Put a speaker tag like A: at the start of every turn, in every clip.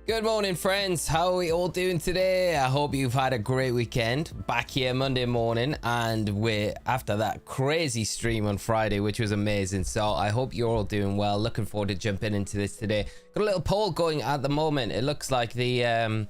A: Good morning, friends. How are we all doing today? I hope you've had a great weekend. Back here Monday morning, and we're after that crazy stream on Friday, which was amazing. So I hope you're all doing well. Looking forward to jumping into this today. Got a little poll going at the moment. It looks like the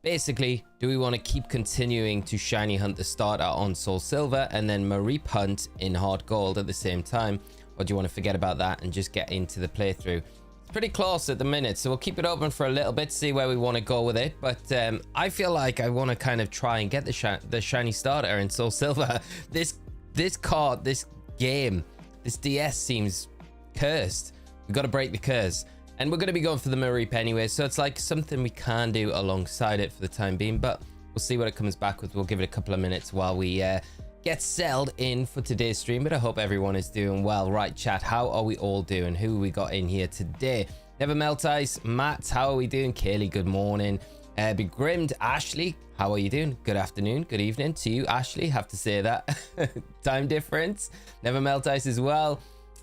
A: basically, do we want to keep continuing to shiny hunt the starter on Soul Silver and then Mareep hunt in HeartGold at the same time, or do you want to forget about that and just get into the playthrough? Pretty close at the minute, so we'll keep it open for a little bit, see where we want to go with it. But I feel like I want to kind of try and get the shiny starter in Soul Silver. This card, this game, this DS seems cursed. We've got to break the curse, and we're going to be going for the Mareep anyway, so it's like something we can do alongside it for the time being, but we'll see what it comes back with. We'll give it a couple of minutes while we get settled in for today's stream, but I hope everyone is doing well. Right, chat, how are we all doing? Who we got in here today? Never Melt Ice, Matt, how are we doing? Kaylee, good morning. Begrimmed, Ashley, how are you doing? Good afternoon, good evening to you, Ashley, have to say that. Time difference. Never Melt Ice as well.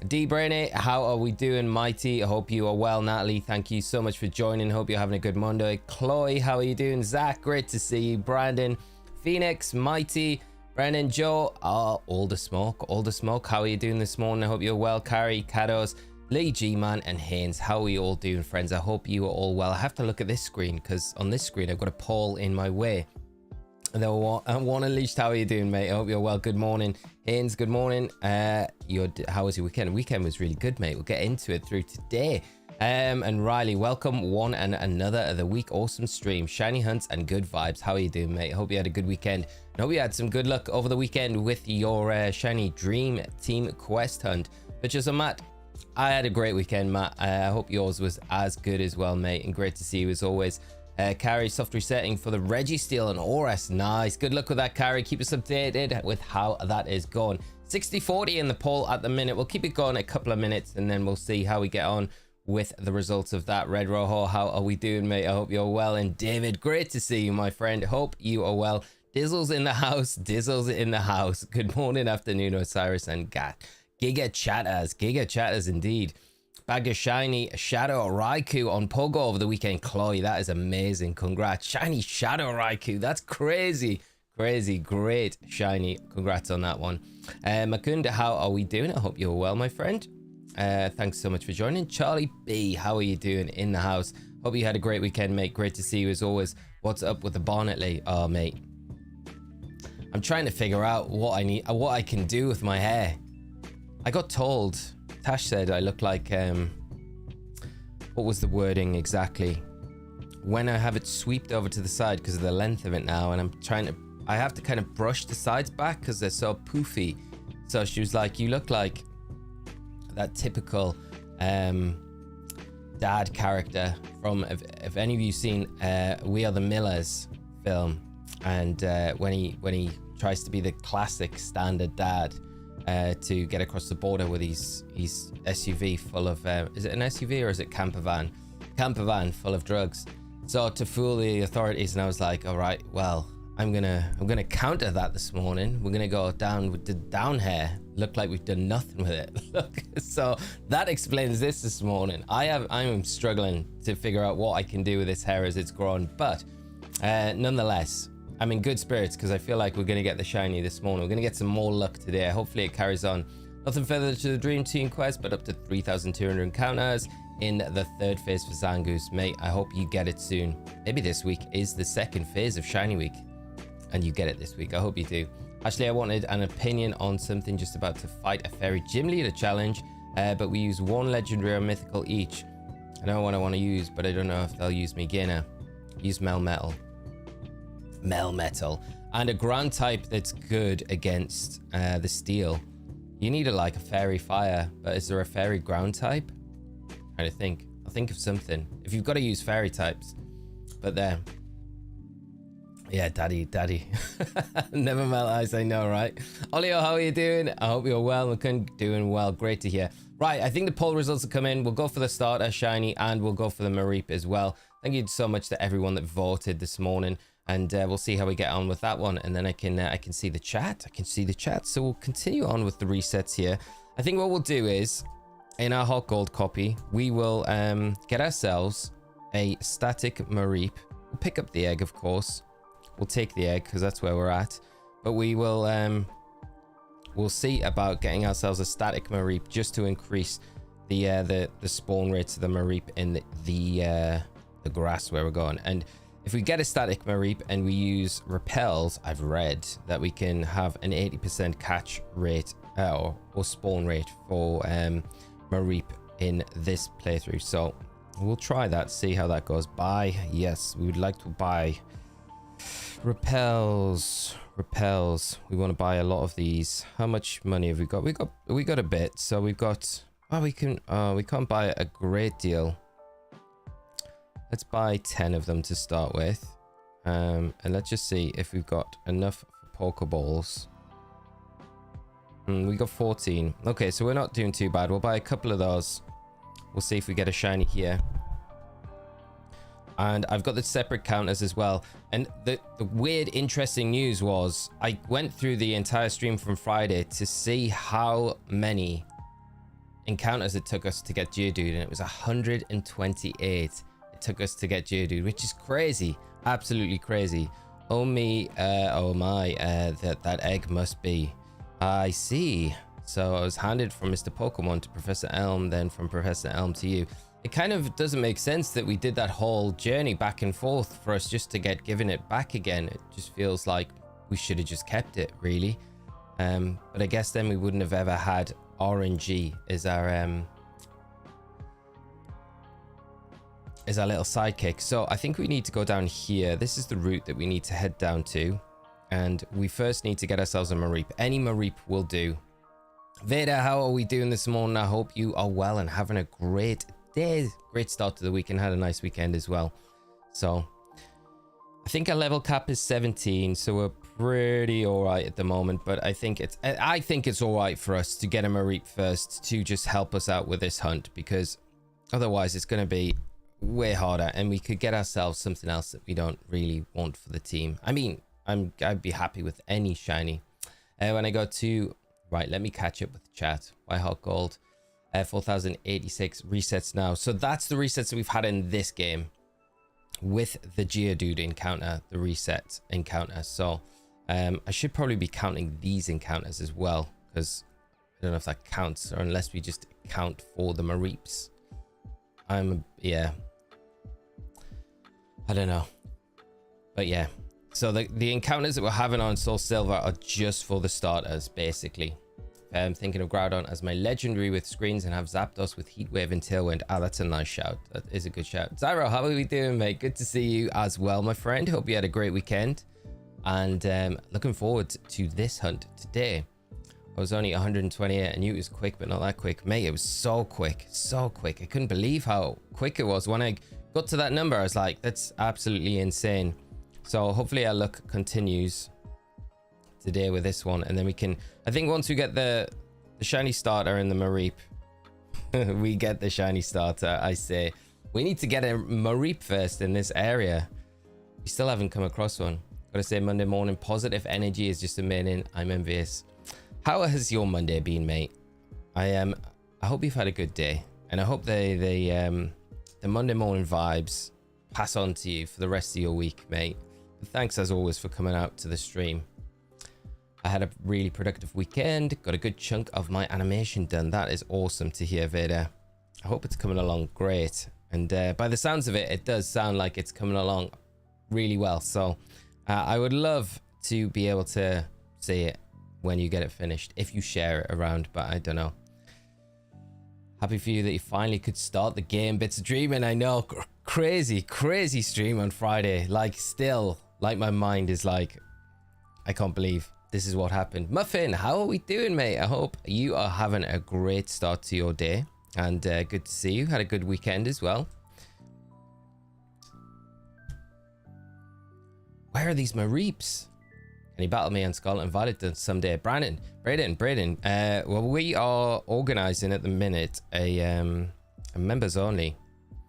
A: D-Brainy, how are we doing? Mighty, I hope you are well. Natalie, thank you so much for joining. Hope you're having a good Monday. Chloe, how are you doing? Zach, great to see you. Brandon, Phoenix, Mighty, Brennan, Joe, Older Smoke, how are you doing this morning? I hope you're well. Carrie, Kados, Lee, G-Man, and Haynes, how are you all doing, friends? I hope you are all well. I have to look at this screen because on this screen I've got a poll in my way. And then one Unleashed, how are you doing, mate? I hope you're well. Good morning. Haynes, good morning. How was your weekend? Weekend was really good, mate. We'll get into it through today. And Riley, welcome one and another of the week. Awesome stream, shiny hunts and good vibes. How are you doing, mate? I hope you had a good weekend. I hope you had some good luck over the weekend with your shiny dream team quest hunt. But just Matt, I had a great weekend, Matt. I hope yours was as good as well, mate, and great to see you as always. Carrie, soft resetting for the Registeel and Oris. Nice, good luck with that, Carrie. Keep us updated with how that is going. 60-40 in the poll at the minute. We'll keep it going a couple of minutes and then we'll see how we get on with the results of that. Red Rojo, how are we doing, mate? I hope you're well. And David, great to see you, my friend. Hope you are well. Dizzle's in the house. Dizzle's in the house. Good morning, afternoon, Osirus and Gat. Giga chatters indeed. Bag of shiny Shadow Raikou on Pogo over the weekend. Chloe, that is amazing. Congrats. Shiny Shadow Raikou. That's crazy. Crazy. Great shiny. Congrats on that one. Makunda, how are we doing? I hope you're well, my friend. Thanks so much for joining. Charlie B, how are you doing in the house? Hope you had a great weekend, mate. Great to see you as always. What's up with the bonnet, Lee? Oh, mate, I'm trying to figure out what I can do with my hair. I got told, Tash said I look like what was the wording exactly? When I have it sweeped over to the side because of the length of it now, and I have to kind of brush the sides back because they're so poofy. So she was like, you look like that typical dad character from, if any of you seen We Are the Millers film, and when he tries to be the classic standard dad to get across the border with his SUV full of is it an SUV or is it camper van full of drugs, so to fool the authorities. And I was like, all right, well, I'm gonna counter that this morning. We're gonna go down with the down hair, look like we've done nothing with it. Look, so that explains this morning. I'm struggling to figure out what I can do with this hair as it's grown, but nonetheless, I'm in good spirits because I feel like we're gonna get the shiny this morning. We're gonna get some more luck today. Hopefully it carries on. Nothing further to the Dream Team quest, but up to 3,200 encounters in the third phase for Zangoose, mate. I hope you get it soon. Maybe this week is the second phase of shiny week and you get it this week. I hope you do. Actually, I wanted an opinion on something just about to fight a fairy gym leader challenge, but we use one legendary or mythical each. I know what I want to use, but I don't know if they'll use me. Gonna use Melmetal, and a ground type that's good against the steel. You need like a fairy fire, but is there a fairy ground type? I'm trying to think. I'll think of something. If you've got to use fairy types, but there. Yeah, daddy. Never melt ice, I know, right? Olio, how are you doing? I hope you're well. McCunn, doing well. Great to hear. Right, I think the poll results have come in. We'll go for the starter shiny and we'll go for the Mareep as well. Thank you so much to everyone that voted this morning, and we'll see how we get on with that one. And then I can see the chat. So we'll continue on with the resets here. I think what we'll do is in our HeartGold copy, we will get ourselves a static Mareep. We'll pick up the egg, of course. We'll take the egg because that's where we're at. But we will we'll see about getting ourselves a static Mareep just to increase the spawn rates of the Mareep in the grass where we're going. And if we get a static Mareep and we use repels, I've read that we can have an 80% catch rate or spawn rate for Mareep in this playthrough. So we'll try that, see how that goes. Buy, yes, we would like to buy repels. We want to buy a lot of these. How much money have we got? We got a bit. So we've got, oh, we can't buy a great deal. Let's buy 10 of them to start with. And let's just see if we've got enough for Pokeballs. We got 14. Okay, so we're not doing too bad. We'll buy a couple of those. We'll see if we get a shiny here. And I've got the separate counters as well. And the weird, interesting news was I went through the entire stream from Friday to see how many encounters it took us to get Geodude, and it was 128. Took us to get Geodude, which is crazy, absolutely crazy. Oh me, oh my, that egg must be. I see. So I was handed from Mr. Pokemon to Professor Elm, then from Professor Elm to you. It kind of doesn't make sense that we did that whole journey back and forth for us just to get given it back again. It just feels like we should have just kept it, really. But I guess then we wouldn't have ever had RNG as our little sidekick. So I think we need to go down here. This is the route that we need to head down to, and we first need to get ourselves a Mareep. Any Mareep will do. Vader, how are we doing this morning? I hope you are well and having a great day, great start to the week, and had a nice weekend as well. So I think our level cap is 17, so we're pretty all right at the moment. But I think it's all right for us to get a Mareep first to just help us out with this hunt, because otherwise it's going to be way harder, and we could get ourselves something else that we don't really want for the team. I mean, I'd be happy with any shiny. When I go to right, let me catch up with the chat. Why HeartGold? 4086 resets now. So that's the resets that we've had in this game with the Geodude encounter, the reset encounter. So I should probably be counting these encounters as well, because I don't know if that counts, or unless we just count for the Mareeps. Yeah, I don't know, but yeah. So the encounters that we're having on Soul Silver are just for the starters, basically. I'm thinking of Groudon as my legendary with screens, and have Zapdos with Heat Wave and Tailwind. Ah, that's a nice shout. That is a good shout. Zyro, how are we doing, mate? Good to see you as well, my friend. Hope you had a great weekend, and looking forward to this hunt today. I was only 128. I knew it was quick, but not that quick. Mate, it was so quick. So quick. I couldn't believe how quick it was. When I got to that number, I was like, that's absolutely insane. So hopefully our luck continues today with this one. And then we can, I think once we get the shiny starter in the Mareep, we get the shiny starter, I say. We need to get a Mareep first in this area. We still haven't come across one. Gotta say, Monday morning positive energy is just amazing. I'm envious. How has your Monday been, mate? I hope you've had a good day, and I hope the Monday morning vibes pass on to you for the rest of your week, mate. But thanks as always for coming out to the stream. I had a really productive weekend, got a good chunk of my animation done. That is awesome to hear, Vader. I hope it's coming along great, and by the sounds of it, it does sound like it's coming along really well. So I would love to be able to see it when you get it finished, if you share it around, but I don't know. Happy for you that you finally could start the game. Bits of dreaming, I know. Crazy stream on Friday. Like, still, like, my mind is like, I can't believe this is what happened. Muffin, how are we doing, mate? I hope you are having a great start to your day, and good to see you. Had a good weekend as well. Where are these Mareeps? Can you battle me on Scarlet and Violet someday? Braden. Well, we are organizing at the minute a members only,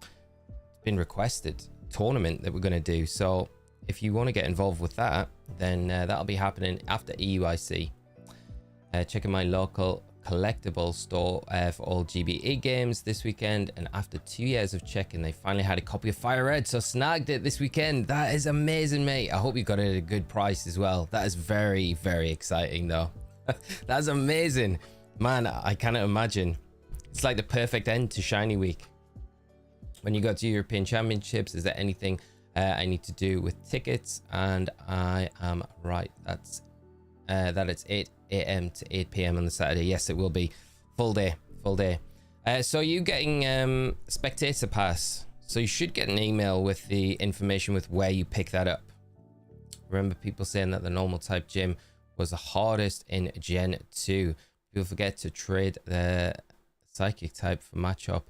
A: it's been requested, tournament that we're going to do. So if you want to get involved with that, then that'll be happening after EUIC. Checking my local collectible store for all GBE games this weekend, and after 2 years of checking, they finally had a copy of Fire Red, so snagged it this weekend. That is amazing, mate. I hope you got it at a good price as well. That is very, very exciting though. That's amazing, man. I cannot imagine. It's like the perfect end to Shiny Week. When you go to European Championships, is there anything I need to do with tickets? And I am right. That's that it's 8 a.m. to 8 p.m. on the Saturday. Yes, it will be full day. So you getting spectator pass, so you should get an email with the information with where you pick that up. Remember people saying that the normal type gym was the hardest in Gen 2. People forget to trade the psychic type for matchup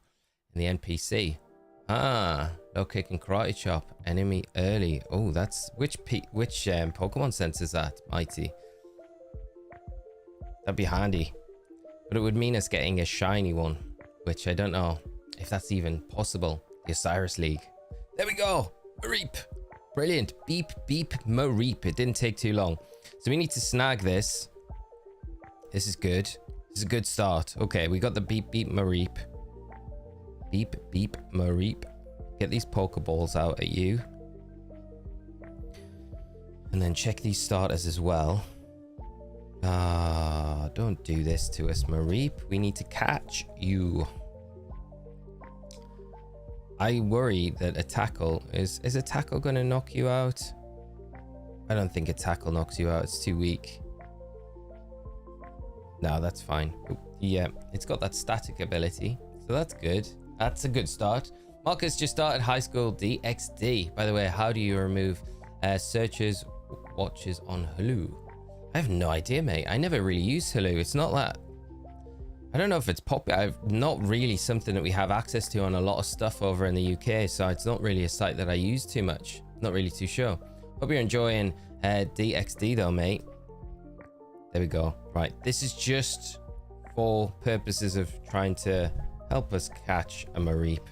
A: in the NPC. Low kick and karate chop enemy early. Oh, that's which Pokemon sense is that? Mighty. That'd be handy, but it would mean us getting a shiny one, which I don't know if that's even possible. The Osirus League. There we go. Mareep. Brilliant. Beep beep Mareep. It didn't take too long. So we need to snag this. This is good. This is a good start. Okay, we got the beep beep Mareep. Beep beep Mareep. Get these Pokeballs out at you. And then check these starters as well. Don't do this to us, Mareep. We need to catch you. I worry that a tackle is a tackle going to knock you out? I don't think a tackle knocks you out. It's too weak. No, that's fine. Yeah, it's got that static ability, so that's good. That's a good start. Marcus just started high school DXD. By the way, how do you remove searches watches on Hulu? I have no idea, mate. I never really use Hulu. It's not that. I don't know if it's popular. Not really something that we have access to on a lot of stuff over in the UK, so it's not really a site that I use too much. Not really too sure. Hope you're enjoying DXD though, mate. There we go. Right, this is just for purposes of trying to help us catch a Mareep.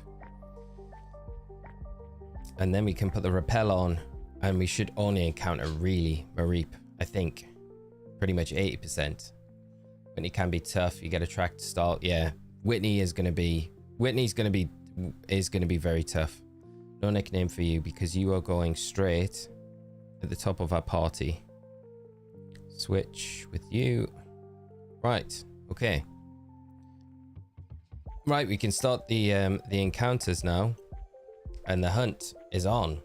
A: And then we can put the repel on, and we should only encounter really Mareep, I think. Pretty much 80%. Whitney can be tough. You get a track to start. Yeah, Whitney's gonna be very tough. No nickname for you because you are going straight at the top of our party. Switch with you. Right. Okay. Right, we can start the encounters now, and the hunt is on.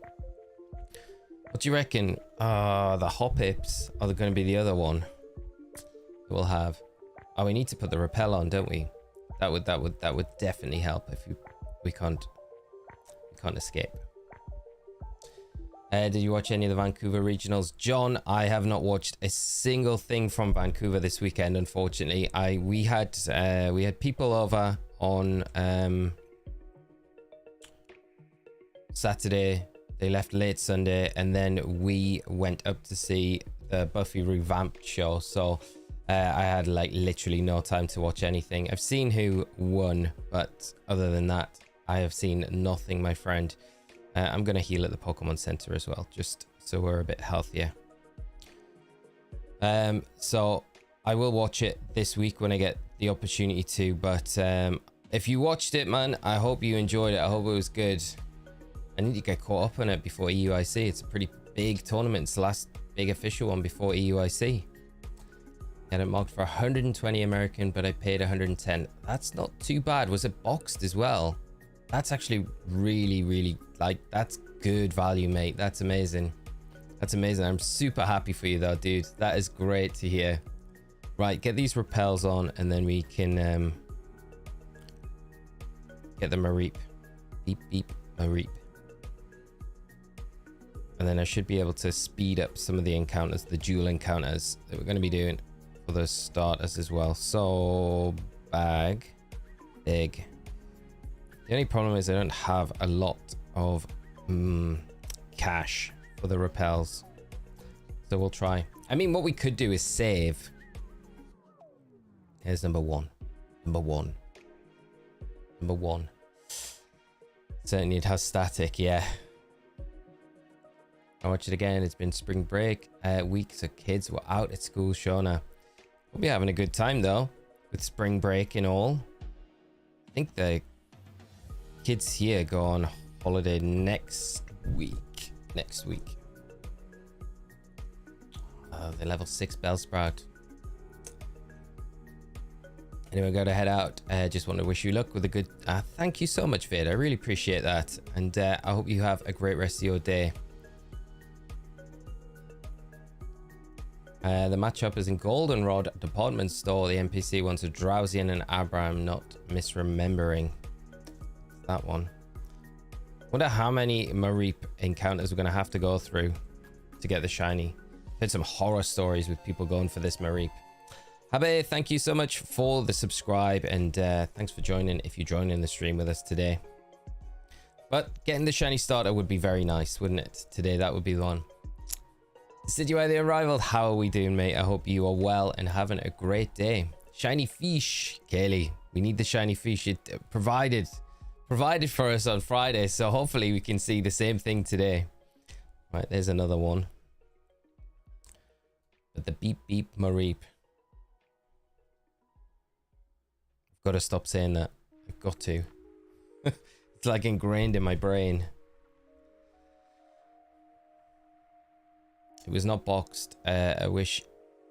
A: What do you reckon? The Hoppips are going to be the other one we'll have. Oh, we need to put the repel on, don't we? That would definitely help if we can't escape. Did you watch any of the Vancouver regionals? John, I have not watched a single thing from Vancouver this weekend, unfortunately. We had people over on Saturday. They left late Sunday, and then we went up to see the Buffy revamped show. So I had like literally no time to watch anything. I've seen who won, but other than that, I have seen nothing, my friend. I'm gonna heal at the Pokemon Center as well, just so we're a bit healthier. So I will watch it this week when I get the opportunity to. But if you watched it, man, I hope you enjoyed it. I hope it was good. I need to get caught up on it before EUIC. It's a pretty big tournament. It's the last big official one before EUIC. Had it marked for 120 American, but I paid 110. That's not too bad. Was it boxed as well? That's actually really, like, that's good value, mate. That's amazing. That's amazing. I'm super happy for you though, dude. That is great to hear. Right, get these repels on, and then we can get the Mareep. Beep, beep, Mareep. And then I should be able to speed up some of the encounters, the dual encounters that we're going to be doing for the starters as well. So, bag, big. The only problem is I don't have a lot of cash for the repels. So we'll try. I mean, what we could do is save. Here's number one. Number one. Number one. Certainly it has static, yeah. I watch it again. It's been spring break week, so kids were out at school. Shona, we'll be having a good time though. with spring break and all. I think the kids here go on holiday next week. The level 6 Bellsprout. Anyway, got to head out. Just want to wish you luck with a good... thank you so much, Vid. I really appreciate that. And I hope you have a great rest of your day. The matchup is in Goldenrod Department Store. The NPC wants a Drowsian and Abraham, not misremembering. That one. Wonder how many Mareep encounters we're going to have to go through to get the shiny. Heard some horror stories with people going for this Mareep. Habe, thank you so much for the subscribe, and thanks for joining if you join in the stream with us today. But getting the shiny starter would be very nice, wouldn't it? Today, that would be the one. Siduai the Arrival, how are we doing, mate? I hope you are well and having a great day. Shiny fish, Kaylee. We need the shiny fish. It provided for us on Friday, so hopefully we can see the same thing today. Right, there's another one. But the beep beep Mareep. I've got to stop saying that. I've got to. It's like ingrained in my brain. It was not boxed. I wish,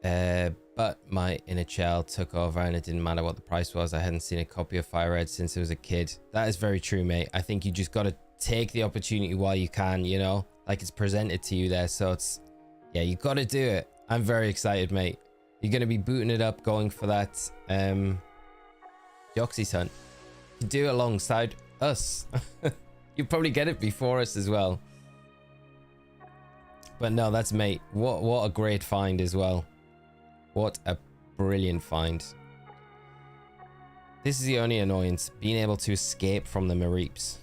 A: but my inner child took over, and it didn't matter what the price was. I hadn't seen a copy of Fire Red since I was a kid. That is very true, mate. I think you just got to take the opportunity while you can, you know, like it's presented to you there. So it's, yeah, you got to do it. I'm very excited, mate. You're going to be booting it up, going for that Deoxys hunt. You do it alongside us. You'll probably get it before us as well. But no, that's mate. What a great find as well. What a brilliant find. This is the only annoyance, being able to escape from the Mareeps.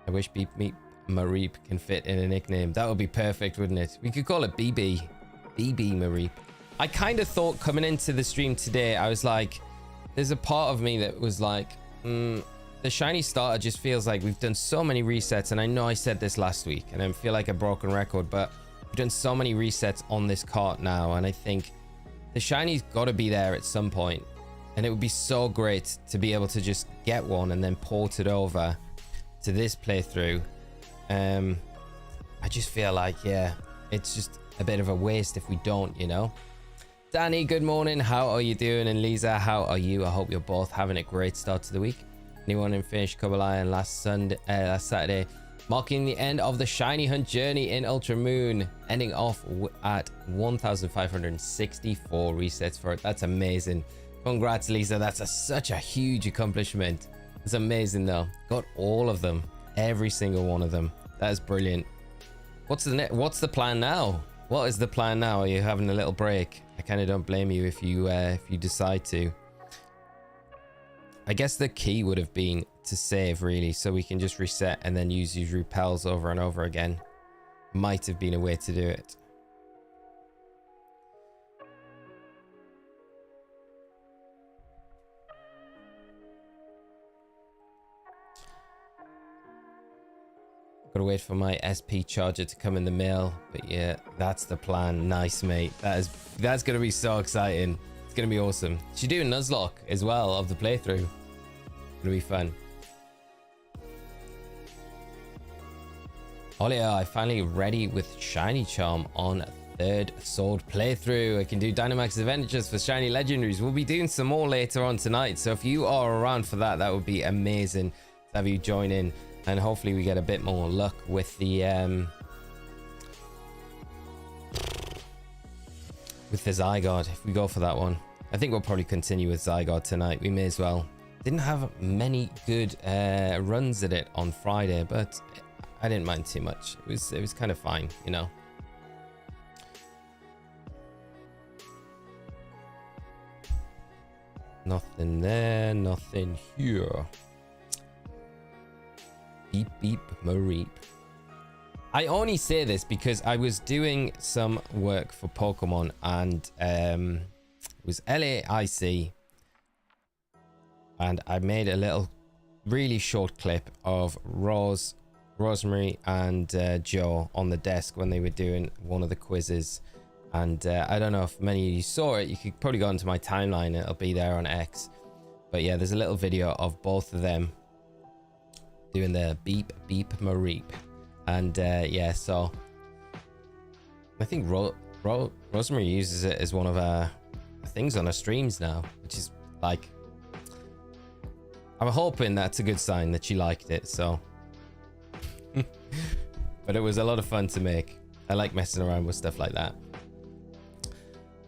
A: I wish Beep Meep Mareep can fit in a nickname. That would be perfect, wouldn't it? We could call it BB. BB Mareep. I kind of thought coming into the stream today, I was like, there's a part of me that was like, the shiny starter just feels like we've done so many resets, and I know I said this last week and I feel like a broken record, but we've done so many resets on this cart now, and I think the shiny's got to be there at some point, and it would be so great to be able to just get one and then port it over to this playthrough. I just feel like, yeah, it's just a bit of a waste if we don't, you know. Danny, good morning. How are you doing? And Lisa, how are you? I hope you're both having a great start to the week. Anyone in finished Cobble Iron last Saturday, marking the end of the shiny hunt journey in Ultra Moon, ending off at 1,564 resets for it. That's amazing. Congrats, Lisa. That's such a huge accomplishment. It's amazing though. Got all of them, every single one of them. That is brilliant. What's the plan now? What is the plan now? Are you having a little break? I kind of don't blame you if you decide to. I guess the key would have been to save, really, so we can just reset and then use these repels over and over again. Might have been a way to do it. Gotta wait for my SP charger to come in the mail, but yeah, that's the plan. Nice, mate. That's gonna be so exciting. It's gonna be awesome. Should do a Nuzlocke as well of the playthrough. It'll be fun. Oh yeah, I finally ready with Shiny Charm on 3rd Sword playthrough. I can do Dynamax Adventures for Shiny Legendaries. We'll be doing some more later on tonight, so if you are around for that, that would be amazing to have you join in, and hopefully we get a bit more luck with the Zygarde if we go for that one. I think we'll probably continue with Zygarde tonight. We may as well. Didn't have many good runs at it on Friday, but I didn't mind too much. It was kind of fine, you know. Nothing there, nothing here. Beep beep Mareep. I only say this because I was doing some work for Pokemon, and it was LAIC. And I made a little really short clip of Rosemary and Joe on the desk when they were doing one of the quizzes. And I don't know if many of you saw it. You could probably go into my timeline. It'll be there on X. But yeah, there's a little video of both of them doing the beep beep Mareep. And yeah, so I think Rosemary uses it as one of her things on her streams now, which is like, I'm hoping that's a good sign that she liked it. So but it was a lot of fun to make. I like messing around with stuff like that.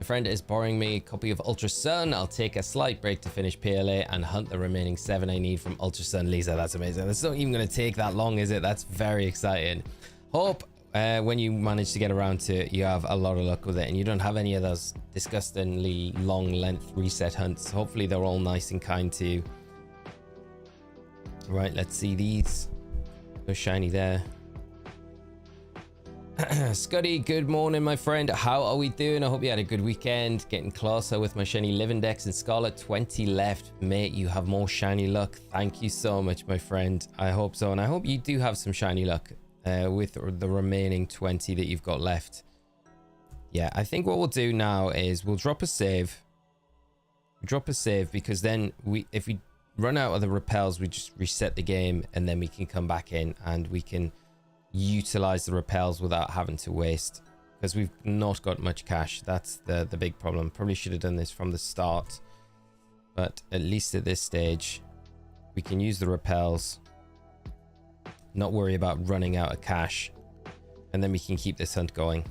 A: My friend is borrowing me a copy of Ultra Sun. I'll take a slight break to finish PLA and hunt the remaining 7 I need from Ultra Sun. Lisa, that's amazing. That's not even going to take that long, is it? That's very exciting. Hope when you manage to get around to it, you have a lot of luck with it and you don't have any of those disgustingly long length reset hunts. Hopefully they're all nice and kind to you. Right, let's see these. No shiny there. Scotty, good morning, my friend. How are we doing? I hope you had a good weekend. Getting closer with my shiny Living Dex and Scarlet. 20 left. Mate, you have more shiny luck. Thank you so much, my friend. I hope so. And I hope you do have some shiny luck with the remaining 20 that you've got left. Yeah, I think what we'll do now is we'll drop a save. Drop a save because then if we run out of the repels, we just reset the game and then we can come back in and we can utilize the repels without having to waste, because we've not got much cash. That's the big problem. Probably should have done this from the start, but at least at this stage we can use the repels, not worry about running out of cash, and then we can keep this hunt going.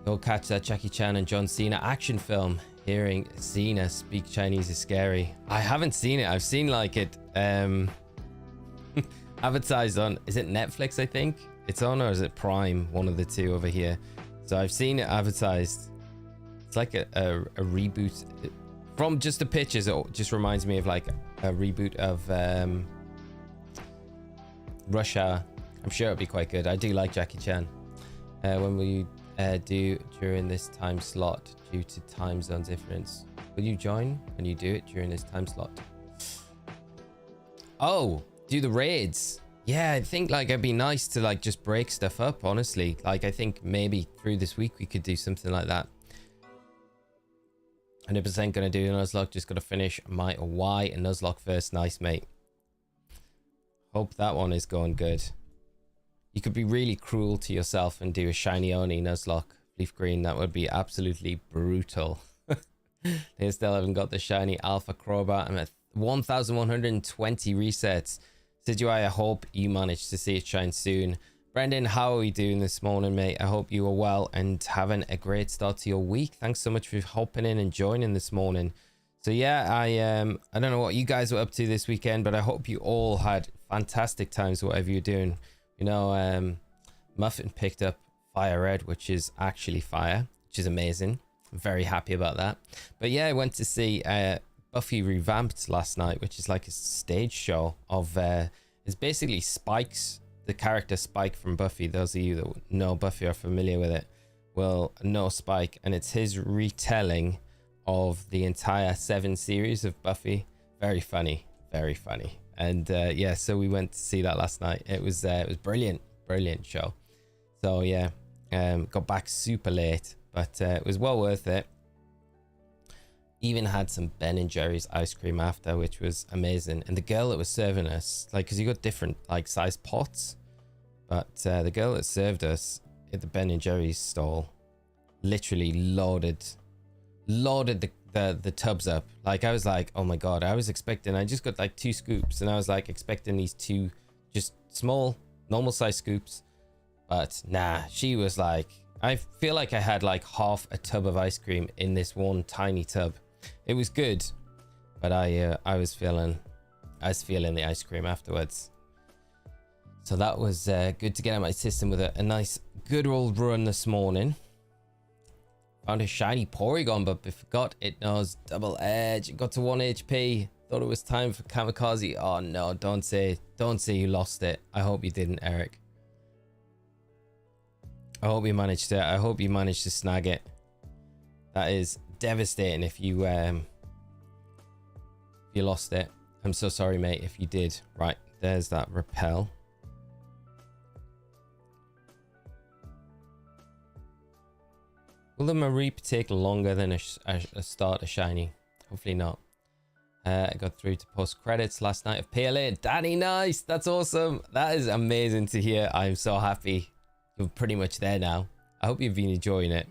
A: Go catch that Jackie Chan and John Cena action film. Hearing Cena speak Chinese is scary. I haven't seen it. I've seen like it advertised on, is it Netflix? I think it's on, or is it Prime? One of the two over here. So I've seen it advertised. It's like a reboot from just the pictures. It just reminds me of like a reboot of Rush Hour. I'm sure it'll be quite good. I do like Jackie Chan. When will you do during this time slot due to time zone difference? Will you join when you do it during this time slot? Oh, do the raids. Yeah, I think like it'd be nice to like just break stuff up, honestly. Like I think maybe through this week we could do something like that. 100% gonna do Nuzlocke. Just gotta finish my Y and Nuzlocke first. Nice, mate. Hope that one is going good. You could be really cruel to yourself and do a shiny only Nuzlocke leaf green. That would be absolutely brutal. They still haven't got the shiny Alpha Crowbar. I'm at 1120 resets. Sidui, I hope you manage to see it shine soon. Brendan, how are we doing this morning, mate? I hope you are well and having a great start to your week. Thanks so much for hopping in and joining this morning. So yeah, I don't know what you guys were up to this weekend, but I hope you all had fantastic times, whatever you're doing. You know, Muffin picked up Fire Red, which is actually fire, which is amazing. I'm very happy about that. But yeah, I went to see Buffy Revamped last night, which is like a stage show of it's basically Spike's, the character Spike from Buffy. Those of you that know Buffy are familiar with it will know Spike, and it's his retelling of the entire 7 series of Buffy. Very funny, very funny. And yeah, so we went to see that last night. It was brilliant show. So yeah, got back super late, but it was well worth it. Even had some Ben and Jerry's ice cream after, which was amazing. And the girl that was serving us, like, because you got different like size pots, but the girl that served us at the Ben and Jerry's stall literally loaded the tubs up. Like I was like, oh my god, I was expecting, I just got like 2 scoops, and I was like expecting these 2 just small normal size scoops, but nah, she was like, I feel like I had like half a tub of ice cream in this one tiny tub. It was good, but I was feeling the ice cream afterwards. So that was good to get out of my system with a nice good old run this morning. Found a shiny Porygon, but forgot it knows double edge. It got to 1 HP. Thought it was time for Kamikaze. Oh no, don't say you lost it. I hope you didn't, Eric. I hope you managed to snag it. That is devastating if you lost it. I'm so sorry, mate, if you did. Right, there's that repel. Will the Mareep take longer than a starter shiny? Hopefully not. I got through to post credits last night of PLA. Danny, nice. That's awesome. That is amazing to hear. I'm so happy you're pretty much there now. I hope you've been enjoying it.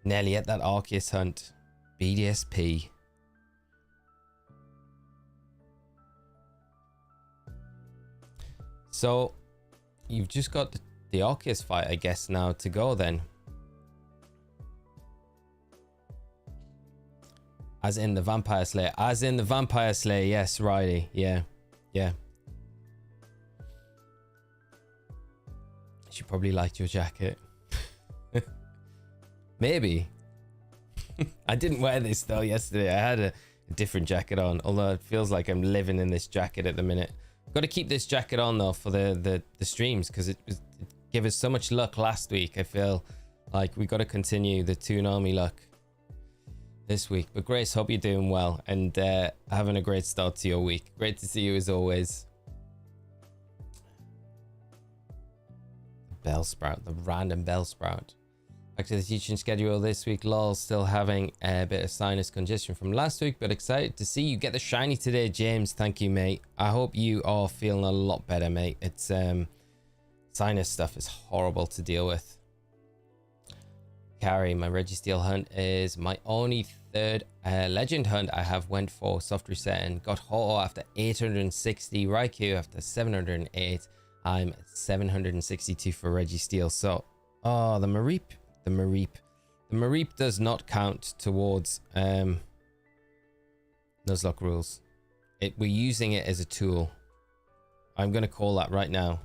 A: Nearly at that Arceus hunt. BDSP. So you've just got the Arceus fight, I guess, now to go then. As in the Vampire Slayer. As in the Vampire Slayer, yes, Riley. Yeah. Yeah. She probably liked your jacket. Maybe. I didn't wear this though yesterday. I had a different jacket on. Although it feels like I'm living in this jacket at the minute. Got to keep this jacket on though for the streams, because it gave us so much luck last week. I feel like we got to continue the Toonami luck this week. But Grace, hope you're doing well and having a great start to your week. Great to see you as always. Bellsprout, the random Bellsprout. Back to the teaching schedule this week. Lol, still having a bit of sinus congestion from last week, but excited to see you get the shiny today, James. Thank you, mate. I hope you are feeling a lot better, mate. It's sinus stuff is horrible to deal with. Carry, my Registeel hunt is my only third legend hunt I have went for soft reset and got Ho-Oh after 860, Raikou after 708. I'm at 762 for Registeel. So, oh, the Mareep. The Mareep does not count towards Nuzlocke rules. We're using it as a tool. I'm going to call that right now.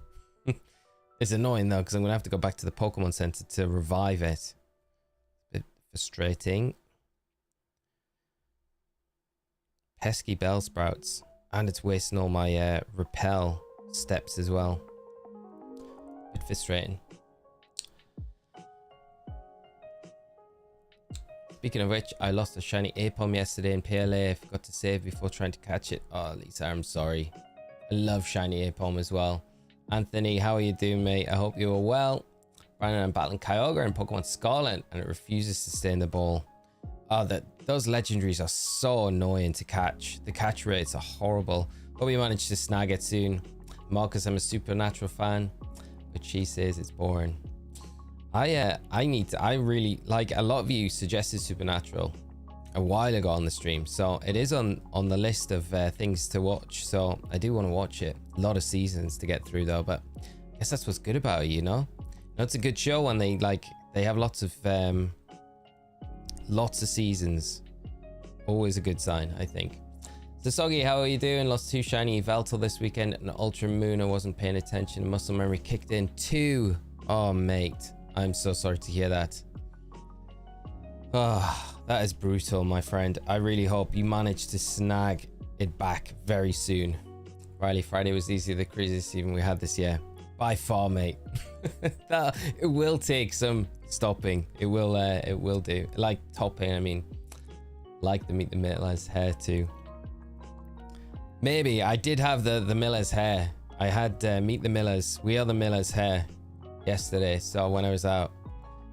A: It's annoying though, because I'm going to have to go back to the Pokemon Center to revive it. A bit frustrating. Pesky Bellsprouts. And it's wasting all my repel steps as well. A bit frustrating. Speaking of which, I lost a shiny Apom yesterday in PLA. I forgot to save before trying to catch it. Oh, Lisa, I'm sorry. I love shiny Apom as well. Anthony, how are you doing, mate? I hope you are well. Brandon, I'm battling Kyogre in Pokemon Scarlet, and it refuses to stay in the ball. Oh, those legendaries are so annoying to catch. The catch rates are horrible. Hope you manage to snag it soon. Marcus, I'm a Supernatural fan, but she says it's boring. I really like, a lot of you suggested Supernatural a while ago on the stream, so it is on the list of things to watch, so I do want to watch it. A lot of seasons to get through though, but I guess that's what's good about it, you know? It's a good show when they have lots of seasons. Always a good sign, I think. So Soggy, how are you doing? Lost 2 shiny Veltal this weekend and Ultra Moon. I wasn't paying attention. Muscle memory kicked in 2. Oh mate, I'm so sorry to hear that. Oh, that is brutal, my friend. I really hope you manage to snag it back very soon. Riley, Friday was easily the craziest even we had this year. By far, mate. It will take some stopping. It will do. Like topping, I mean. Like the Meet the Miller's hair too. Maybe. I did have the Miller's hair. I had Meet the Millers. We Are the Miller's hair yesterday, so when I was out.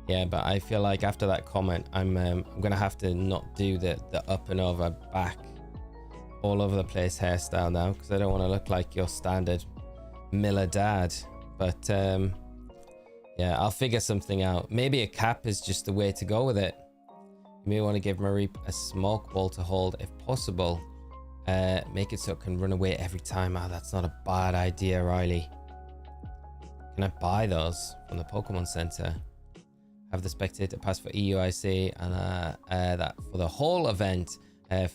A: Yeah, but I feel like after that comment, I'm gonna have to not do the up and over back all over the place hairstyle now, because I don't want to look like your standard Miller dad. But yeah, I'll figure something out. Maybe a cap is just the way to go with it. You may want to give Mareep a smoke ball to hold if possible. Make it so it can run away every time. Oh, that's not a bad idea, Riley. Can I buy those from the Pokemon Center? Have the spectator pass for EUIC and that for the whole event.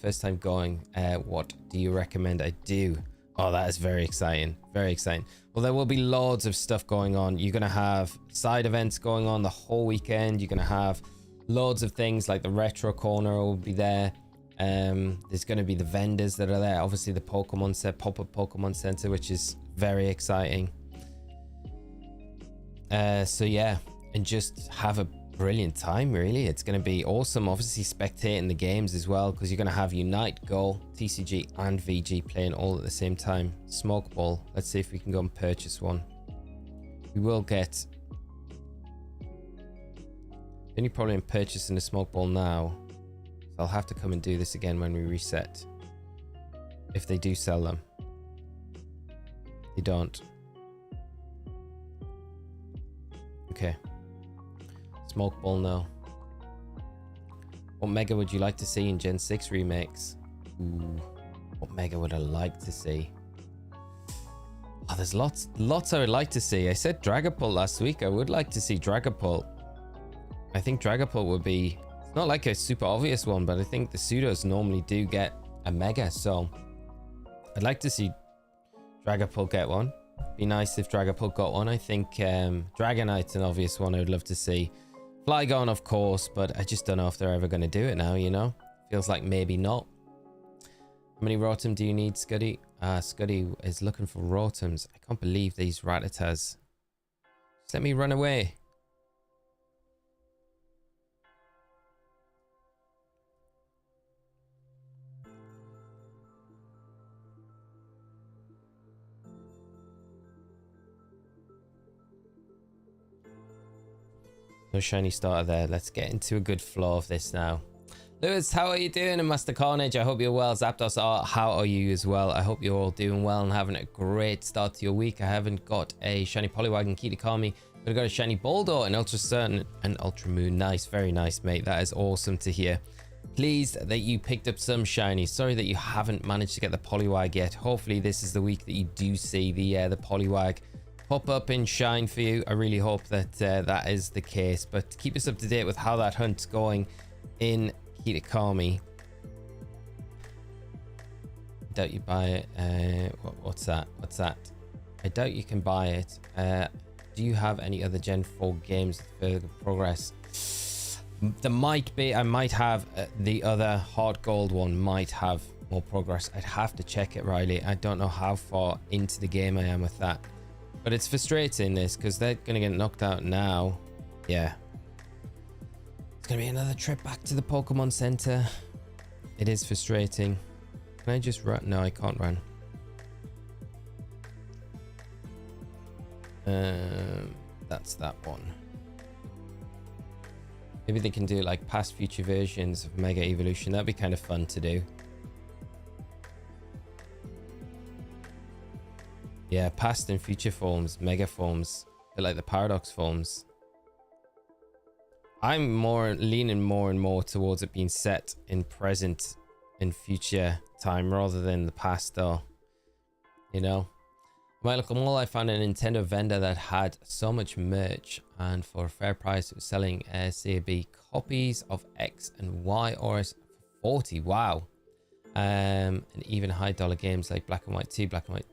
A: First time going. What do you recommend I do? Oh, that is very exciting. Very exciting. Well, there will be loads of stuff going on. You're going to have side events going on the whole weekend. You're going to have loads of things like the retro corner will be there. There's going to be the vendors that are there. Obviously, the Pokemon set pop-up Pokemon Center, which is very exciting. So yeah, and just have a brilliant time, really. It's going to be awesome. Obviously, spectating the games as well, because you're going to have Unite, Go, TCG, and VG playing all at the same time. Smoke Ball. Let's see if we can go and purchase one. We will get The only problem in purchasing a smoke ball now, so I'll have to come and do this again when we reset. If they do sell them. They don't. Okay. Smoke ball now. What mega would you like to see in Gen 6 remakes? Ooh. What mega would I like to see? Oh, there's lots I would like to see. I said Dragapult last week. I would like to see Dragapult. I think Dragapult would be... It's not like a super obvious one, but I think the pseudos normally do get a mega, so... I'd like to see Dragapult get one. Be nice if Dragapult got one. I think Dragonite's an obvious one I would love to see. Flygon, of course, but I just don't know if they're ever going to do it now, you know? Feels like maybe not. How many Rotom do you need, Scuddy? Scuddy is looking for Rotoms. I can't believe these Rattatas. Just let me run away. No shiny starter there. Let's get into a good flow of this now. Lewis, how are you doing? And Master Carnage, I hope you're well. Zapdos, how are you as well? I hope you're all doing well and having a great start to your week. I haven't got a shiny Poliwag and Kitakami, but I got a shiny Boldor and Ultra Sun and Ultra Moon. Nice, very nice, mate. That is awesome to hear. Pleased that you picked up some shinies. Sorry that you haven't managed to get the Poliwag yet. Hopefully this is the week that you do see the Poliwag pop up in shine for you. I really hope that that is the case, but keep us up to date with how that hunt's going in Kitakami. Doubt you buy it. What's that? I doubt you can buy it. Do you have any other Gen 4 games for progress? There might be. I might have the other HeartGold one might have more progress. I'd have to check it, Riley. I don't know how far into the game I am with that. But it's frustrating this because they're going to get knocked out now. Yeah. It's going to be another trip back to the Pokemon Center. It is frustrating. Can I just run? No, I can't run. That's that one. Maybe they can do like past future versions of Mega Evolution. That'd be kind of fun to do. Yeah, past and future forms, mega forms, a bit like the paradox forms. I'm leaning more and more towards it being set in present and future time rather than the past, though. You know, I might look at mall. I found a Nintendo vendor that had so much merch, and for a fair price, it was selling CAB copies of X and Y Oris for 40. Wow. And even high dollar games like Black and White 2, Black and White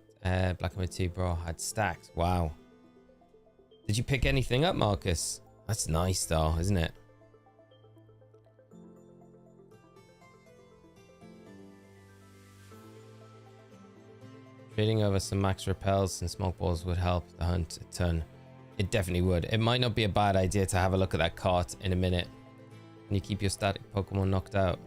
A: 2 Bro had stacks. Wow. Did you pick anything up, Marcus? That's nice though, isn't it? Trading over some max repels and smoke balls would help the hunt a ton. It definitely would. It might not be a bad idea to have a look at that cart in a minute. Can you keep your static Pokemon knocked out?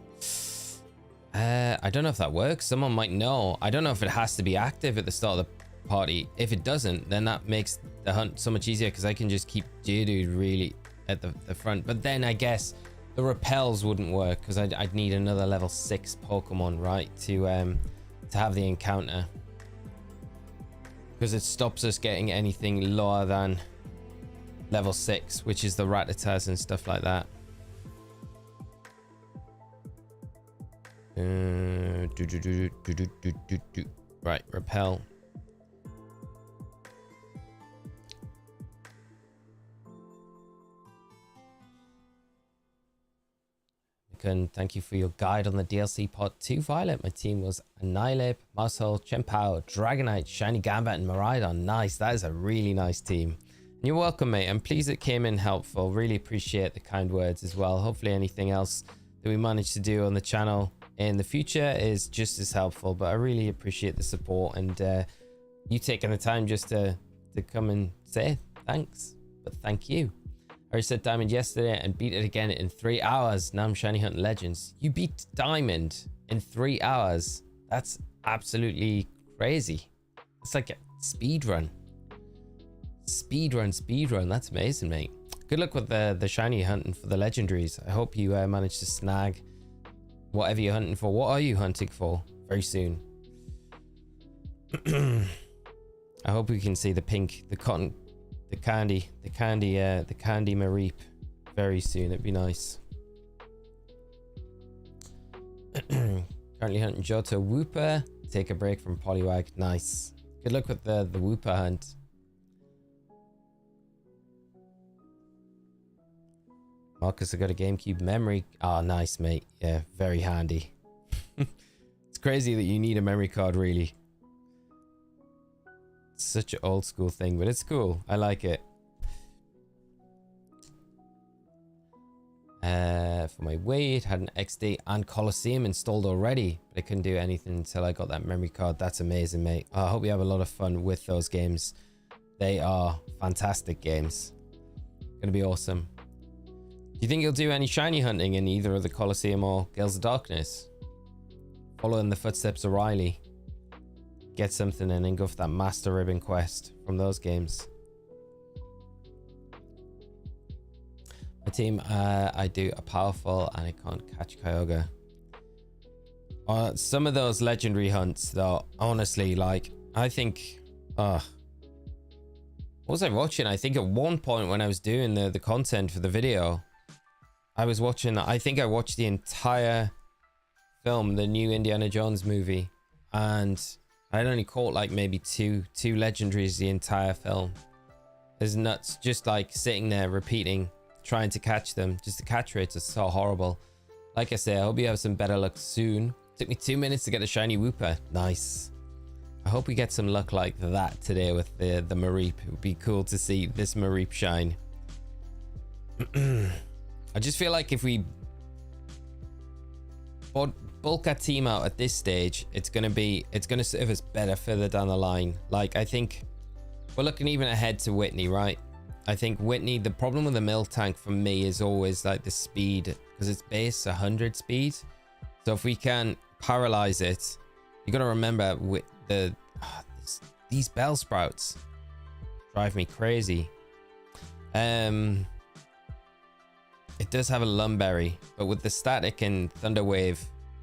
A: I don't know if that works. Someone might know. I don't know if it has to be active at the start of the party. If it doesn't, then that makes the hunt so much easier because I can just keep Geodude really at the front. But then I guess the repels wouldn't work because I'd need another level 6 Pokemon, right, to have the encounter. Because it stops us getting anything lower than level 6, which is the Rattatas and stuff like that. Right, repel. Thank you for your guide on the DLC Part 2, Violet. My team was Annihilate, Muscle, Chempao, Dragonite, Shiny Gambit, and Miraidon. Nice, that is a really nice team. And you're welcome, mate. I'm pleased it came in helpful. Really appreciate the kind words as well. Hopefully anything else that we managed to do on the channel in the future is just as helpful, but I really appreciate the support and you taking the time just to come and say thanks. But thank you. I said Diamond yesterday and beat it again in 3 hours. Now I'm shiny hunting Legends. You beat Diamond in 3 hours. That's absolutely crazy. It's like a speed run. Speed run. That's amazing, mate. good luck with the shiny hunting for the legendaries. I hope you manage to snag whatever you're hunting for. What are you hunting for very soon? I hope we can see the pink, the cotton, the candy Mareep very soon. It'd be nice. Currently hunting Johto Wooper. Take a break from Poliwag. Nice. Good luck with the Wooper hunt. Marcus, I got a GameCube memory. Oh, nice, mate. Yeah, very handy. It's crazy that you need a memory card, really. It's such an old school thing, but it's cool. I like it. For my weight, had an XD and Colosseum installed already, but I couldn't do anything until I got that memory card. That's amazing, mate. I hope you have a lot of fun with those games. They are fantastic games. Gonna be awesome. Do you think you'll do any shiny hunting in either of the Colosseum or Gales of Darkness? Follow in the footsteps of Riley. Get something and then go for that Master Ribbon quest from those games. My team, I do a powerful and I can't catch Kyogre. Some of those legendary hunts though, honestly, like, I think, what was I watching? I think at one point when I was doing the content for the video, I was watching, I think I watched the entire film, the new Indiana Jones movie, and I'd only caught like maybe two legendaries the entire film. It's nuts, just like sitting there repeating, trying to catch them. Just the catch rates are so horrible. Like I say, I hope you have some better luck soon. Took me 2 minutes to get a shiny Wooper. Nice. I hope we get some luck like that today with the Mareep. It would be cool to see this Mareep shine. I just feel like if we bulk our team out at this stage, it's gonna serve us better further down the line. Like, I think we're looking even ahead to Whitney, right? I think Whitney, the problem with the mill tank for me is always like the speed, because it's base 100 speed. So if we can paralyze it, you got to remember with these bell sprouts drive me crazy. It does have a Lumberry, but with the static and Thunder Wave,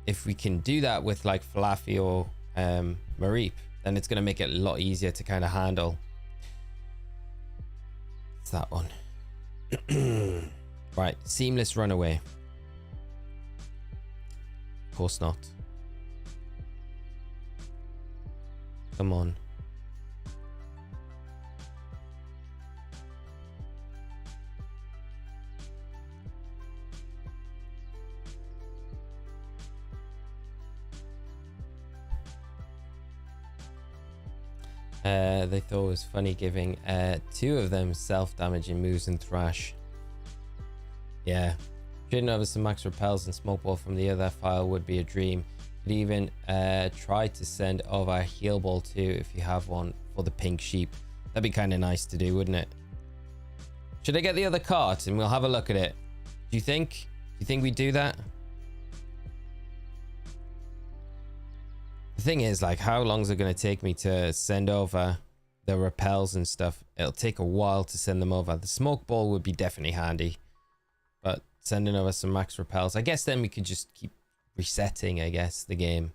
A: if we can do that with like Fluffy or Mareep, then it's going to make it a lot easier to kind of handle. It's that one. Right, Seamless Runaway. Of course not. Come on. They thought it was funny giving two of them self-damaging moves in Thrash. Yeah. Trading over some max repels and smoke ball from the other file would be a dream. Could even try to send over a heal ball too if you have one for the pink sheep. That'd be kind of nice to do, wouldn't it? Should I get the other cart and we'll have a look at it? Do you think we do that? The thing is, like, how long is it going to take me to send over the repels and stuff? It'll take a while to send them over. The smoke ball would be definitely handy, but sending over some max repels, I guess then we could just keep resetting, I guess, the game.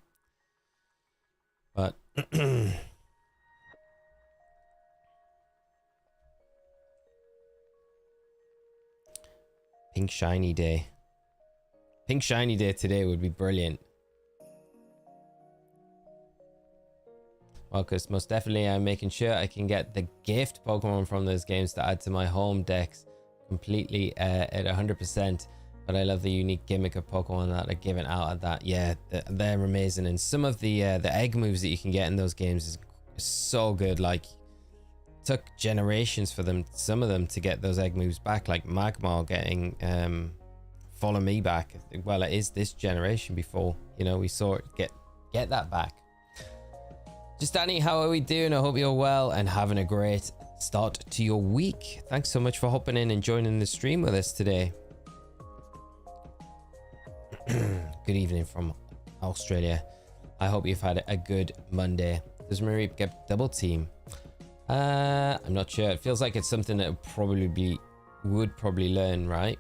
A: But pink shiny day. Pink shiny day today would be brilliant. Marcus, most definitely I'm making sure I can get the gift Pokemon from those games to add to my home decks completely at 100%. But I love the unique gimmick of Pokemon that are given out at that. Yeah, they're amazing. And some of the egg moves that you can get in those games is so good. Like, took generations for them, some of them, to get those egg moves back. Like Magmar getting Follow Me back. Well, it is this generation before, you know, we saw it get that back. Just Danny, how are we doing? I hope you're well and having a great start to your week. Thanks so much for hopping in and joining the stream with us today. Good evening from Australia. I hope you've had a good Monday. Does Mareep get double team? I'm not sure. It feels like it's something that would probably learn, right?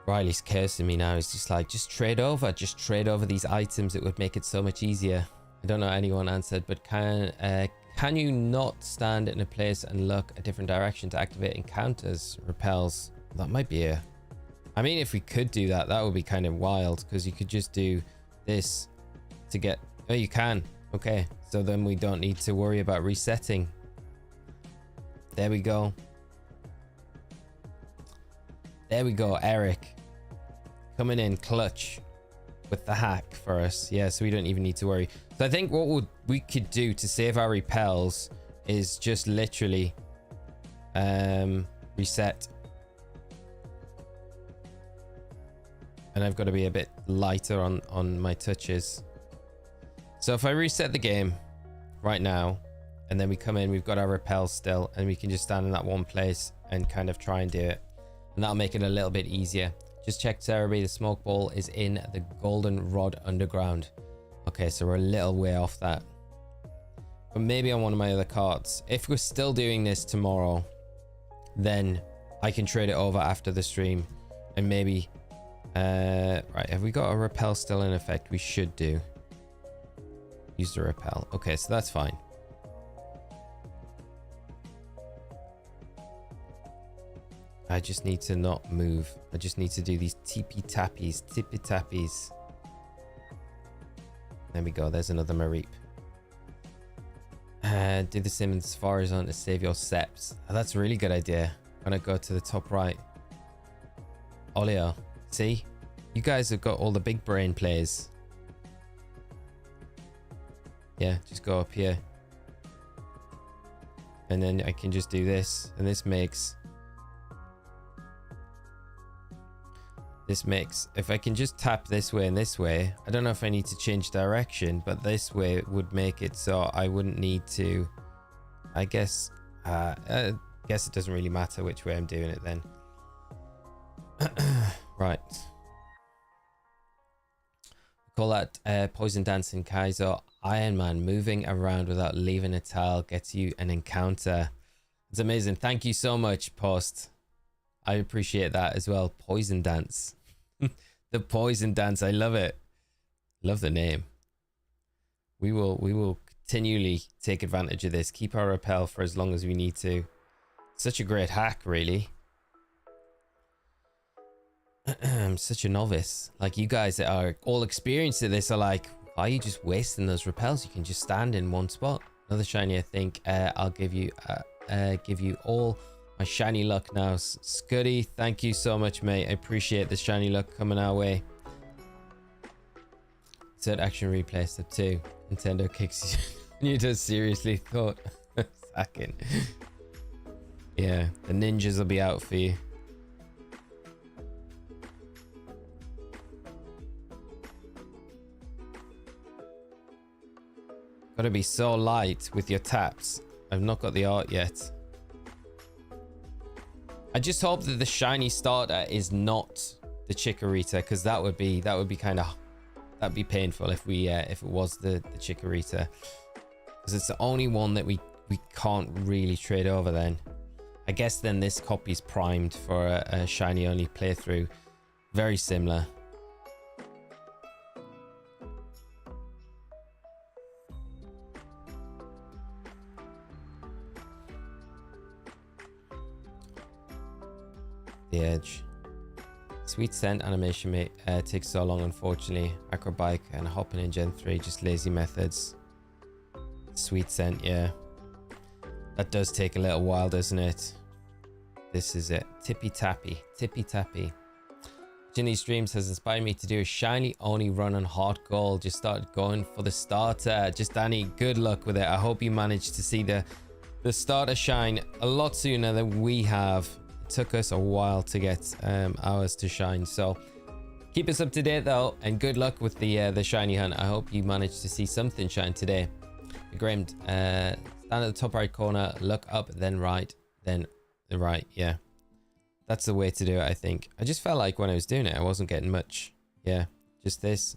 A: Riley's cursing me now. He's just like, just trade over these items. It would make it so much easier. I don't know anyone answered, but can you not stand in a place and look a different direction to activate encounters? Repels. That might be a... I mean, if we could do that, that would be kind of wild, because you could just do this to get... Oh, you can. Okay, so then we don't need to worry about resetting. There we go. There we go, Eric. Coming in clutch with the hack for us. Yeah, so we don't even need to worry. So I think what we could do to save our repels is just literally reset. And I've got to be a bit lighter on my touches. So if I reset the game right now, and then we come in, we've got our repels still, and we can just stand in that one place and kind of try and do it. And that'll make it a little bit easier. Just check Cerebi, the smoke ball is in the golden rod underground. Okay, so we're a little way off that. But maybe on one of my other cards. If we're still doing this tomorrow, then I can trade it over after the stream. And maybe... right, have we got a repel still in effect? We should do. Use the repel. Okay, so that's fine. I just need to not move. I just need to do these tippy tappies. There we go. There's another Mareep. Do the Simmons Horizon to save your seps. Oh, that's a really good idea. I'm gonna go to the top right. Olio. See? You guys have got all the big brain plays. Yeah, just go up here. And then I can just do this. And this makes... if I can just tap this way and this way, I don't know if I need to change direction, but this way would make it so I wouldn't need to, I guess it doesn't really matter which way I'm doing it then. Right. Call that Poison Dancing Kaizo. Iron Man, moving around without leaving a tile gets you an encounter. It's amazing. Thank you so much, Post. I appreciate that as well. Poison Dance. The Poison Dance. I love it. Love the name. We will continually take advantage of this. Keep our repel for as long as we need to. Such a great hack, really. I'm such a novice. Like, you guys that are all experienced at this are like, why are you just wasting those repels? You can just stand in one spot. Another shiny, I think. I'll give you all my shiny luck now. Scuddy, thank you so much, mate. I appreciate the shiny luck coming our way. Third action replay step 2. Nintendo kicks you. You just seriously thought. Sacking. Yeah, the ninjas will be out for you. Gotta be so light with your taps. I've not got the art yet. I just hope that the shiny starter is not the Chikorita, because that would be kind of, that'd be painful if it was the Chikorita, because it's the only one that we can't really trade over. Then I guess then this copy's primed for a shiny only playthrough. Very similar. The edge. Sweet scent animation takes so long, unfortunately. Acrobike and hopping in Gen 3, just lazy methods. Sweet scent, yeah. That does take a little while, doesn't it? This is it. Tippy tappy. Tippy tappy. Ginny Streams has inspired me to do a shiny only run on HeartGold. Just started going for the starter. Just Danny, good luck with it. I hope you managed to see the starter shine a lot sooner than we have. Took us a while to get ours to shine, so keep us up to date though, and good luck with the shiny hunt. I hope you managed to see something shine today. Graham, stand at the top right corner, look up, then right, then the right. Yeah, that's the way to do it. I think I just felt like when I was doing it I wasn't getting much. Yeah, Just this.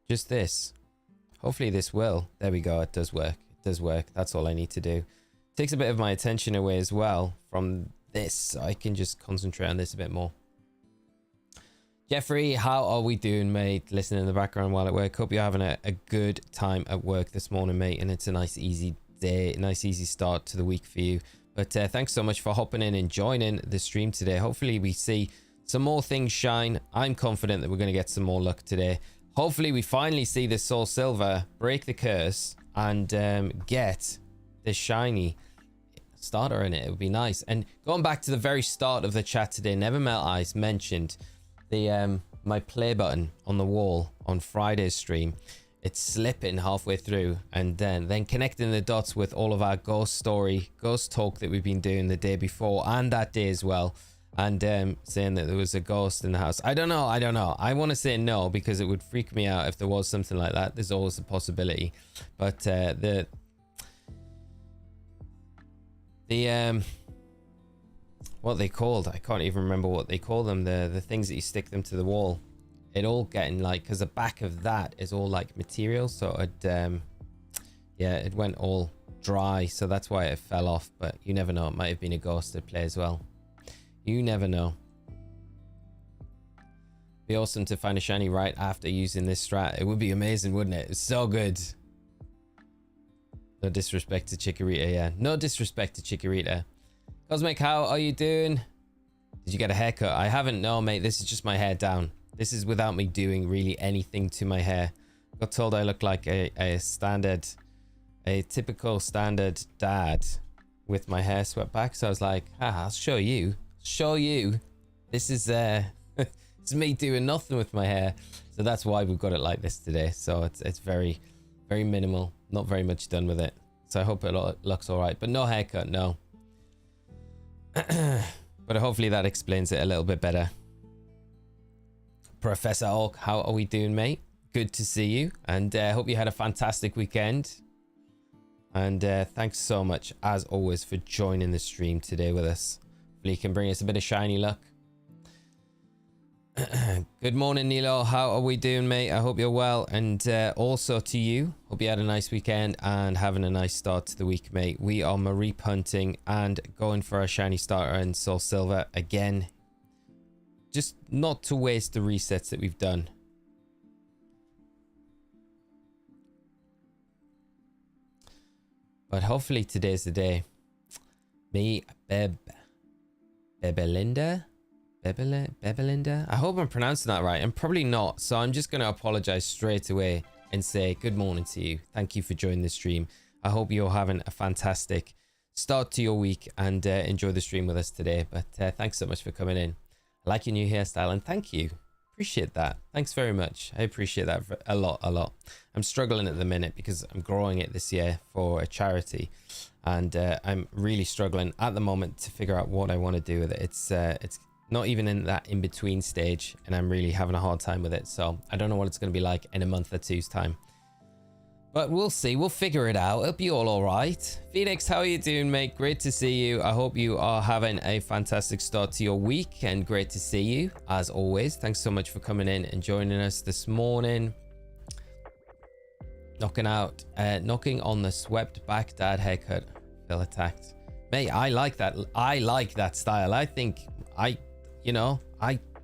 A: Just this. Hopefully this will. There we go. It does work. It does work. That's all I need to do. Takes a bit of my attention away as well from this, so I can just concentrate on this a bit more. Jeffrey, how are we doing, mate? Listening in the background while at work. Hope you're having a good time at work this morning, mate, and it's a nice easy day, nice easy start to the week for you. But thanks so much for hopping in and joining the stream today. Hopefully we see some more things shine. I'm confident that we're going to get some more luck today. Hopefully we finally see this Soul Silver break the curse and get this shiny starter in it. It would be nice. And going back to the very start of the chat today, Never Melt Ice mentioned the my play button on the wall on Friday's stream. It's slipping halfway through, and then connecting the dots with all of our ghost talk that we've been doing the day before and that day as well, and saying that there was a ghost in the house. I don't know. I want to say no, because it would freak me out if there was something like that. There's always a possibility, but what they called, I can't even remember what they call them, the things that you stick them to the wall, it all getting like, because the back of that is all like material, so it yeah, it went all dry, so that's why it fell off. But you never know, it might have been a ghost at play as well. You never know. Be awesome to find a shiny right after using this strat. It would be amazing, wouldn't it? It's so good. No disrespect to Chikorita, yeah, no disrespect to Chikorita. Cosmic, how are you doing? Did you get a haircut? I haven't, no, mate. This is just my hair down. This is without me doing really anything to my hair. Got told I look like a typical standard dad with my hair swept back. So I was like, I'll show you. This is it's me doing nothing with my hair. So that's why we've got it like this today. So it's very, very minimal. Not very much done with it. So I hope it looks all right. But no haircut, no. But hopefully that explains it a little bit better. Professor Orc, how are we doing, mate? Good to see you, and hope you had a fantastic weekend. And thanks so much, as always, for joining the stream today with us. Hopefully you can bring us a bit of shiny luck. Good morning, Nilo. How are we doing, mate? I hope you're well, and also to you, hope you had a nice weekend and having a nice start to the week, mate. We are Mareep hunting and going for a shiny starter and Soul Silver again, just not to waste the resets that we've done. But hopefully today's the day. Me, Bebelinda. I hope I'm pronouncing that right. I'm probably not, so I'm just going to apologize straight away and say good morning to you. Thank you for joining the stream. I hope you're having a fantastic start to your week and enjoy the stream with us today. But thanks so much for coming in. I like your new hairstyle, and thank you. Appreciate that. Thanks very much. I appreciate that a lot. I'm struggling at the minute because I'm growing it this year for a charity, and I'm really struggling at the moment to figure out what I want to do with it. It's not even in that in-between stage, and I'm really having a hard time with it. So I don't know what it's going to be like in a month or two's time. But we'll see. We'll figure it out. It'll be all right. Phoenix, how are you doing, mate? Great to see you. I hope you are having a fantastic start to your week, and great to see you, as always. Thanks so much for coming in and joining us this morning. Knocking on the swept back dad haircut. Feel attacked. Mate, I like that. I like that style. I think I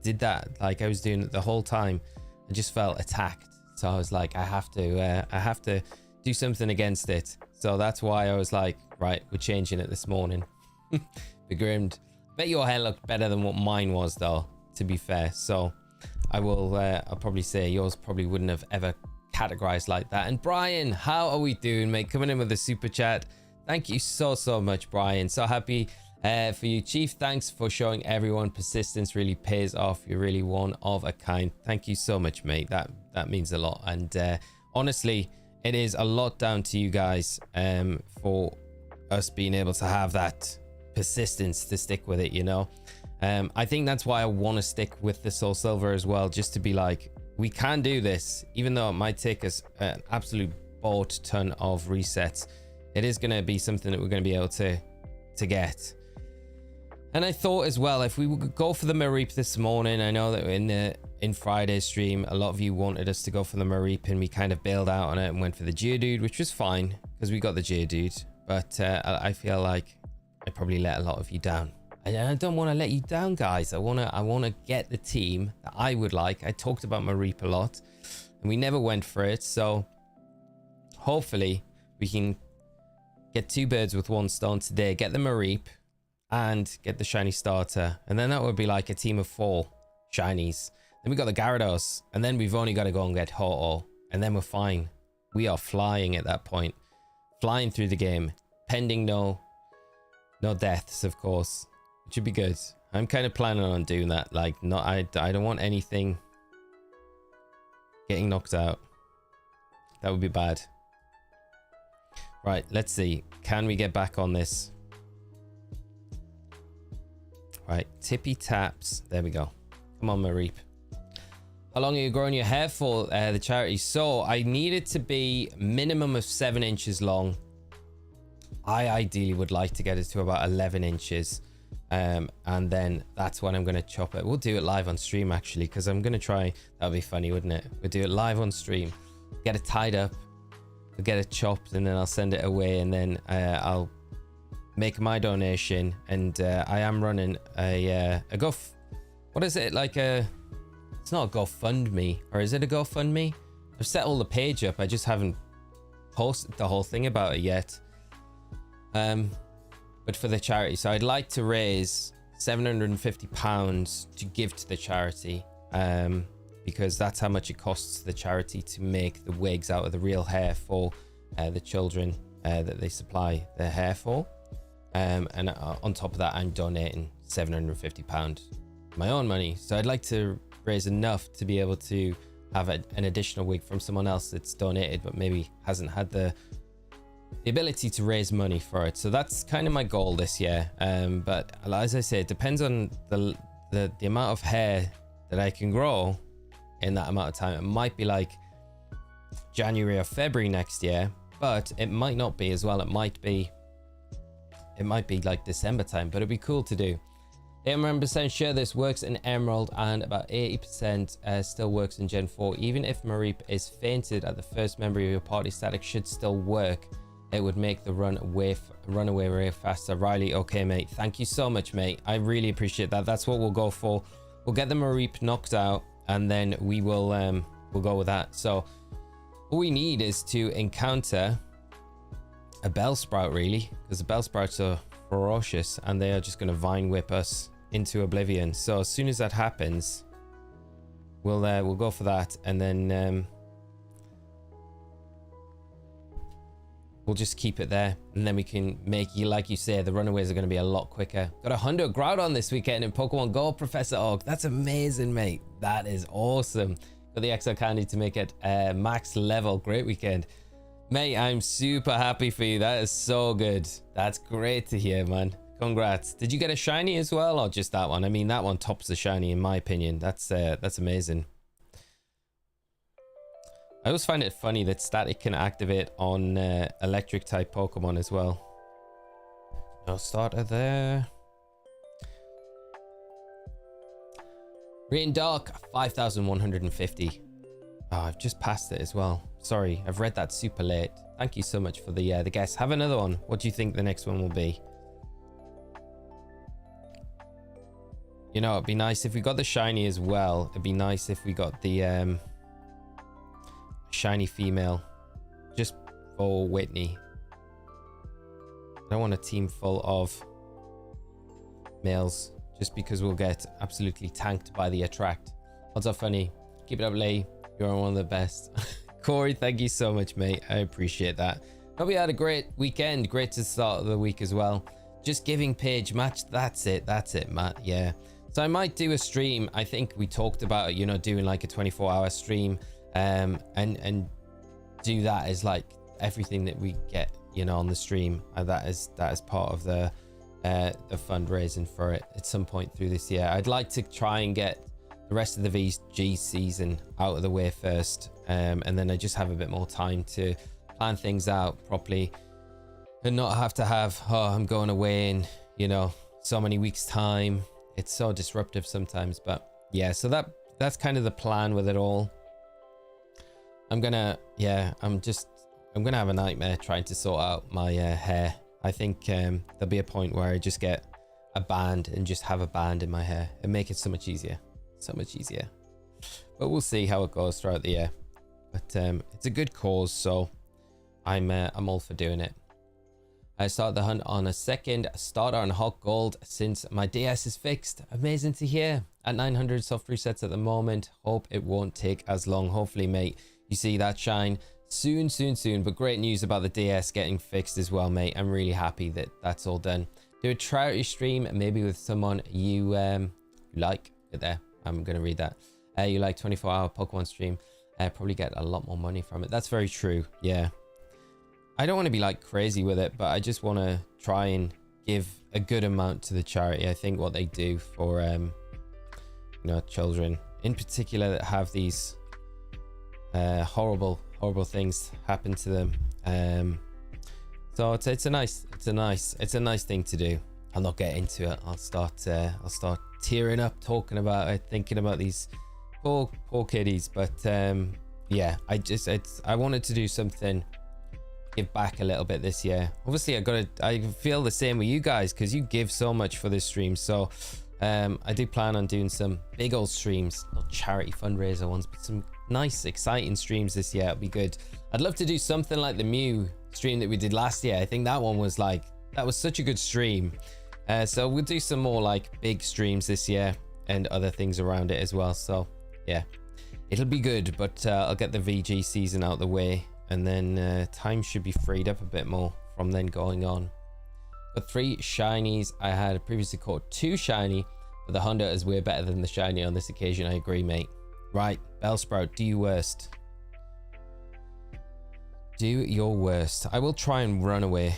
A: did that. Like, I was doing it the whole time. I just felt attacked. So I was like, I have to do something against it. So that's why I was like, right, we're changing it this morning. Begrimed. Bet your hair looked better than what mine was, though, to be fair. So I will, I'll probably say yours probably wouldn't have ever categorized like that. And Brian, how are we doing, mate? Coming in with a super chat. Thank you so much, Brian. So happy for you, Chief. Thanks for showing everyone persistence really pays off. You're really one of a kind. Thank you so much, mate. That means a lot. And honestly, it is a lot down to you guys for us being able to have that persistence to stick with it, you know. I think that's why I want to stick with the Soul Silver as well, just to be like, we can do this, even though it might take us an absolute boat ton of resets. It is going to be something that we're going to be able to get. And I thought as well, if we would go for the Mareep this morning, I know that in the in Friday's stream, a lot of you wanted us to go for the Mareep, and we kind of bailed out on it and went for the Geodude, which was fine because we got the Geodude. But I feel like I probably let a lot of you down. I don't want to let you down, guys. I want to get the team that I would like. I talked about Mareep a lot, and we never went for it. So hopefully we can get 2 birds with 1 stone today. Get the Mareep and get the shiny starter, and then that would be like a team of 4 shinies. Then we got the Gyarados, and then we've only got to go and get Ho-Oh, and then we're fine. We are flying at that point, flying through the game, pending no deaths, of course. It should be good. I'm kind of planning on doing that. Like, I don't want anything getting knocked out. That would be bad. Right, let's see. Can we get back on this? Right, tippy taps. There we go. Come on, Mareep. How long are you growing your hair for, the charity? So I need it to be minimum of 7 inches long. I ideally would like to get it to about 11 inches. And then that's when I'm going to chop it. We'll do it live on stream, actually, because I'm going to try. That would be funny, wouldn't it? We'll do it live on stream. Get it tied up. We'll get it chopped, and then I'll send it away, and then I'll make my donation. And I am running a what is it, like it's not a GoFundMe, or is it a GoFundMe? I've set all the page up, I just haven't posted the whole thing about it yet. But for the charity, so I'd like to raise £750 to give to the charity, because that's how much it costs the charity to make the wigs out of the real hair for the children that they supply their hair for. And on top of that, I'm donating £750, my own money. So I'd like to raise enough to be able to have an additional wig from someone else that's donated but maybe hasn't had the ability to raise money for it. So that's kind of my goal this year. But as I say, it depends on the amount of hair that I can grow in that amount of time. It might be like January or February next year, but it might not be as well. It might be like December time, but it'd be cool to do. 81% sure this works in Emerald, and about 80% still works in Gen 4. Even if Mareep is fainted at the first member of your party, static should still work. It would make the run away way faster. Riley, okay, mate. Thank you so much, mate. I really appreciate that. That's what we'll go for. We'll get the Mareep knocked out, and then we will we'll go with that. So all we need is to encounter a Bellsprout, really, because the Bellsprouts are ferocious and they are just going to vine whip us into oblivion. So as soon as that happens, we'll go for that, and then we'll just keep it there, and then we can make, you like you say, the runaways are going to be a lot quicker. Got 100 Groudon this weekend in Pokemon Go, Professor Oak. That's amazing, mate. That is awesome. Got the exo candy to make it max level. Great weekend, mate. I'm super happy for you. That is so good. That's great to hear, man. Congrats. Did you get a shiny as well, or just that one? I mean, that one tops the shiny in my opinion. That's amazing. I always find it funny that static can activate on electric type Pokemon as well. No starter there. Rain Dark 5150. Oh, I've just passed it as well. Sorry, I've read that super late. Thank you so much for the guess. Have another one. What do you think the next one will be? You know, it'd be nice if we got the shiny as well. It'd be nice if we got the shiny female just for Whitney. I don't want a team full of males just because we'll get absolutely tanked by the attract. Odds are funny. Keep it up, Lee. You're one of the best. Corey, thank you so much, mate. I appreciate that. Hope you had a great weekend. Great to start the week as well. Just giving page match. That's it, Matt. Yeah. So I might do a stream. I think we talked about, you know, doing like a 24-hour stream, and do that as like everything that we get, you know, on the stream. That is part of the fundraising for it at some point through this year. I'd like to try and get the rest of the VG season out of the way first, and then I just have a bit more time to plan things out properly and not have to have, oh, I'm going away in, you know, so many weeks time. It's so disruptive sometimes. But yeah, so that's kind of the plan with it all. I'm gonna have a nightmare trying to sort out my hair. I think there'll be a point where I just get a band and just have a band in my hair and make it so much easier. But we'll see how it goes throughout the year. But it's a good cause, so I'm all for doing it. I started the hunt on a second starter on HeartGold since my DS is fixed. Amazing to hear. At 900 soft resets at the moment. Hope it won't take as long. Hopefully, mate, you see that shine soon. But great news about the DS getting fixed as well, mate. I'm really happy that that's all done. Do a charity stream, maybe with someone you like. There, I'm gonna read that. You like 24-hour Pokemon stream. Probably get a lot more money from it. That's very true. Yeah. I don't want to be like crazy with it, but I just want to try and give a good amount to the charity. I think what they do for, you know, children in particular that have these horrible things happen to them. So it's a nice thing to do. I'll not get into it. I'll start tearing up talking about it, thinking about these poor kiddies. But yeah, I wanted to do something. Give back a little bit this year. Obviously I feel the same with you guys because you give so much for this stream. So I do plan on doing some big old streams, little charity fundraiser ones, but some nice exciting streams this year. It'll be good. I'd love to do something like the Mew stream that we did last year. I think that one was like, that was such a good stream. So we'll do some more like big streams this year and other things around it as well. So yeah, it'll be good, but I'll get the VG season out the way. And then time should be freed up a bit more from then going on. But 3 shinies. I had previously caught 2 shiny, but the Honda is way better than the shiny on this occasion. I agree, mate. Right, Bellsprout, do your worst. Do your worst. I will try and run away.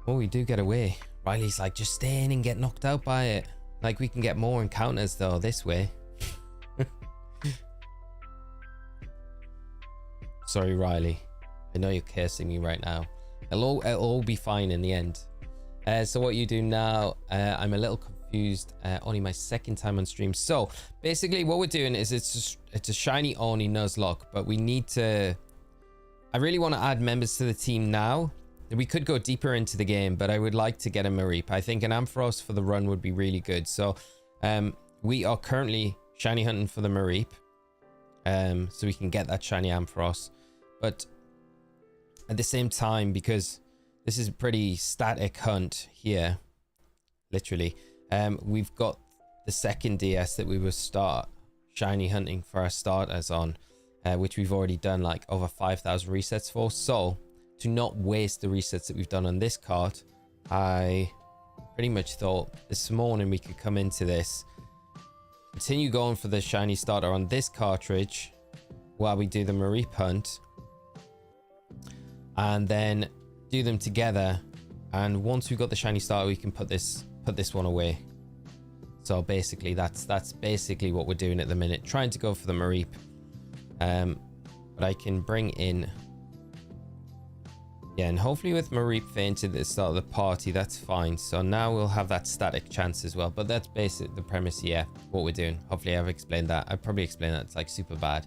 A: Oh, we do get away. Riley's like, just stay in and get knocked out by it. Like, we can get more encounters though this way. Sorry, Riley. I know you're cursing me right now. It'll all be fine in the end. So what you do now, I'm a little confused. Only my second time on stream. So basically what we're doing is it's a shiny only Nuzlocke, but we need to... I really want to add members to the team now. We could go deeper into the game, but I would like to get a Mareep. I think an Ampharos for the run would be really good. So we are currently shiny hunting for the Mareep. So we can get that shiny Ampharos. But at the same time, because this is a pretty static hunt here, literally, we've got the second DS that we will start shiny hunting for our starters on, which we've already done like over 5,000 resets for. So to not waste the resets that we've done on this card, I pretty much thought this morning we could come into this, continue going for the shiny starter on this cartridge while we do the Mareep hunt, and then do them together. And once we've got the shiny starter, we can put this one away. So basically that's basically what we're doing at the minute, trying to go for the Mareep. But I can bring in, yeah, and hopefully with Mareep fainted at the start of the party, that's fine. So now we'll have that static chance as well. But that's basically the premise here, what we're doing. Hopefully I've explained that. I probably explained that it's like super bad.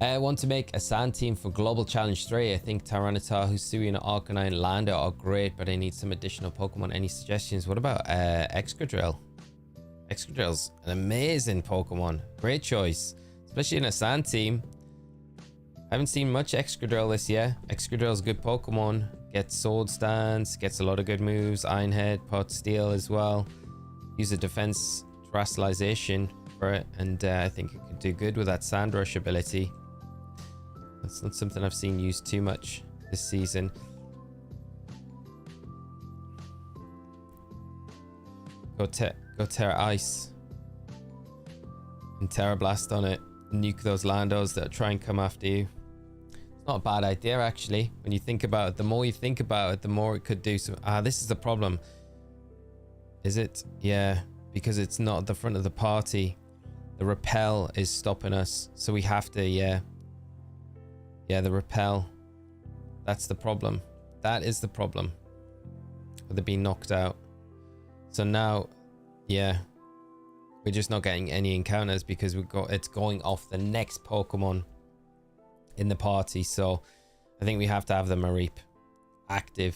A: I want to make a sand team for Global Challenge 3. I think Tyranitar, Hisuian, Arcanine, Lander are great, but I need some additional Pokemon. Any suggestions? What about Excadrill? Excadrill's an amazing Pokemon. Great choice, especially in a sand team. I haven't seen much Excadrill this year. Excadrill's a good Pokemon. Gets Sword Stance, gets a lot of good moves. Iron Head, Pot Steel as well. Use a Defense Terrestrialization for it, and I think it could do good with that Sand Rush ability. That's not something I've seen used too much this season. Go Terra Ice and Terra Blast on it. Nuke those Landos that try and come after you. It's not a bad idea, actually. When you think about it, the more you think about it, the more it could do some... this is the problem. Is it? Yeah, because it's not at the front of the party. The repel is stopping us, so we have to, yeah, the repel. That's the problem. That is the problem with it being knocked out. So now, yeah, we're just not getting any encounters because it's going off the next Pokemon in the party. So I think we have to have the Mareep active.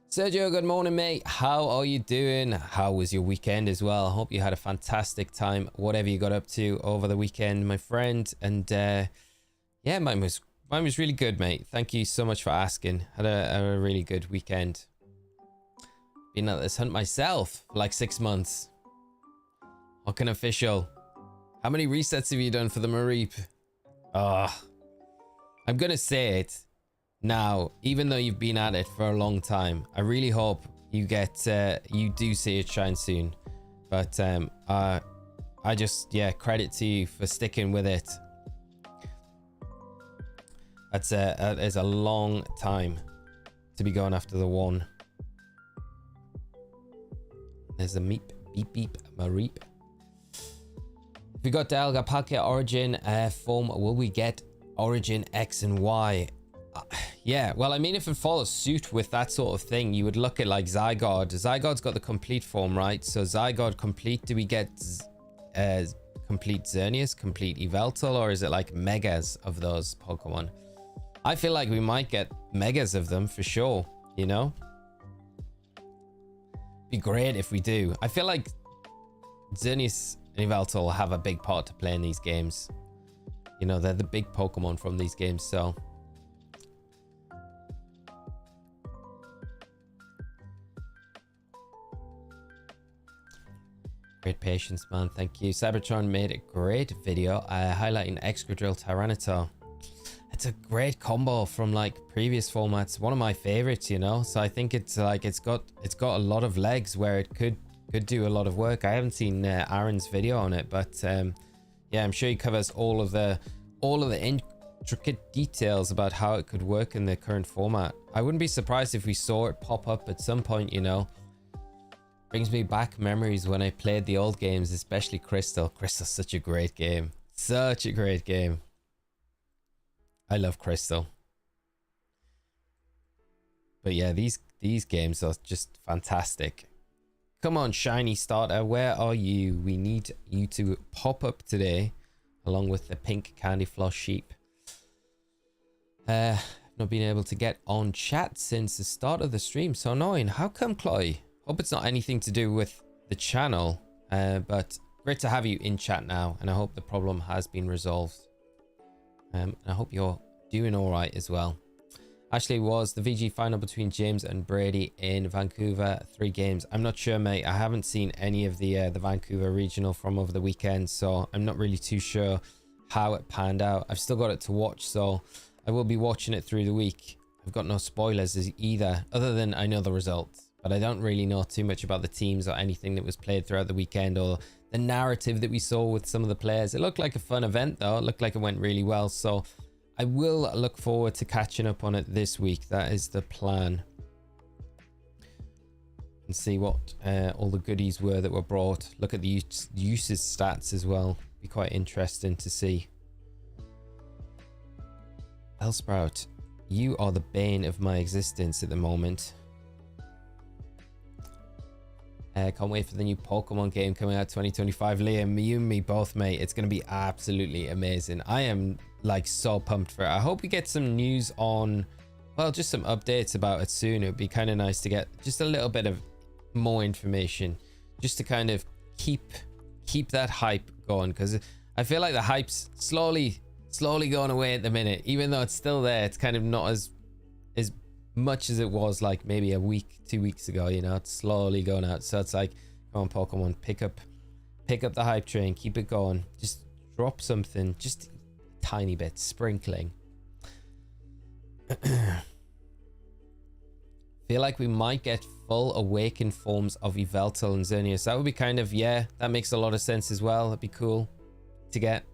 A: Sergio, good morning, mate. How are you doing? How was your weekend as well? I hope you had a fantastic time, whatever you got up to over the weekend, my friend. And yeah, mine was really good, mate. Thank you so much for asking. Had a really good weekend. Been at this hunt myself for like 6 months. Hocken official. How many resets have you done for the Mareep? I'm gonna say it now, even though you've been at it for a long time. I really hope you get you do see it shine soon. But I just, yeah, credit to you for sticking with it. That is a long time to be going after the one. There's a meep, beep, beep, Mareep. If we got Dialga Palkia Origin form, will we get Origin X and Y? Yeah, well, I mean, if it follows suit with that sort of thing, you would look at like Zygarde. Zygarde's got the complete form, right? So Zygarde complete, do we get complete Xerneas, complete Yveltal, or is it like megas of those Pokemon? I feel like we might get megas of them for sure, you know? Be great if we do. I feel like Xerneas and Yveltal have a big part to play in these games. You know, they're the big Pokemon from these games, so... Great patience, man. Thank you. Cybertron made a great video highlighting Excadrill Tyranitar. It's a great combo from like previous formats. One of my favorites, you know. So I think it's like it's got a lot of legs where it could do a lot of work. I haven't seen Aaron's video on it, but yeah, I'm sure he covers all of the intricate details about how it could work in the current format. I wouldn't be surprised if we saw it pop up at some point, you know. Brings me back memories when I played the old games, especially Crystal. Crystal's such a great game. Such a great game. I love Crystal. But yeah, these games are just fantastic. Come on, Shiny Starter, where are you? We need you to pop up today, along with the pink Candy Floss Sheep. I've not been able to get on chat since the start of the stream. So annoying. How come, Chloe? Hope it's not anything to do with the channel, but great to have you in chat now, and I hope the problem has been resolved. And I hope you're doing all right as well. Ashley, was the VG final between James and Brady in Vancouver 3 games? I'm not sure, mate. I haven't seen any of the Vancouver regional from over the weekend, so I'm not really too sure how it panned out. I've still got it to watch, so I will be watching it through the week. I've got no spoilers either, other than I know the results. But I don't really know too much about the teams or anything that was played throughout the weekend or the narrative that we saw with some of the players. It looked like a fun event, though. It looked like it went really well. So I will look forward to catching up on it this week. That is the plan. And see what all the goodies were that were brought. Look at the usage stats as well. Be quite interesting to see. Bellsprout, you are the bane of my existence at the moment. Can't wait for the new Pokemon game coming out 2025. Liam, you and me both, mate. It's going to be absolutely amazing. I am like so pumped for it. I hope we get some news on, well, just some updates about it soon. It would be kind of nice to get just a little bit of more information, just to kind of keep that hype going, because I feel like the hype's slowly going away at the minute. Even though it's still there, it's kind of not as much as it was like maybe a week, 2 weeks ago, you know. It's slowly going out. So it's like, come on, Pokemon, pick up the hype train, keep it going, just drop something, just a tiny bit, sprinkling. Feel like we might get full awakened forms of Yveltal and Xerneas. That would be kind of, yeah, that makes a lot of sense as well. That'd be cool to get.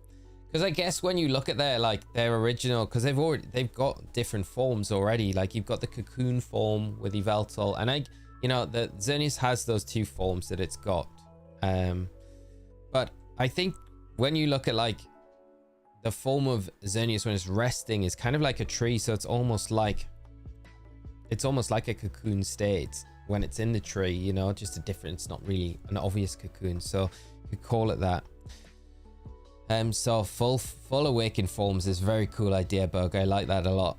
A: Because I guess when you look at their original, because they've got different forms already. Like you've got the cocoon form with Yveltal, and you know, the Xerneas has those 2 forms that it's got. But I think when you look at like the form of Xerneas when it's resting is kind of like a tree, so it's almost like a cocoon state when it's in the tree, you know, just a different, it's not really an obvious cocoon. So You could call it that. So full awakened forms is a very cool idea, Bug. I like that a lot.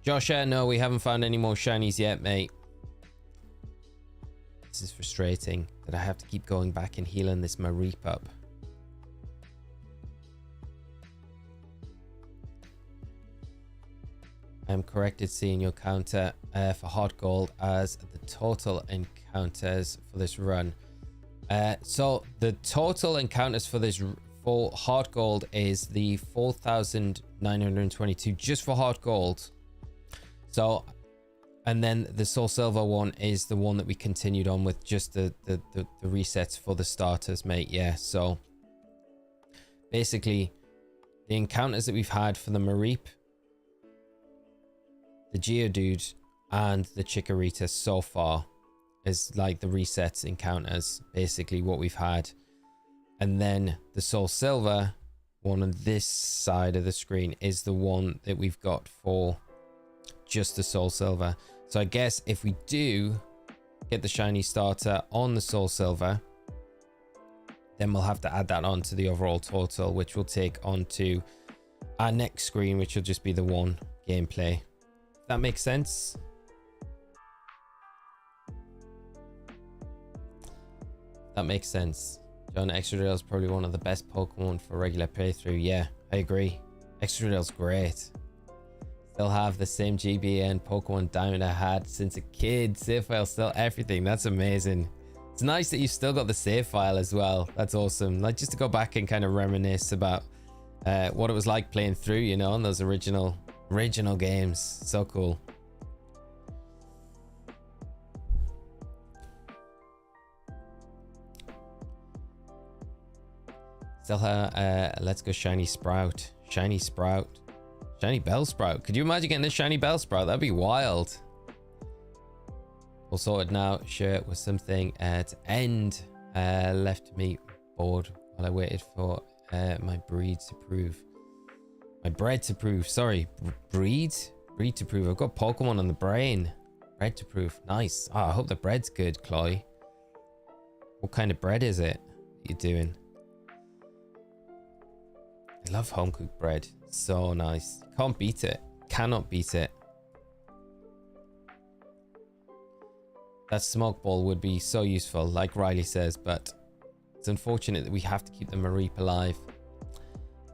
A: Josh, no, we haven't found any more shinies yet, mate. This is frustrating that I have to keep going back and healing this Mareep up. I'm corrected seeing your counter for HeartGold as the total encounters for this run. So the total encounters for this for HeartGold is the 4,922 just for HeartGold. So, and then the Soul Silver one is the one that we continued on with, just the resets for the starters, mate. Yeah, so basically the encounters that we've had for the Mareep, the Geodude, and the Chikorita so far is like the resets encounters, basically what we've had. And then the Soul Silver one on this side of the screen is the one that we've got for just the Soul Silver. So I guess if we do get the shiny starter on the Soul Silver, then we'll have to add that on to the overall total, which will take on to our next screen, which will just be the one gameplay. That makes sense. That makes sense. John, Extra is probably one of the best Pokemon for regular playthrough. Yeah, I agree. Extra great. Still have the same GBN Pokemon Diamond I had since a kid. Save file, still everything. That's amazing. It's nice that you still got the save file as well. That's awesome. Like, just to go back and kind of reminisce about what it was like playing through, you know, on those original games. So cool. Still let's go shiny Sprout. Shiny Sprout. Shiny Bellsprout. Could you imagine getting this shiny Bellsprout? That'd be wild. All sorted now. Sure, with something to end. Left me bored while I waited for my breed to prove. My bread to prove. Sorry, breed to prove. I've got Pokemon on the brain. Bread to prove. Nice. Oh, I hope the bread's good, Chloe. What kind of bread is it you're doing? I love home cooked bread. So nice. Can't beat it. Cannot beat it. That smoke ball would be so useful, like Riley says, but it's unfortunate that we have to keep the Mareep alive.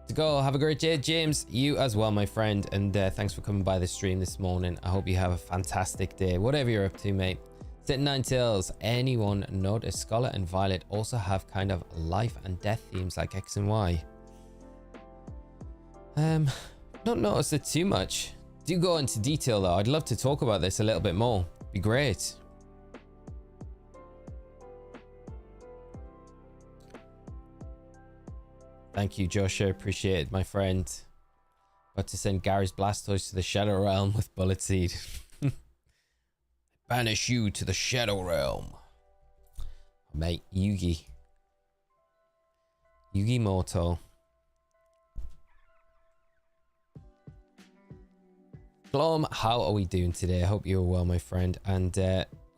A: To go, have a great day, James. You as well, my friend, and thanks for coming by the stream this morning. I hope you have a fantastic day, whatever you're up to, mate. Sit Nine Tails. Anyone notice Scarlet and Violet also have kind of life and death themes like X and Y? Not noticed it too much. Do go into detail though. I'd love to talk about this a little bit more. Be great. Thank you, Joshua. Appreciate it, my friend. About to send Gary's Blastoise to the Shadow Realm with Bullet Seed. Banish you to the Shadow Realm. Mate, Yugi. Yugi Moto. Glom, how are we doing today? I hope you're well, my friend, and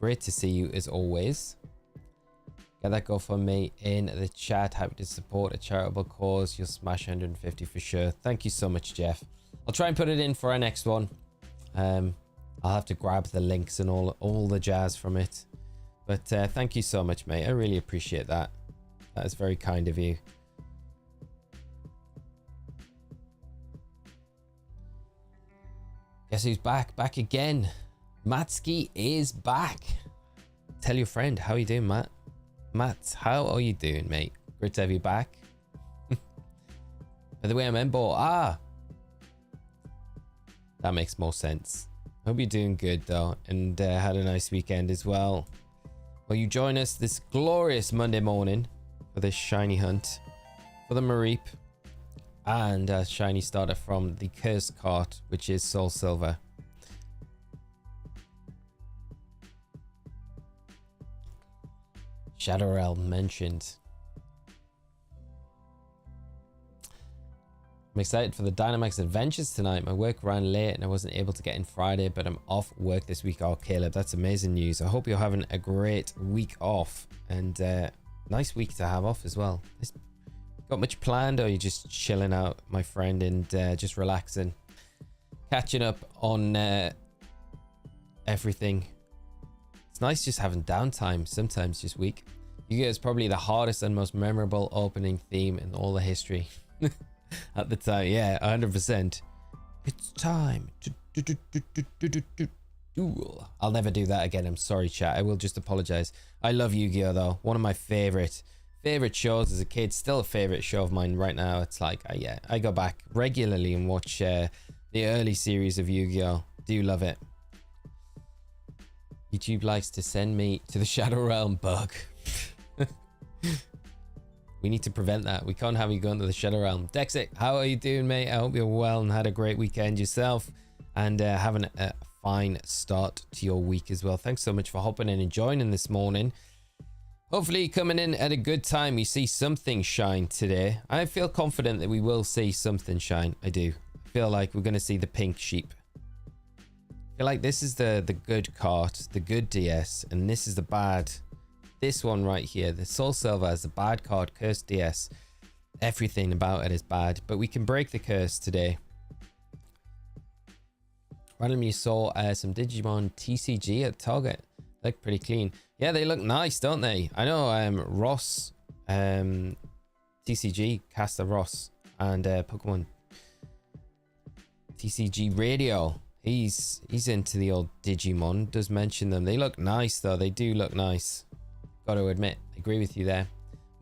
A: great to see you as always. Get that GoFundMe in the chat. Happy to support a charitable cause. You'll smash 150 for sure. Thank you so much, Jeff. I'll try and put it in for our next one. I'll have to grab the links and all the jazz from it. But thank you so much, mate. I really appreciate that. That is very kind of you. Guess who's back? Back again. Matski is back. Tell your friend. How are you doing, Matt? Matt, how are you doing, mate? Great to have you back. By the way, I'm Embo. Ah! That makes more sense. Hope you're doing good, though, and had a nice weekend as well. Will you join us this glorious Monday morning for this shiny hunt for the Mareep and a shiny starter from the Curse Cart, which is Soul Silver. Shadow Realm mentioned. I'm excited for the Dynamax Adventures tonight. My work ran late and I wasn't able to get in Friday, but I'm off work this week. Oh, Caleb, that's amazing news. I hope you're having a great week off, and nice week to have off as well. Got much planned, or are you just chilling out, my friend, and just relaxing, catching up on everything? It's nice just having downtime sometimes this week. Yu-Gi-Oh! Is probably the hardest and most memorable opening theme in all the history. At the time, yeah, 100%. It's time to duel. I'll never do that again. I'm sorry, chat. I will just apologize. I love Yu-Gi-Oh! Though. One of my favorite shows as a kid. Still a favorite show of mine right now. It's like, yeah, I go back regularly and watch the early series of Yu-Gi-Oh! Do love it. YouTube likes to send me to the Shadow Realm bug. We need to prevent that. We can't have you going to the Shadow Realm. Dexit, how are you doing, mate? I hope you're well and had a great weekend yourself, and having a fine start to your week as well. Thanks so much for hopping in and joining this morning. Hopefully coming in at a good time. You see something shine today. I feel confident that we will see something shine. I do. I feel like we're going to see the pink sheep. I feel like this is the good card, the good DS, and this is the bad. This one right here, the Soul Silver, is the bad card, Cursed DS. Everything about it is bad, but we can break the curse today. Randomly saw some Digimon TCG at Target. Look pretty clean. Yeah, they look nice, don't they? I know Ross, TCG, Caster Ross, and Pokemon TCG Radio. He's into the old Digimon, does mention them. They look nice though, they do look nice. Got to admit, I agree with you there.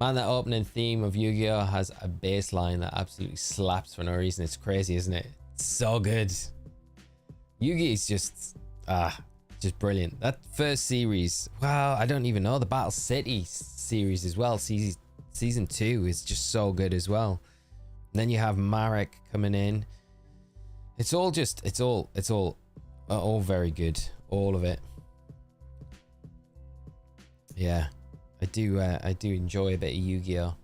A: Man, that opening theme of Yu-Gi-Oh! Has a bass line that absolutely slaps for no reason. It's crazy, isn't it? It's so good. Yu-Gi is just brilliant. That first series, wow, I don't even know. The Battle City series as well. Season 2 is just so good as well. And then you have Mareep coming in. It's all very good. All of it. Yeah, I do enjoy a bit of Yu-Gi-Oh!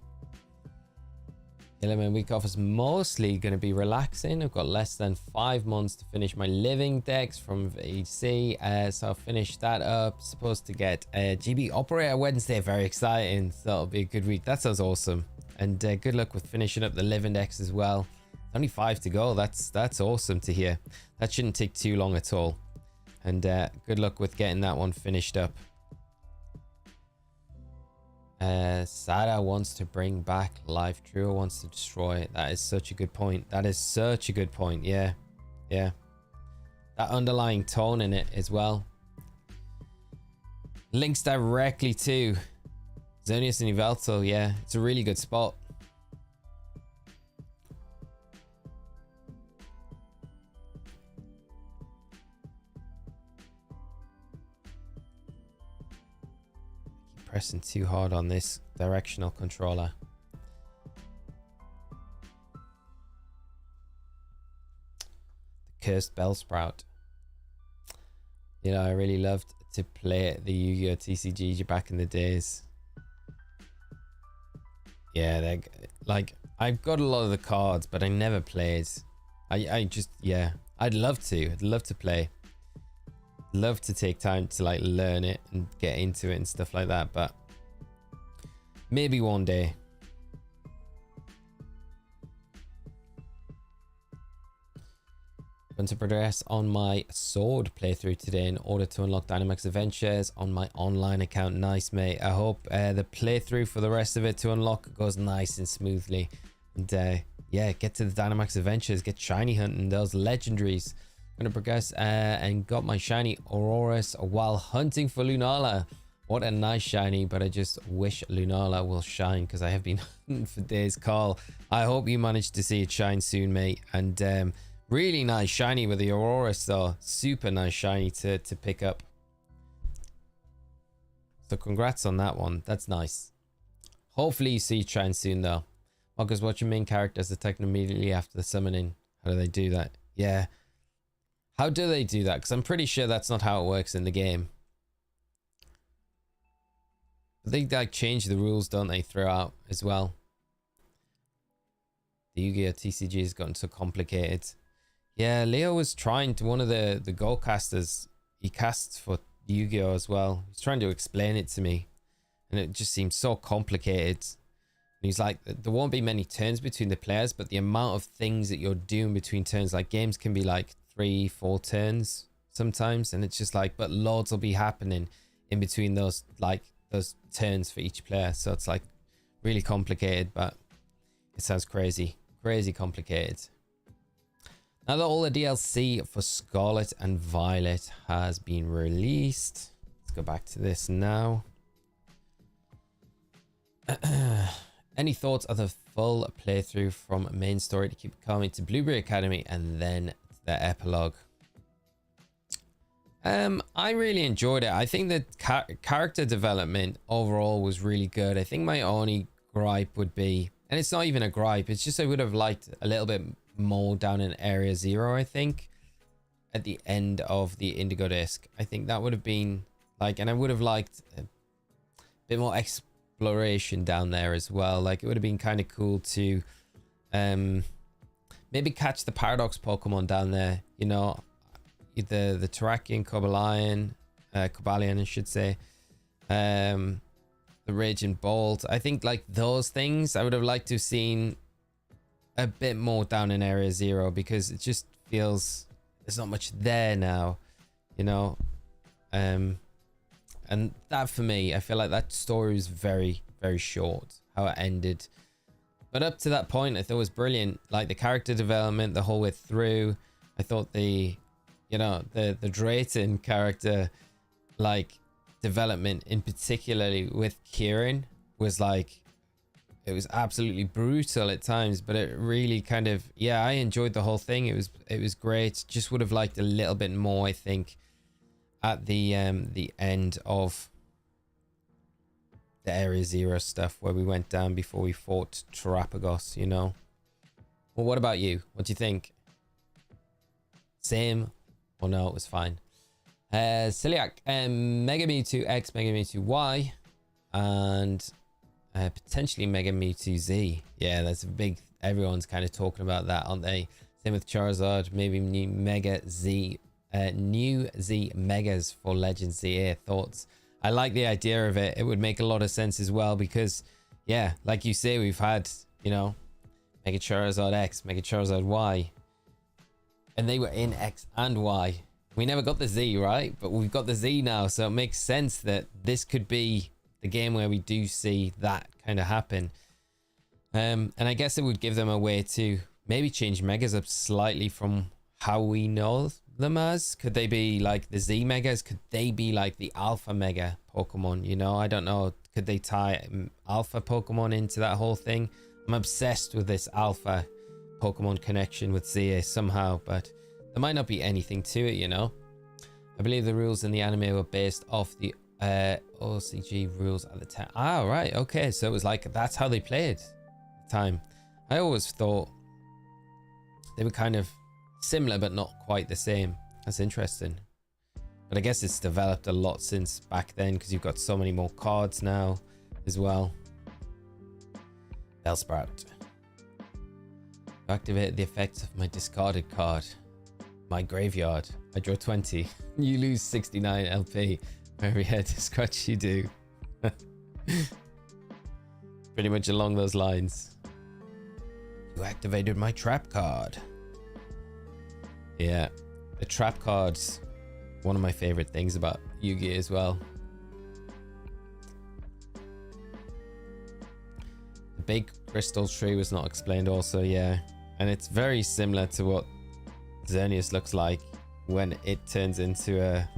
A: Element week off is mostly going to be relaxing. I've got less than 5 months to finish my living decks from VC, so I'll finish that up. Supposed to get a GB Operator Wednesday. Very exciting. So that'll be a good week. That sounds awesome. And good luck with finishing up the living decks as well. Only 5 to go. That's awesome to hear. That shouldn't take too long at all. And good luck with getting that one finished up. Sada wants to bring back life. True wants to destroy it. That is such a good point. That is such a good point. Yeah. That underlying tone in it as well. Links directly to Xerneas and Yveltal. Yeah, it's a really good spot. Pressing too hard on this directional controller. The Cursed Bellsprout. You know, I really loved to play the Yu-Gi-Oh! TCG back in the days. Yeah, they're like, I've got a lot of the cards, but I never played. I just, yeah, I'd love to play. Love to take time to like learn it and get into it and stuff like that, but maybe one day. Going to progress on my sword playthrough today in order to unlock Dynamax Adventures on my online account. Nice, mate. I hope the playthrough for the rest of it to unlock goes nice and smoothly, and yeah, get to the Dynamax Adventures, get shiny hunting those legendaries. Gonna progress and got my shiny Osirus while hunting for Lunala. What a nice shiny, but I just wish Lunala will shine because I have been hunting for days. Carl, I hope you manage to see it shine soon, mate. And really nice shiny with the Osirus though. Super nice shiny to pick up. So congrats on that one. That's nice. Hopefully you see it shine soon though. Because watch your main characters attack immediately after the summoning. How do they do that? Yeah. How do they do that? Because I'm pretty sure that's not how it works in the game. They like change the rules, don't they, throughout as well? The Yu-Gi-Oh TCG has gotten so complicated. Yeah, Leo was trying to, one of the Go casters, he casts for Yu-Gi-Oh as well. He's trying to explain it to me, and it just seems so complicated. And he's like, there won't be many turns between the players, but the amount of things that you're doing between turns, like games can be like 3-4 turns sometimes, and it's just like, but loads will be happening in between those, like those turns for each player. So it's like really complicated, but it sounds crazy complicated. Now that all the DLC for Scarlet and Violet has been released, let's go back to this now. Any thoughts of the full playthrough from main story to keep it coming to Blueberry Academy and then the epilogue? I really enjoyed it. I think the character development overall was really good. I think my only gripe would be, and it's not even a gripe, it's just I would have liked a little bit more down in Area Zero, I think, at the end of the Indigo disc. I think that would have been like, and I would have liked a bit more exploration down there as well. Like it would have been kind of cool to maybe catch the Paradox Pokemon down there, you know, the Terrakion, Cobalion, I should say, the Raging Bolt. I think like those things I would have liked to have seen a bit more down in Area Zero, because it just feels there's not much there now, you know. And that for me, I feel like that story was very short, how it ended. But up to that point, I thought it was brilliant. Like the character development the whole way through. I thought the, you know, the Drayton character, like development in particularly with Kieran was like, it was absolutely brutal at times, but it really kind of, yeah, I enjoyed the whole thing. It was great. Just would have liked a little bit more, I think, at the end of the Area Zero stuff where we went down before we fought Terrapagos, you know. Well, what about you? What do you think? Same or no, it was fine. Celiac, Mega Mewtwo X, Mega Mewtwo Y, and potentially Mega Mewtwo Z. Yeah, that's a big, everyone's kind of talking about that, aren't they? Same with Charizard, maybe new Mega Z, new Z Megas for Legends ZA. Thoughts? I like the idea of it. It would make a lot of sense as well, because yeah, like you say, we've had, you know, Mega Charizard X, Mega Charizard Y, and they were in X and Y. We never got the Z, right? But we've got the Z now, so it makes sense that this could be the game where we do see that kind of happen. And I guess it would give them a way to maybe change Megas up slightly from how we know them as. Could they be like the Z Megas? Could they be like the Alpha Mega Pokemon? You know, I don't know. Could they tie Alpha Pokemon into that whole thing? I'm obsessed with this Alpha Pokemon connection with ZA somehow, but there might not be anything to it, you know. I believe the rules in the anime were based off the OCG rules at the time. Ah, right, okay, so it was like that's how they played at the time. I always thought they were kind of similar but not quite the same. That's interesting. But I guess it's developed a lot since back then, because you've got so many more cards now as well. Bellsprout. To activate the effects of my discarded card, my graveyard, I draw 20. You lose 69 LP. For every head scratch you do. Pretty much along those lines. You activated my trap card. Yeah, the trap card's one of my favorite things about Yu-Gi-Oh as well. The big crystal tree was not explained also, yeah. And it's very similar to what Xerneas looks like when it turns into a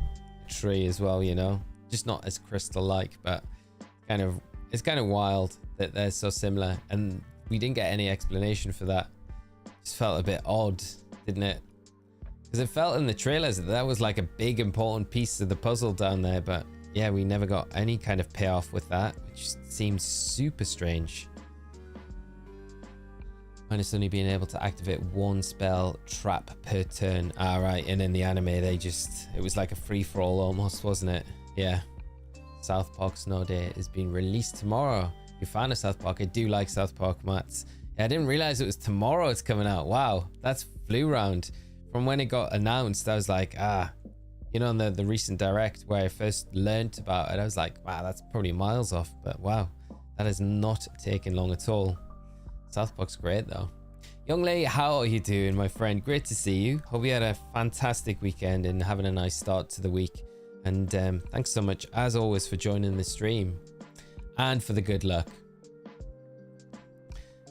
A: tree as well, you know. Just not as crystal-like, but kind of, it's kind of wild that they're so similar, and we didn't get any explanation for that. Just felt a bit odd, didn't it? Because it felt in the trailers that was like a big important piece of the puzzle down there, but yeah, we never got any kind of payoff with that, which seems super strange. Minus only being able to activate one spell trap per turn. Ah, right, and in the anime they just, it was like a free-for-all almost, wasn't it? Yeah. South Park Snow Day is being released tomorrow. If you're a fan of South Park, I do like South Park, Mats. Yeah, I didn't realize it was tomorrow it's coming out. Wow, that's flew round. From when it got announced, I was like, you know, in the recent direct where I first learned about it, I was like, wow, that's probably miles off. But wow, that has not taken long at all. South Park's great though. Young Lei, how are you doing, my friend? Great to see you. Hope you had a fantastic weekend and having a nice start to the week. And thanks so much, as always, for joining the stream and for the good luck.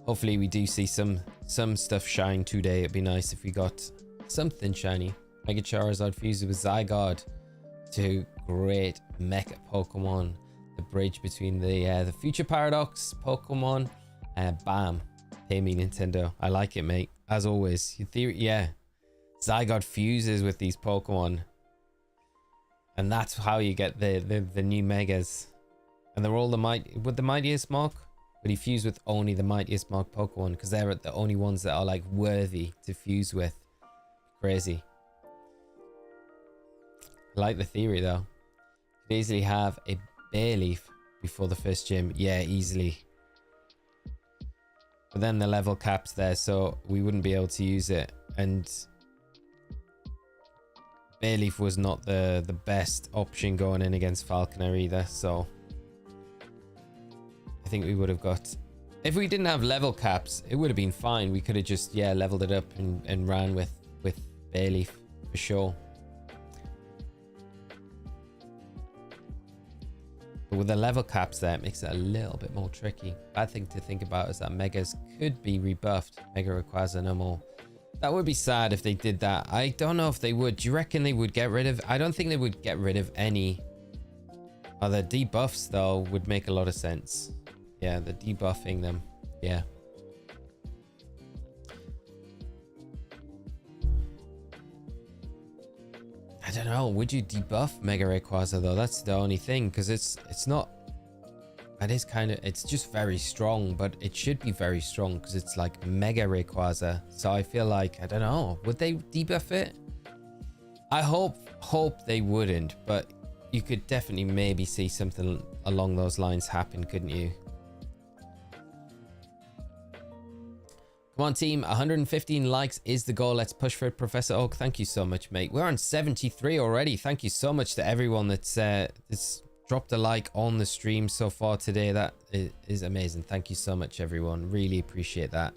A: Hopefully we do see some stuff shine today. It'd be nice if we got something shiny. Mega Charizard fused with Zygarde. Two great mecha Pokemon. The bridge between the Future Paradox Pokemon. Bam. Pay me, Nintendo. I like it, mate. As always. Your theory, yeah. Zygarde fuses with these Pokemon. And that's how you get the new Megas. And they're all the mightiest mark? But he fused with only the mightiest mark Pokemon, because they're the only ones that are like worthy to fuse with. Crazy. I like the theory though. Could easily have a Bayleaf before the first gym. Yeah, easily. But then the level cap's there, so we wouldn't be able to use it. And Bayleaf was not the best option going in against Falconer either, so I think we would have got... If we didn't have level caps, it would have been fine. We could have just, yeah, leveled it up and ran with Bayleaf for sure. But with the level caps there, it makes it a little bit more tricky. Bad thing to think about is that Megas could be rebuffed. Mega Rayquaza no more. That would be sad if they did that. I don't know if they would. Do you reckon they would get rid of... I don't think they would get rid of any... Oh, the debuffs though would make a lot of sense. Yeah, the debuffing them. Yeah. I don't know. Would you debuff Mega Rayquaza though? That's the only thing, because it's not... It is kind of... It's just very strong, but it should be very strong because it's like Mega Rayquaza. So I feel like, I don't know. Would they debuff it? I hope they wouldn't, but you could definitely maybe see something along those lines happen, couldn't you? Come on, team. 115 likes is the goal. Let's push for it, Professor Oak. Thank you so much, mate. We're on 73 already. Thank you so much to everyone that's dropped a like on the stream so far today. That is amazing. Thank you so much, everyone. Really appreciate that.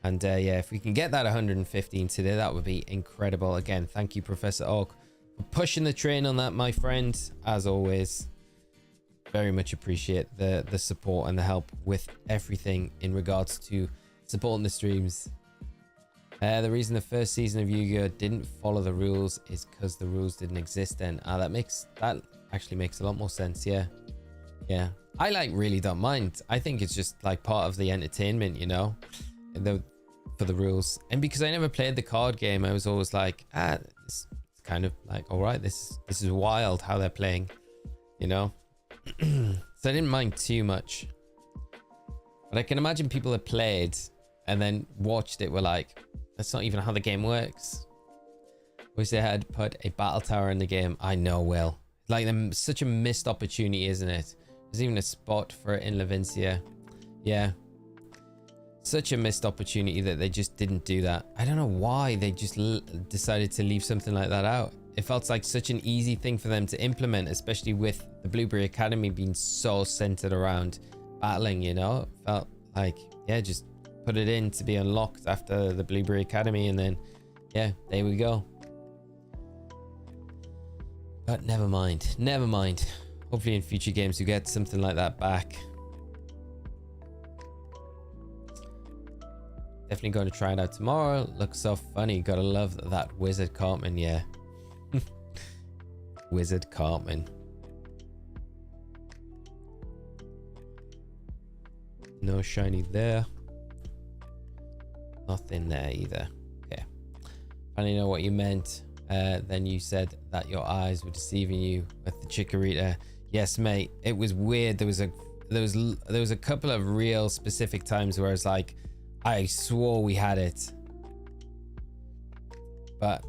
A: And yeah, if we can get that 115 today, that would be incredible. Again, thank you, Professor Oak, for pushing the train on that, my friend. As always, very much appreciate the support and the help with everything in regards to supporting the streams. The reason the first season of Yu-Gi-Oh didn't follow the rules is because the rules didn't exist then. That actually makes a lot more sense. Yeah, I really don't mind. I think it's just like part of the entertainment, you know, for the rules. And because I never played the card game, I was always like, it's kind of like, all right, this is wild how they're playing, you know. So I didn't mind too much, but I can imagine people that played and then watched it were like, that's not even how the game works. Wish they had put a battle tower in the game. I know, Will. Like, such a missed opportunity, isn't it? There's even a spot for it in Levincia. Yeah. Such a missed opportunity that they just didn't do that. I don't know why they just decided to leave something like that out. It felt like such an easy thing for them to implement, especially with the Blueberry Academy being so centered around battling, you know? It felt like, yeah, just put it in to be unlocked after the Blueberry Academy, and then, yeah, there we go. But never mind. Hopefully in future games you get something like that back. Definitely going to try it out tomorrow. Looks so funny. Gotta love that Wizard Cartman. Yeah. Wizard Cartman. No shiny there. Nothing there either. Okay. I don't know what you meant. Then you said that your eyes were deceiving you with the Chikorita. Yes, mate. It was weird. There was a couple of real specific times where I was like, I swore we had it. But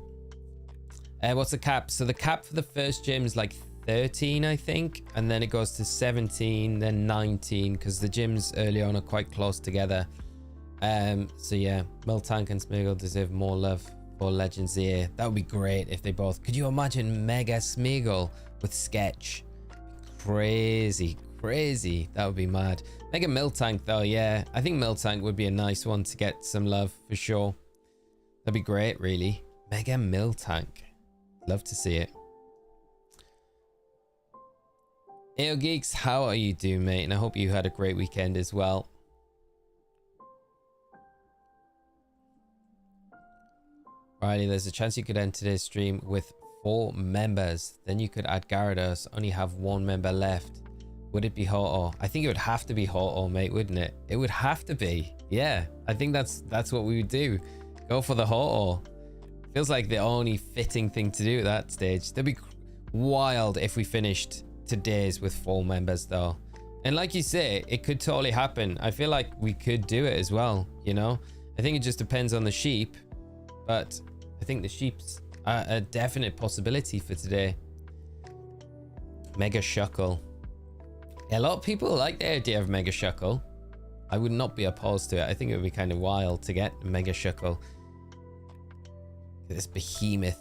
A: what's the cap? So the cap for the first gym is like 13, I think, and then it goes to 17, then 19, because the gyms early on are quite close together. So yeah, Miltank and Smeagol deserve more love for Legends here. That would be great if they both. Could you imagine Mega Smeagol with Sketch? Crazy, crazy. That would be mad. Mega Miltank though, yeah. I think Miltank would be a nice one to get some love for sure. That'd be great, really. Mega Miltank. Love to see it. Ayo Geeks, how are you doing, mate? And I hope you had a great weekend as well. Riley, there's a chance you could end today's stream with 4 members. Then you could add Gyarados, only have 1 member left. Would it be Ho-Oh? I think it would have to be Ho-Oh, mate, wouldn't it? It would have to be. Yeah, I think that's what we would do. Go for the Ho-Oh. Feels like the only fitting thing to do at that stage. That'd be wild if we finished today's with 4 members though. And like you say, it could totally happen. I feel like we could do it as well, you know? I think it just depends on the sheep, but I think the sheep's a definite possibility for today. Mega Shuckle. A lot of people like the idea of Mega Shuckle. I would not be opposed to it. I think it would be kind of wild to get Mega Shuckle. This behemoth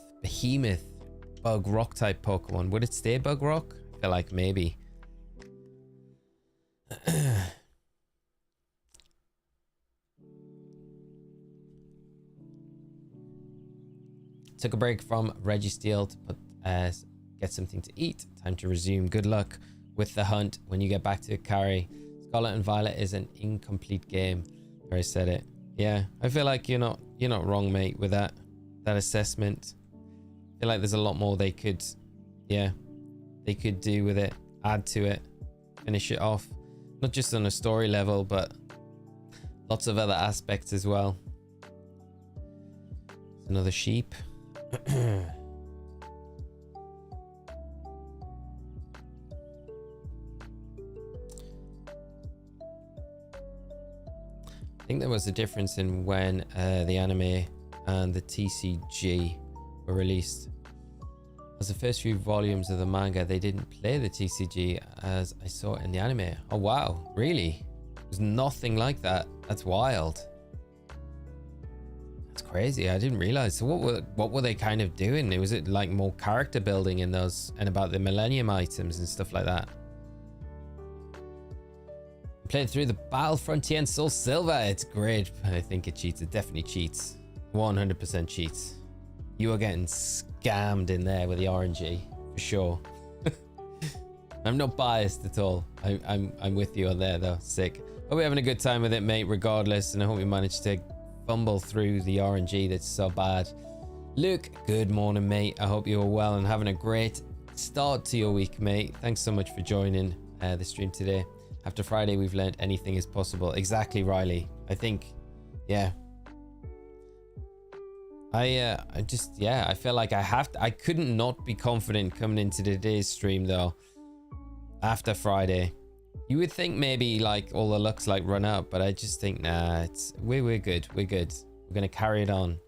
A: bug rock type Pokemon. Would it stay bug rock? I feel like maybe. Took a break from Registeel to get something to eat. Time to resume. Good luck with the hunt when you get back to Carry. Scarlet and Violet is an incomplete game. I said it. Yeah, I feel like you're not wrong, mate, with that assessment. I feel like there's a lot more they could do with it, add to it, finish it off, not just on a story level, but lots of other aspects as well. There's another sheep. I think there was a difference in when the anime and the TCG were released. As the first few volumes of the manga, they didn't play the TCG as I saw it in the anime. Oh wow, really? There's nothing like that. That's wild. That's crazy. I didn't realize. So what were they kind of doing? Was it like more character building in those and about the Millennium items and stuff like that? Played through the Battle Frontier and Soul Silver. It's great. I think it cheats. It definitely cheats. 100% cheats. You are getting scammed in there with the RNG for sure. I'm not biased at all. I'm with you on there though. Sick. Hope you're having a good time with it, mate, regardless, and I hope you managed to fumble through the RNG that's so bad. Luke, good morning, mate. I hope you're well and having a great start to your week, mate. Thanks so much for joining the stream today. After Friday, we've learned anything is possible. Exactly, Riley. I think, yeah. I feel like I couldn't not be confident coming into today's stream though. After Friday, you would think maybe like all the luck's like run out, but I just think nah, we're good. We're gonna carry it on.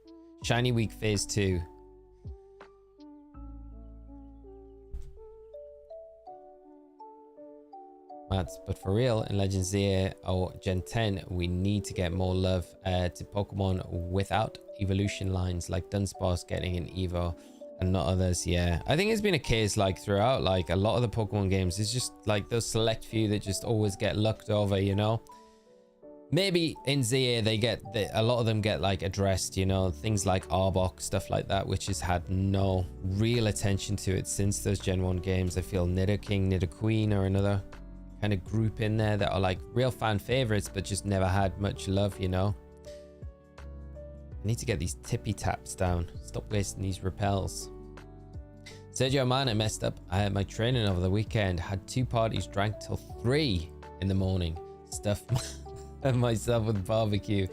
A: Shiny week phase 2. But for real, in Legends Zero or Gen 10, we need to get more love to Pokemon without evolution lines, like Dunsparce getting an Evo and not others. Yeah, I think it's been a case like throughout, like a lot of the Pokemon games. It's just like those select few that just always get lucked over, you know. Maybe in ZA a lot of them get like addressed, you know, things like Arbok, stuff like that, which has had no real attention to it since those Gen 1 games. I feel Nidoking, Nidoqueen are another kind of group in there that are like real fan favorites but just never had much love, you know. I need to get these tippy taps down. Stop wasting these repels. Sergio, man, I messed up. I had my training over the weekend, had 2 parties, drank till 3 in the morning, stuffed myself with barbecue,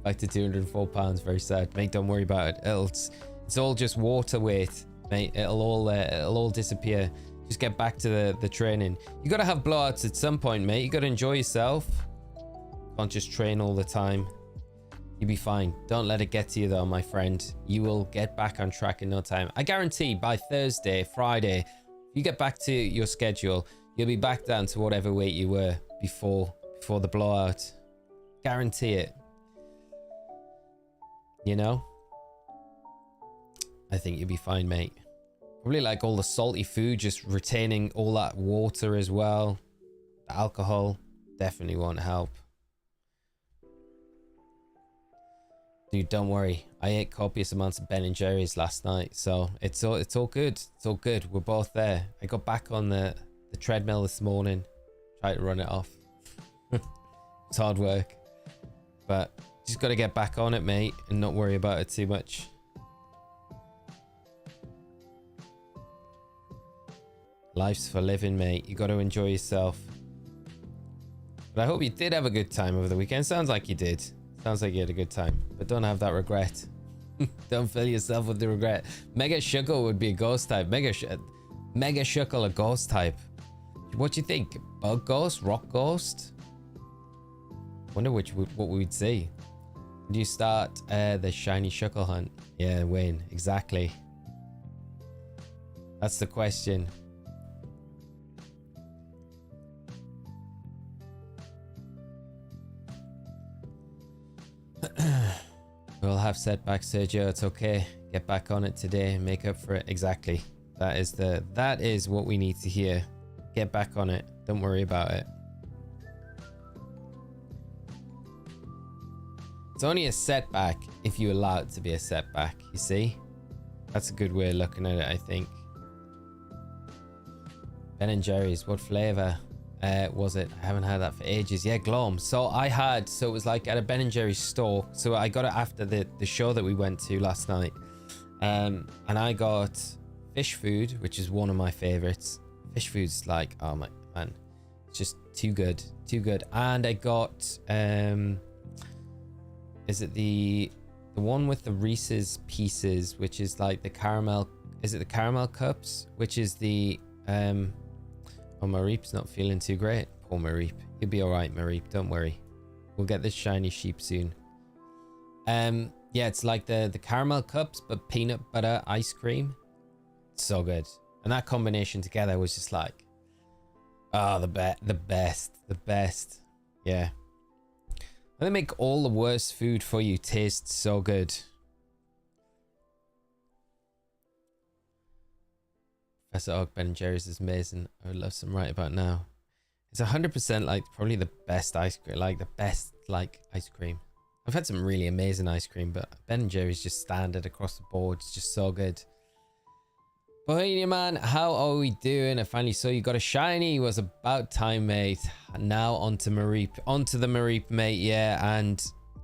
A: back to 204 pounds. Very sad, mate. Don't worry about it. It's all just water weight, mate. It'll all disappear. Just get back to the training. You got to have blowouts at some point, mate. You got to enjoy yourself. Can't just train all the time. You'll be fine. Don't let it get to you though, my friend. You will get back on track in no time. I guarantee by Thursday, Friday, if you get back to your schedule, you'll be back down to whatever weight you were before the blowout. Guarantee it. You know? I think you'll be fine, mate. Probably like all the salty food, just retaining all that water as well. The alcohol definitely won't help. Dude, don't worry. I ate copious amounts of Ben and Jerry's last night, so it's all good. It's all good. We're both there. I got back on the treadmill this morning. Tried to run it off. It's hard work. But just got to get back on it, mate, and not worry about it too much. Life's for living, mate. You got to enjoy yourself. But I hope you did have a good time over the weekend. Sounds like you did. Sounds like you had a good time. But don't have that regret. Don't fill yourself with the regret. Mega Shuckle would be a ghost type. Mega Shuckle a ghost type. What do you think? Bug ghost? Rock ghost? Wonder what we'd see. Do you start the shiny Shuckle hunt? Yeah, Wayne. Exactly. That's the question. We'll have setbacks, Sergio. It's okay. Get back on it today and make up for it. Exactly. That is what we need to hear. Get back on it. Don't worry about it. It's only a setback if you allow it to be a setback, you see? That's a good way of looking at it, I think. Ben and Jerry's, what flavor was it? I haven't had that for ages. Yeah, Glom. So it was like at a Ben and Jerry's store. So I got it after the show that we went to last night. And I got fish food, which is one of my favorites. Fish food's like, oh my man, it's just too good. And I got is it the one with the Reese's Pieces, which is like the caramel, is it the caramel cups, which is the oh, Mareep's not feeling too great. Poor Mareep. You'll be all right, Mareep. Don't worry. We'll get this shiny sheep soon. Yeah, it's like the caramel cups, but peanut butter ice cream. It's so good. And that combination together was just like, oh, the best. Yeah. They make all the worst food for you taste so good. Professor Oak, Ben & Jerry's is amazing. I would love some right about now. It's 100% like probably the best ice cream, like the best like ice cream. I've had some really amazing ice cream, but Ben & Jerry's just standard across the board. It's just so good. Bohemian man, how are we doing? I finally saw you got a shiny. It was about time, mate. Now onto Mareep. Onto the Mareep, mate. Yeah, and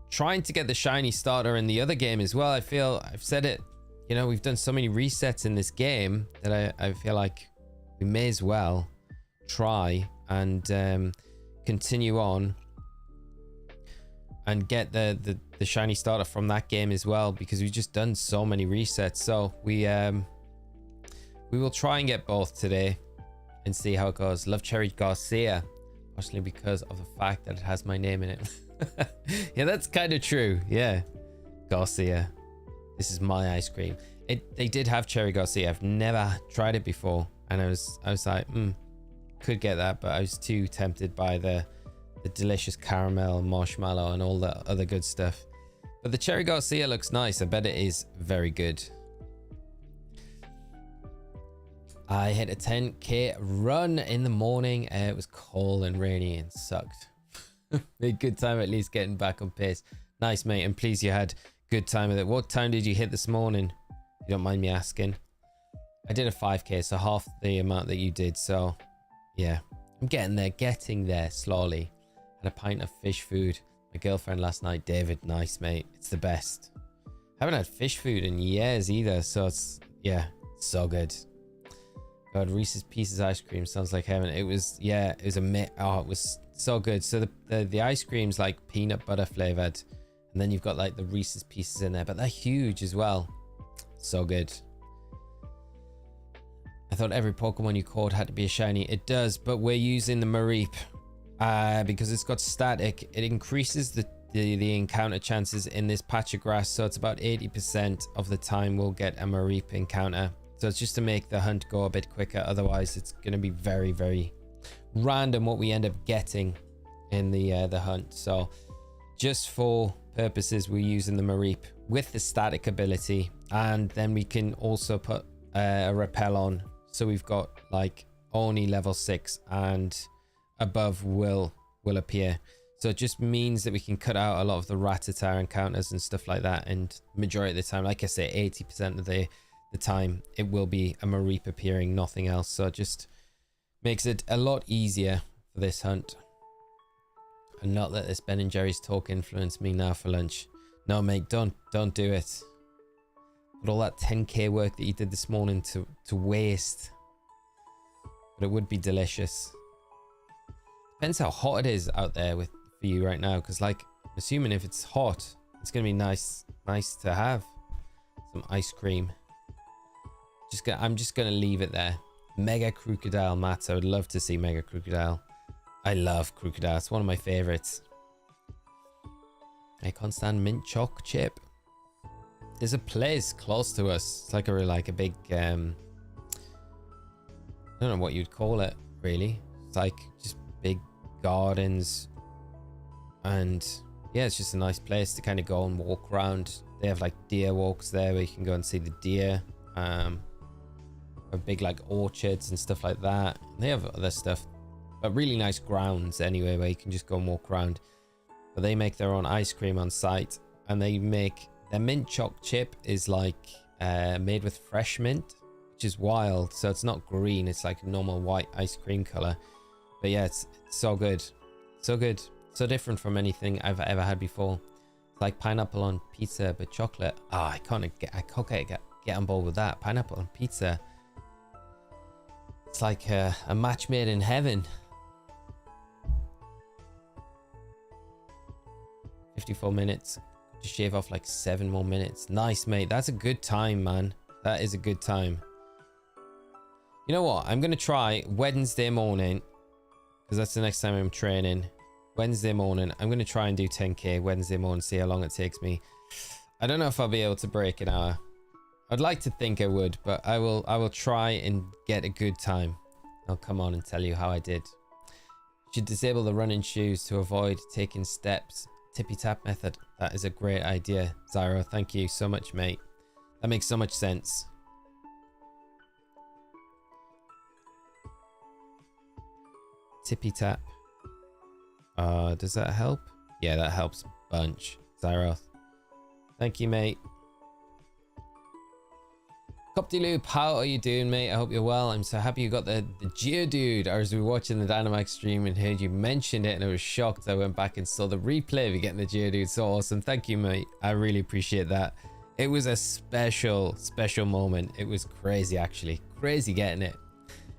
A: trying to get the shiny starter in the other game as well. I feel I've said it. You know, we've done so many resets in this game that I feel like we may as well try and continue on and get the shiny starter from that game as well, because we've just done so many resets. So we will try and get both today and see how it goes. Love Cherry Garcia, partially because of the fact that it has my name in it. Yeah, that's kind of true. Yeah, Garcia. This is my ice cream. They did have Cherry Garcia. I've never tried it before, and I was like, could get that, but I was too tempted by the delicious caramel, marshmallow, and all the other good stuff. But the Cherry Garcia looks nice. I bet it is very good. I hit a 10k run in the morning. It was cold and rainy and sucked. Made good time at least getting back on pace. Nice, mate. I'm pleased you had good time with it. What time did you hit this morning? If you don't mind me asking. I did a 5k, so half the amount that you did. So yeah, I'm getting there slowly. Had a pint of fish food. My girlfriend last night, David. Nice, mate. It's the best. Haven't had fish food in years either, so it's, yeah, it's so good. God, Reese's Pieces ice cream sounds like heaven. It was, yeah, it was oh, it was so good. So the ice cream's like peanut butter flavored, and then you've got like the Reese's Pieces in there, but they're huge as well. So good. I thought every Pokemon you caught had to be a shiny. It does, but we're using the Mareep because it's got static. It increases the encounter chances in this patch of grass, so it's about 80% of the time we'll get a Mareep encounter. So it's just to make the hunt go a bit quicker. Otherwise, it's going to be very, very random what we end up getting in the hunt. So just for purposes, we're using the Mareep. with the static ability, and then we can also put a repel on, so we've got like only level 6 and above will appear. So it just means that we can cut out a lot of the Rattata encounters and stuff like that, and majority of the time, like I say, 80% of the time it will be a Mareep appearing, nothing else. So it just makes it a lot easier for this hunt. And not let this Ben and Jerry's talk influence me now for lunch. No mate, don't do it. Put all that 10k work that you did this morning to waste. But it would be delicious. Depends how hot it is out there for you right now, because like I'm assuming if it's hot, it's gonna be nice to have some ice cream. I'm just gonna leave it there. Mega Crocodile Matt, I would love to see Mega Crocodile. I love Crocodile, it's one of my favorites. I can't stand mint choc chip. There's a place close to us. It's like a big I don't know what you'd call it really. It's like just big gardens, and yeah, it's just a nice place to kind of go and walk around. They have like deer walks there where you can go and see the deer, or big like orchards and stuff like that. They have other stuff, but really nice grounds anyway where you can just go and walk around. But they make their own ice cream on site, and they make their mint choc chip is like made with fresh mint, which is wild. So it's not green, it's like normal white ice cream color. But yeah, it's so good, so good, so different from anything I've ever had before. It's like pineapple on pizza but chocolate. I can't get on board with that. Pineapple on pizza, it's like a match made in heaven. 54 minutes to shave off like 7 more minutes. Nice mate, that's a good time, man. That is a good time. You know what, I'm gonna try Wednesday morning, because that's the next time I'm training. Wednesday morning I'm gonna try and do 10k Wednesday morning, see how long it takes me. I don't know if I'll be able to break an hour. I'd like to think I would, but I will try and get a good time. I'll come on and tell you how I did. Should disable the running shoes to avoid taking steps. Tippy tap method. That is a great idea, Zyro. Thank you so much, mate. That makes so much sense. Tippy tap. Does that help? Yeah, that helps a bunch. Zyro. Thank you, mate. Coptiloop, how are you doing, mate? I hope you're well. I'm so happy you got the Geodude. I was watching the Dynamax stream and heard you mentioned it, and I was shocked. I went back and saw the replay of you getting the Geodude. So awesome. Thank you, mate. I really appreciate that. It was a special moment. It was crazy, actually. Crazy getting it.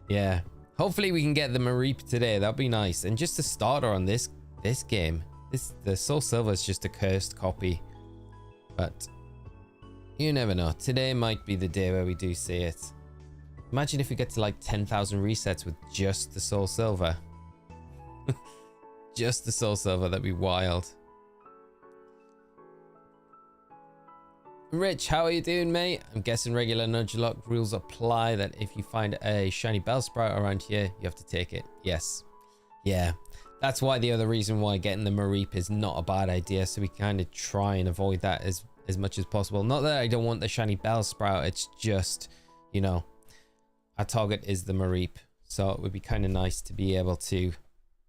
A: Yeah. Hopefully we can get the Mareep today. That'd be nice. And just a starter on this game. The Soul Silver is just a cursed copy. But you never know. Today might be the day where we do see it. Imagine if we get to like 10,000 resets with just the Soul Silver. Just the Soul Silver. That'd be wild. Rich, how are you doing, mate? I'm guessing regular Nuzlocke rules apply, that if you find a shiny Bellsprout around here, you have to take it. Yes. Yeah. That's why the other reason why getting the Mareep is not a bad idea. So we kind of try and avoid that as much as possible. Not that I don't want the shiny Bellsprout. It's just, you know, our target is the Mareep. So it would be kind of nice to be able to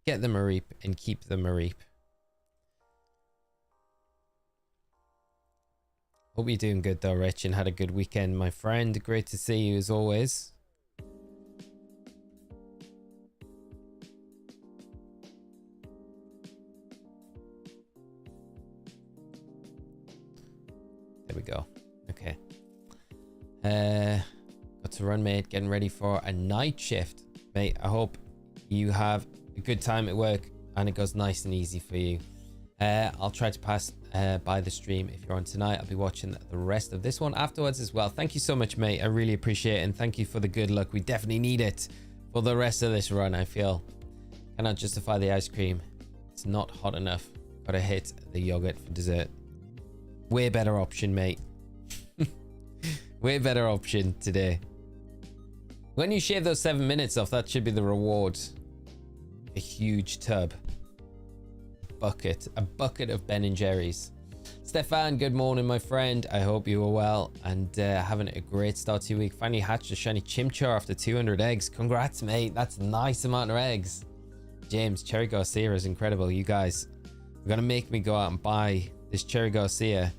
A: get the Mareep and keep the Mareep. Hope you're doing good though, Rich, and had a good weekend, my friend. Great to see you as always. There we go. Okay. Got to run, mate. Getting ready for a night shift. Mate, I hope you have a good time at work and it goes nice and easy for you. I'll try to pass by the stream if you're on tonight. I'll be watching the rest of this one afterwards as well. Thank you so much, mate. I really appreciate it, and thank you for the good luck. We definitely need it for the rest of this run, I feel. Cannot justify the ice cream. It's not hot enough. Gotta hit the yogurt for dessert. Way better option, mate. Way better option today. When you shave those 7 minutes off, that should be the reward. A huge tub. A bucket of Ben and Jerry's. Stefan, good morning, my friend. I hope you are well and having a great start to your week. Finally hatched a shiny Chimchar after 200 eggs. Congrats, mate. That's a nice amount of eggs. James, Cherry Garcia is incredible. You guys are going to make me go out and buy this Cherry Garcia.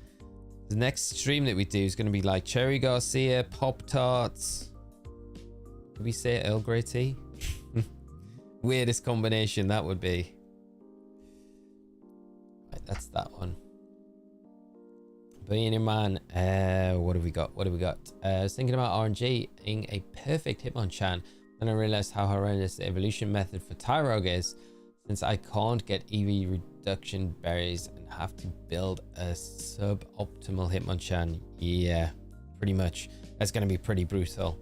A: The next stream that we do is going to be like Cherry Garcia, Pop-Tarts. Did we say Earl Grey tea? Weirdest combination that would be. Right, that's that one. Billionaire Man, what have we got? What have we got? I was thinking about RNG in a perfect Hitmonchan. Then I realized how horrendous the evolution method for Tyrogue is, since I can't get EV reduction berries and have to build a suboptimal Hitmonchan. Yeah, pretty much. That's going to be pretty brutal.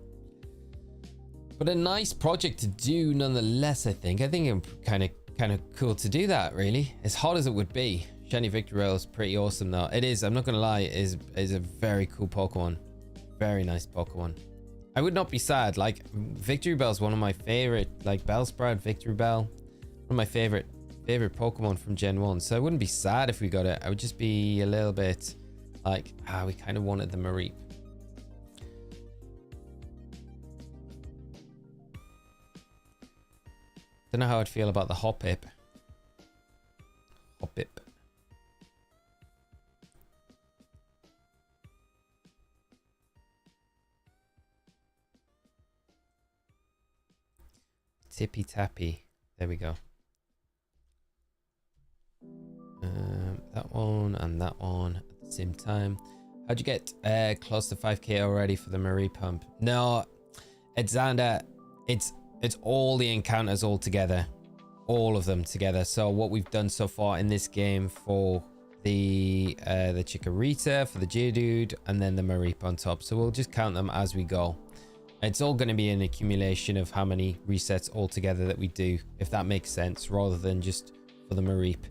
A: But a nice project to do nonetheless, I think. I think it's kind of cool to do that, really. As hard as it would be. Shiny Victreebel is pretty awesome though. It is, I'm not gonna lie, it is a very cool Pokemon. Very nice Pokemon. I would not be sad. Like, Victreebel is one of my favorite, like Bellsprout, Victreebel, one of my favorite Pokemon from Gen 1. So I wouldn't be sad if we got it. I would just be a little bit like, we kind of wanted the Mareep. Don't know how I'd feel about the Hoppip. Hoppip. Tippy Tappy. There we go. That one and that one at the same time. How'd you get close to 5k already for the Marie pump? No, it's Xander. It's all the encounters all together. All of them together. So what we've done so far in this game for the Chikorita, for the Geodude, and then the Mareep on top. So we'll just count them as we go. It's all going to be an accumulation of how many resets altogether that we do, if that makes sense, rather than just for the Mareep.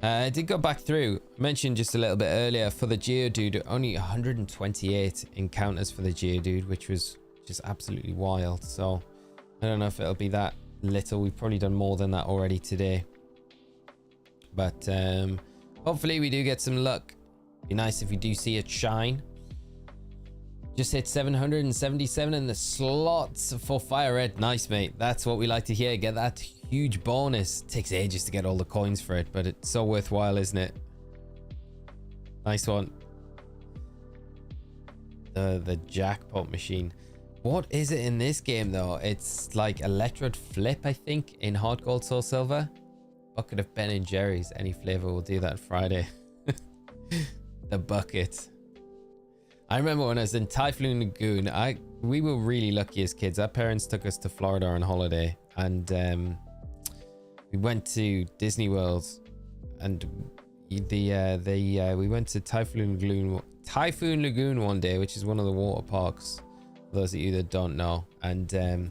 A: I did go back through. I mentioned just a little bit earlier for the Geodude, only 128 encounters for the Geodude, which was just absolutely wild. So I don't know if it'll be that little. We've probably done more than that already today. But hopefully we do get some luck. Be nice if we do see it shine. Just hit 777 in the slots for Fire Red. Nice, mate. That's what we like to hear. Get that huge bonus. Takes ages to get all the coins for it, but it's so worthwhile, isn't it? Nice one. The jackpot machine. What is it in this game though? It's like Electrode Flip, I think, in HeartGold Soul Silver. Bucket of Ben and Jerry's. Any flavor. We'll do that Friday. The bucket. I remember when I was in Typhoon Lagoon, we were really lucky as kids. Our parents took us to Florida on holiday, and we went to Disney World, and we went to Typhoon Lagoon one day, which is one of the water parks, for those of you that don't know. And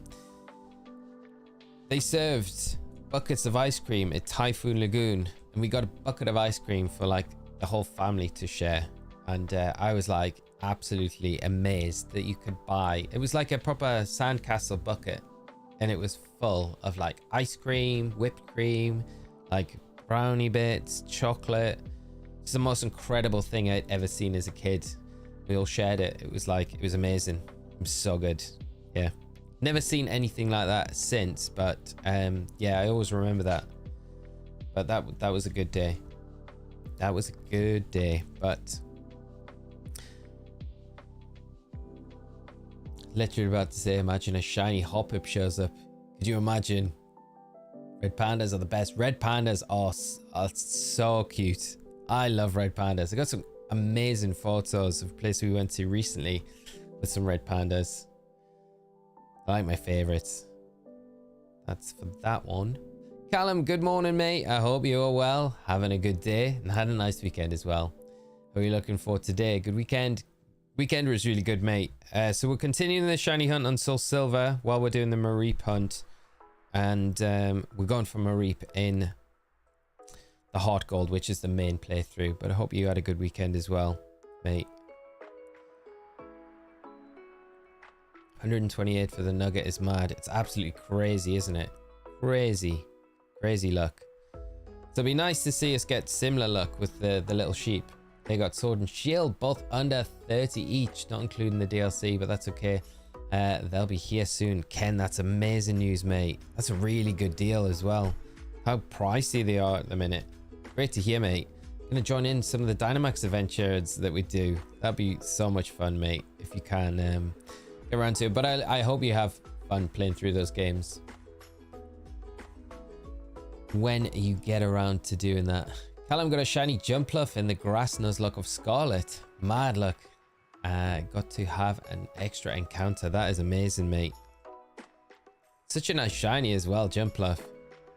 A: they served buckets of ice cream at Typhoon Lagoon, and we got a bucket of ice cream for like the whole family to share. And I was like absolutely amazed that you could buy, it was like a proper sandcastle bucket, and it was full of like ice cream, whipped cream, like brownie bits, chocolate. It's the most incredible thing I'd ever seen as a kid. We all shared it. It was amazing. It was so good. Yeah, never seen anything like that since, but yeah, I always remember that. But that was a good day. That was a good day. But literally about to say, imagine a shiny Hoppip shows up. Could you imagine? Red pandas are the best. Red pandas are so cute. I love red pandas. I got some amazing photos of a place we went to recently with some red pandas. I like my favorites. That's for that one. Callum, good morning, mate. I hope you are well, having a good day, and had a nice weekend as well. How are you looking for today? Good weekend. Weekend was really good, mate. So we're continuing the shiny hunt on Soul Silver while we're doing the Mareep hunt. And we're going for Mareep in the HeartGold, which is the main playthrough. But I hope you had a good weekend as well, mate. 128 for the Nugget is mad. It's absolutely crazy, isn't it? Crazy. Crazy luck. So it'd be nice to see us get similar luck with the little sheep. They got Sword and Shield, both under 30 each, not including the DLC, but that's okay. They'll be here soon. Ken, that's amazing news, mate. That's a really good deal as well. How pricey they are at the minute. Great to hear, mate. Gonna join in some of the Dynamax adventures that we do. That'd be so much fun, mate, if you can get around to it. But I hope you have fun playing through those games when you get around to doing that. Callum got a shiny Jumpluff in the grass Nuzlocke of Scarlet. Mad luck. Got to have an extra encounter. That is amazing, mate. Such a nice shiny as well, Jumpluff.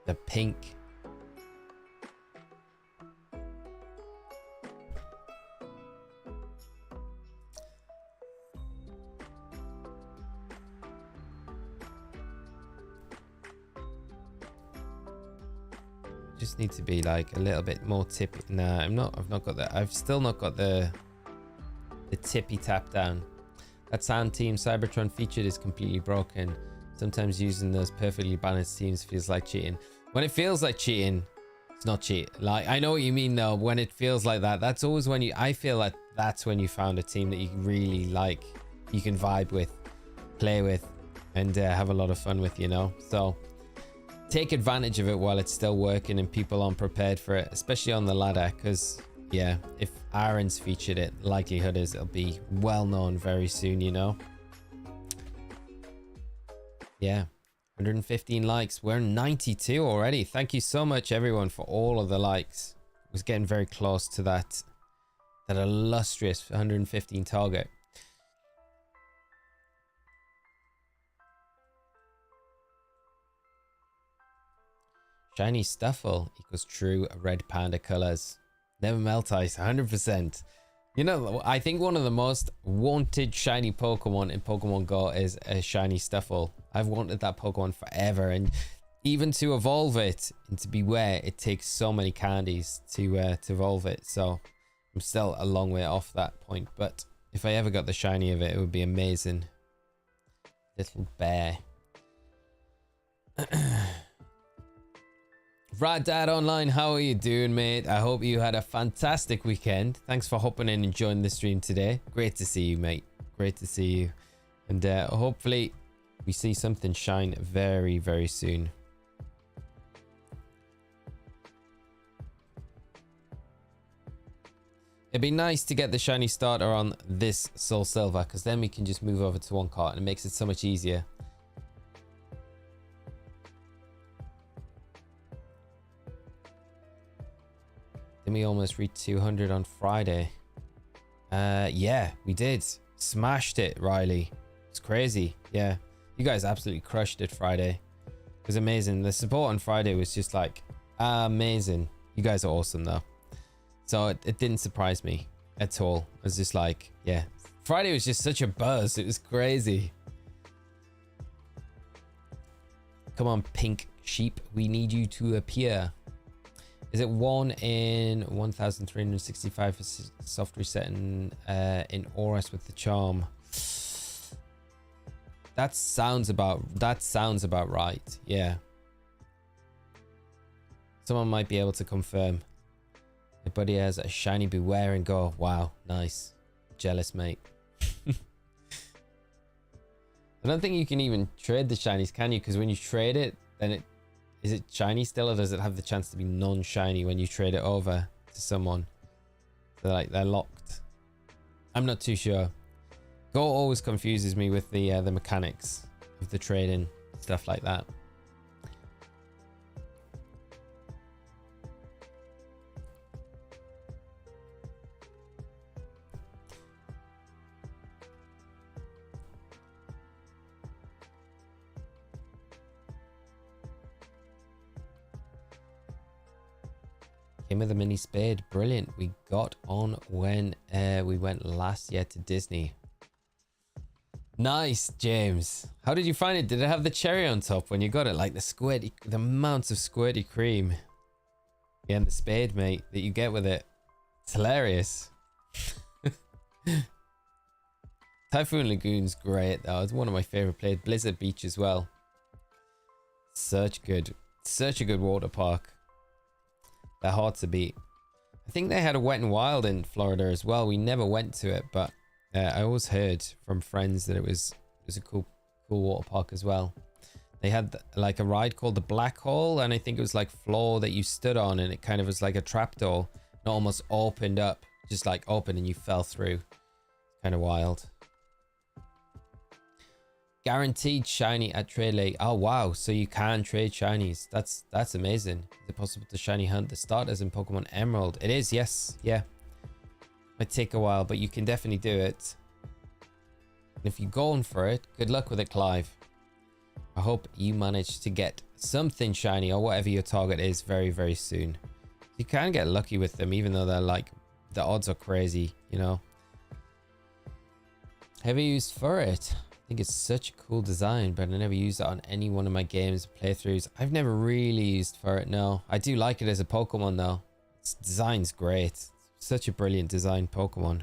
A: The pink. Just need to be like a little bit more tippy. Nah, I've not got that. I've still not got the tippy tap down. That sound team Cybertron featured is completely broken. Sometimes using those perfectly balanced teams feels like cheating. When it feels like cheating, it's not cheat. Like, I know what you mean though. When it feels like that, that's always when you, I feel like that's when you found a team that you really like, you can vibe with, play with, and have a lot of fun with, you know? So take advantage of it while it's still working and people aren't prepared for it, especially on the ladder, because yeah, if Aaron's featured it, likelihood is it'll be well known very soon, you know? Yeah, 115 likes. We're 92 already. Thank you so much, everyone, for all of the likes. It was getting very close to that illustrious 115 target. Shiny Stuffle equals true red panda colors. Never melt ice, 100%. You know, I think one of the most wanted shiny Pokemon in Pokemon Go is a shiny Stuffle. I've wanted that Pokemon forever, and even to evolve it into Beware, it takes so many candies to evolve it. So I'm still a long way off that point, but if I ever got the shiny of it, it would be amazing. Little bear. Rad Dad Online, how are you doing, mate? I hope you had a fantastic weekend. Thanks for hopping in and joining the stream today. Great to see you, mate. Great to see you. And hopefully we see something shine very, very soon. It'd be nice to get the shiny starter on this Soul Silver, because then we can just move over to one cart and it makes it so much easier. We almost reached 200 on Friday. Yeah, we did. Smashed it, Riley. It's crazy. Yeah, you guys absolutely crushed it Friday. It was amazing. The support on Friday was just like amazing. You guys are awesome though. So it didn't surprise me at all. I was just like, yeah, Friday was just such a buzz. It was crazy. Come on, pink sheep, we need you to appear. Is it 1 in 1365 for soft reset in Oris with the charm? That sounds about right. Yeah. Someone might be able to confirm. My buddy has a shiny Beware and Go. Wow, nice. Jealous, mate. I don't think you can even trade the shinies, can you? Because when you trade it, then is it shiny still, or does it have the chance to be non-shiny when you trade it over to someone? So like they're locked. I'm not too sure. Go always confuses me with the mechanics of the trading, stuff like that. Came with a mini spade. Brilliant. We got on when we went last year to Disney. Nice, James. How did you find it? Did it have the cherry on top when you got it? Like the squirty, the amounts of squirty cream. Yeah, and the spade, mate, that you get with it. It's hilarious. Typhoon Lagoon's great though. It's one of my favorite places. Blizzard Beach as well. Such a good water park. They're hard to beat. I think they had a Wet and Wild in Florida as well. We never went to it, but I always heard from friends that it was a cool water park as well. They had like a ride called the Black Hole, and I think it was like floor that you stood on, and it kind of was like a trapdoor. It almost opened up, just like open, and you fell through. Kind of wild. Guaranteed shiny at Trade Lake. Oh wow, so you can trade shinies. That's amazing. Is it possible to shiny hunt the starters in Pokemon Emerald? It is, yes. Yeah. Might take a while, but you can definitely do it. And if you're going for it, good luck with it, Clive. I hope you manage to get something shiny or whatever your target is very, very soon. You can get lucky with them, even though they're like, the odds are crazy, you know. Have you used for it? I think it's such a cool design, but I never used it on any one of my games playthroughs. I've never really used for it. No, I do like it as a Pokemon though. Its design's great. It's such a brilliant design Pokemon.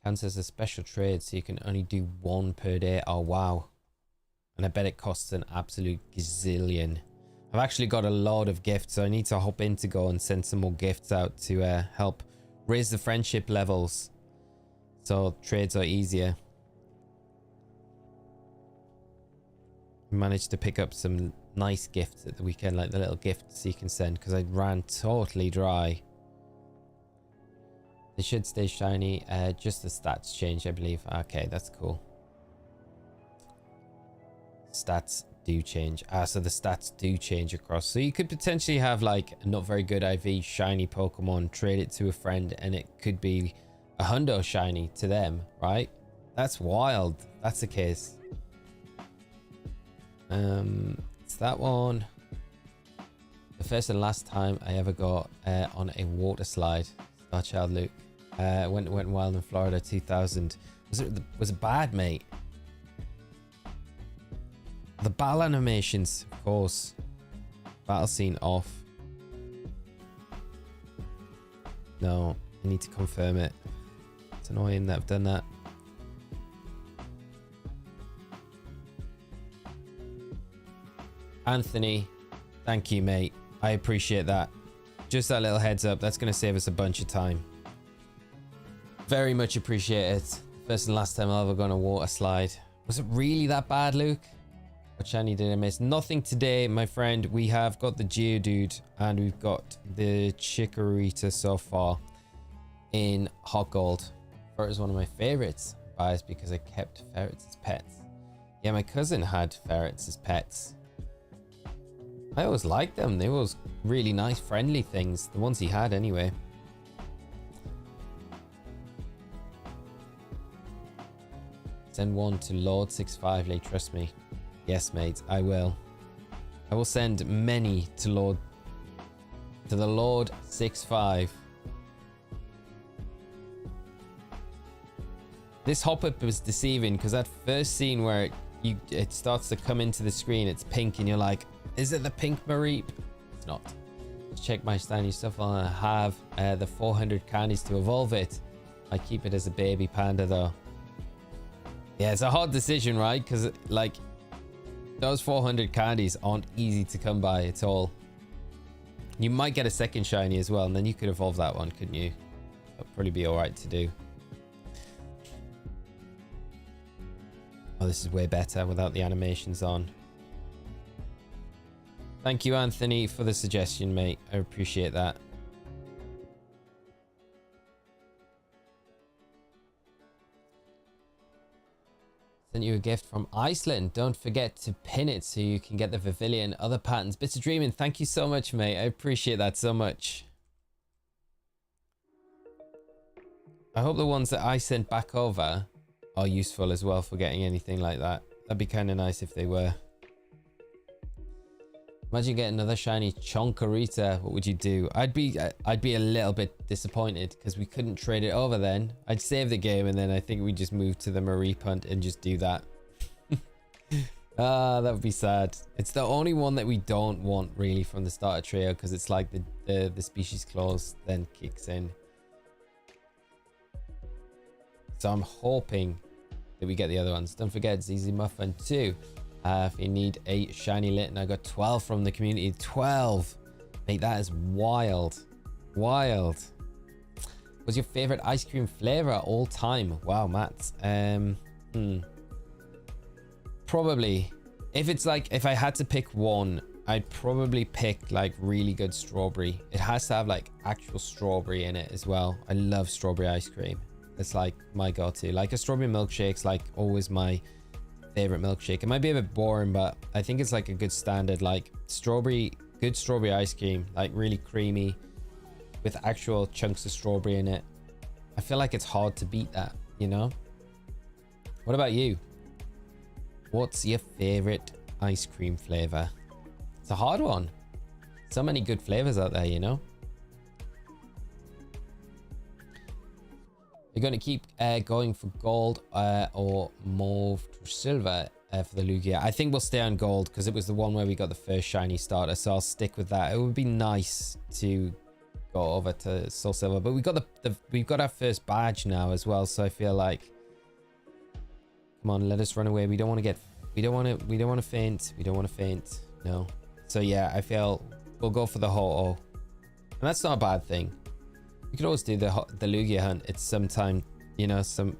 A: Counts a special trade, so you can only do one per day. Oh wow. And I bet it costs an absolute gazillion. I've actually got a lot of gifts, so I need to hop in to go and send some more gifts out to help raise the friendship levels, so trades are easier. I managed to pick up some nice gifts at the weekend, like the little gifts you can send, because I ran totally dry. They should stay shiny, just the stats change, I believe. Okay, that's cool. Stats do change. So the stats do change across, so you could potentially have like a not very good IV shiny Pokemon, trade it to a friend, and it could be a hundo shiny to them, right? That's wild. That's the case. It's that one. The first and last time I ever got on a water slide. Starchild Luke. Went wild in Florida 2000. Was it bad, mate? The battle animations, of course. Battle scene off. No, I need to confirm it. It's annoying that I've done that. Anthony, thank you, mate. I appreciate that. Just that little heads up. That's going to save us a bunch of time. Very much appreciate it. First and last time I'll ever go on a water slide. Was it really that bad, Luke? What shiny did I miss? Nothing today, my friend. We have got the Geodude and we've got the Chikorita so far in HeartGold. Ferret is one of my favorites. Biased because I kept ferrets as pets. Yeah, my cousin had ferrets as pets. I always liked them. They were really nice, friendly things. The ones he had, anyway. Send one to Lord65, trust me. Yes, mate, I will. I will send many to the Lord65. This hop-up was deceiving because that first scene where it starts to come into the screen, it's pink, and you're like, is it the pink Mareep? It's not. Just check my standing stuff on. I have the 400 candies to evolve it. I keep it as a baby panda though. Yeah, it's a hard decision, right? Because like those 400 candies aren't easy to come by at all. You might get a second shiny as well, and then you could evolve that one, couldn't you? That'd probably be all right to do. Oh, this is way better without the animations on. Thank you, Anthony, for the suggestion, mate. I appreciate that. Sent you a gift from Iceland. Don't forget to pin it so you can get the Pavilion, other patterns. Bits of Dreaming, thank you so much, mate. I appreciate that so much. I hope the ones that I sent back over are useful as well for getting anything like that. That'd be kind of nice if they were. Imagine getting another shiny Chonkarita. What would you do? I'd be a little bit disappointed because we couldn't trade it over then. I'd save the game and then I think we just move to the Mareep hunt and just do that. Ah, that would be sad. It's the only one that we don't want really from the starter trio because it's like the species clause then kicks in. So I'm hoping Did we get the other ones? Don't forget ZZ Muffin too. If you need a shiny lit, and I got 12 from the community. 12. Mate, that is wild. Wild. What's your favorite ice cream flavor all time? Wow, Matt. Probably, if I had to pick one, I'd probably pick like really good strawberry. It has to have like actual strawberry in it as well. I love strawberry ice cream. It's like my go-to. Like a strawberry milkshake's like always my favorite milkshake. It might be a bit boring, but I think it's like a good standard. Like good strawberry ice cream, like really creamy with actual chunks of strawberry in it. I feel like it's hard to beat that, you know? What about you? What's your favorite ice cream flavor? It's a hard one. So many good flavors out there, you know? You're going to keep going for gold or mauve to silver for the Lugia. I think we'll stay on gold because it was the one where we got the first shiny starter. So I'll stick with that. It would be nice to go over to soul silver, but we've got our first badge now as well. So I feel like, come on, let us run away. We don't want to faint. We don't want to faint. No. So yeah, I feel we'll go for the Ho-Oh. And that's not a bad thing. We could always do the Lugia hunt. It's sometime, you know, some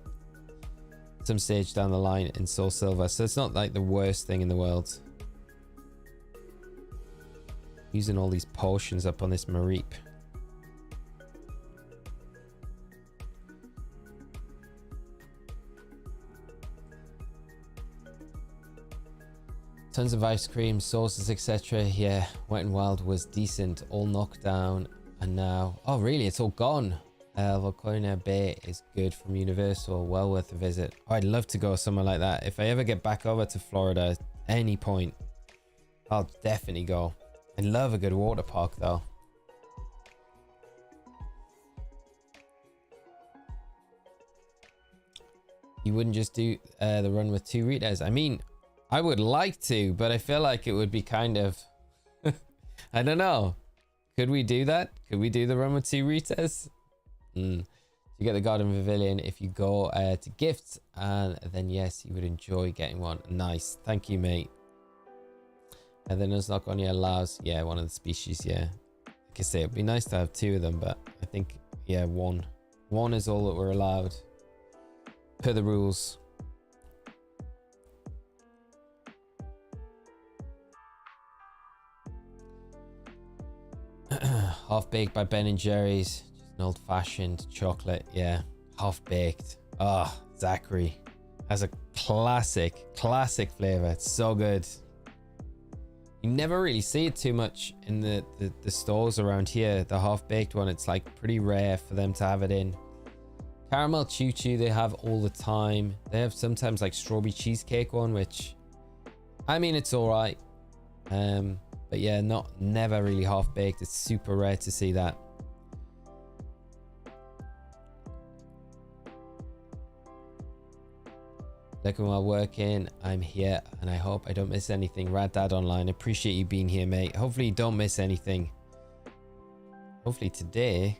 A: stage down the line in Soul Silver. So it's not like the worst thing in the world. Using all these potions up on this Mareep. Tons of ice cream, sauces, etc. Yeah, Wet and Wild was decent. All knocked down. And now, oh really, it's all gone. Volcano Bay is good from Universal, well worth a visit. Oh, I'd love to go somewhere like that. If I ever get back over to Florida at any point, I'll definitely go. I love a good water park though. You wouldn't just do the run with 2 Ritas? I mean, I would like to, but I feel like it would be kind of I don't know. Could we do that? Could we do the run with 2 Ritas? You get the Garden Pavilion if you go to gifts, and then yes, you would enjoy getting one. Nice. Thank you, mate. And then Nuzlocke only allows, yeah, one of the species, yeah. Like I say, it'd be nice to have 2 of them, but I think, yeah, one. One is all that we're allowed per the rules. Half baked by Ben and Jerry's, just an old-fashioned chocolate. Yeah, half baked. Ah, oh, Zachary has a classic flavor. It's so good. You never really see it too much in the stores around here. The half baked one, it's like pretty rare for them to have it in. Caramel choo choo they have all the time. They have sometimes like strawberry cheesecake one, which I mean, it's all right. But yeah, never really half baked. It's super rare to see that. Looking while working, I'm here and I hope I don't miss anything. Rad Dad Online, appreciate you being here, mate. Hopefully you don't miss anything. Hopefully today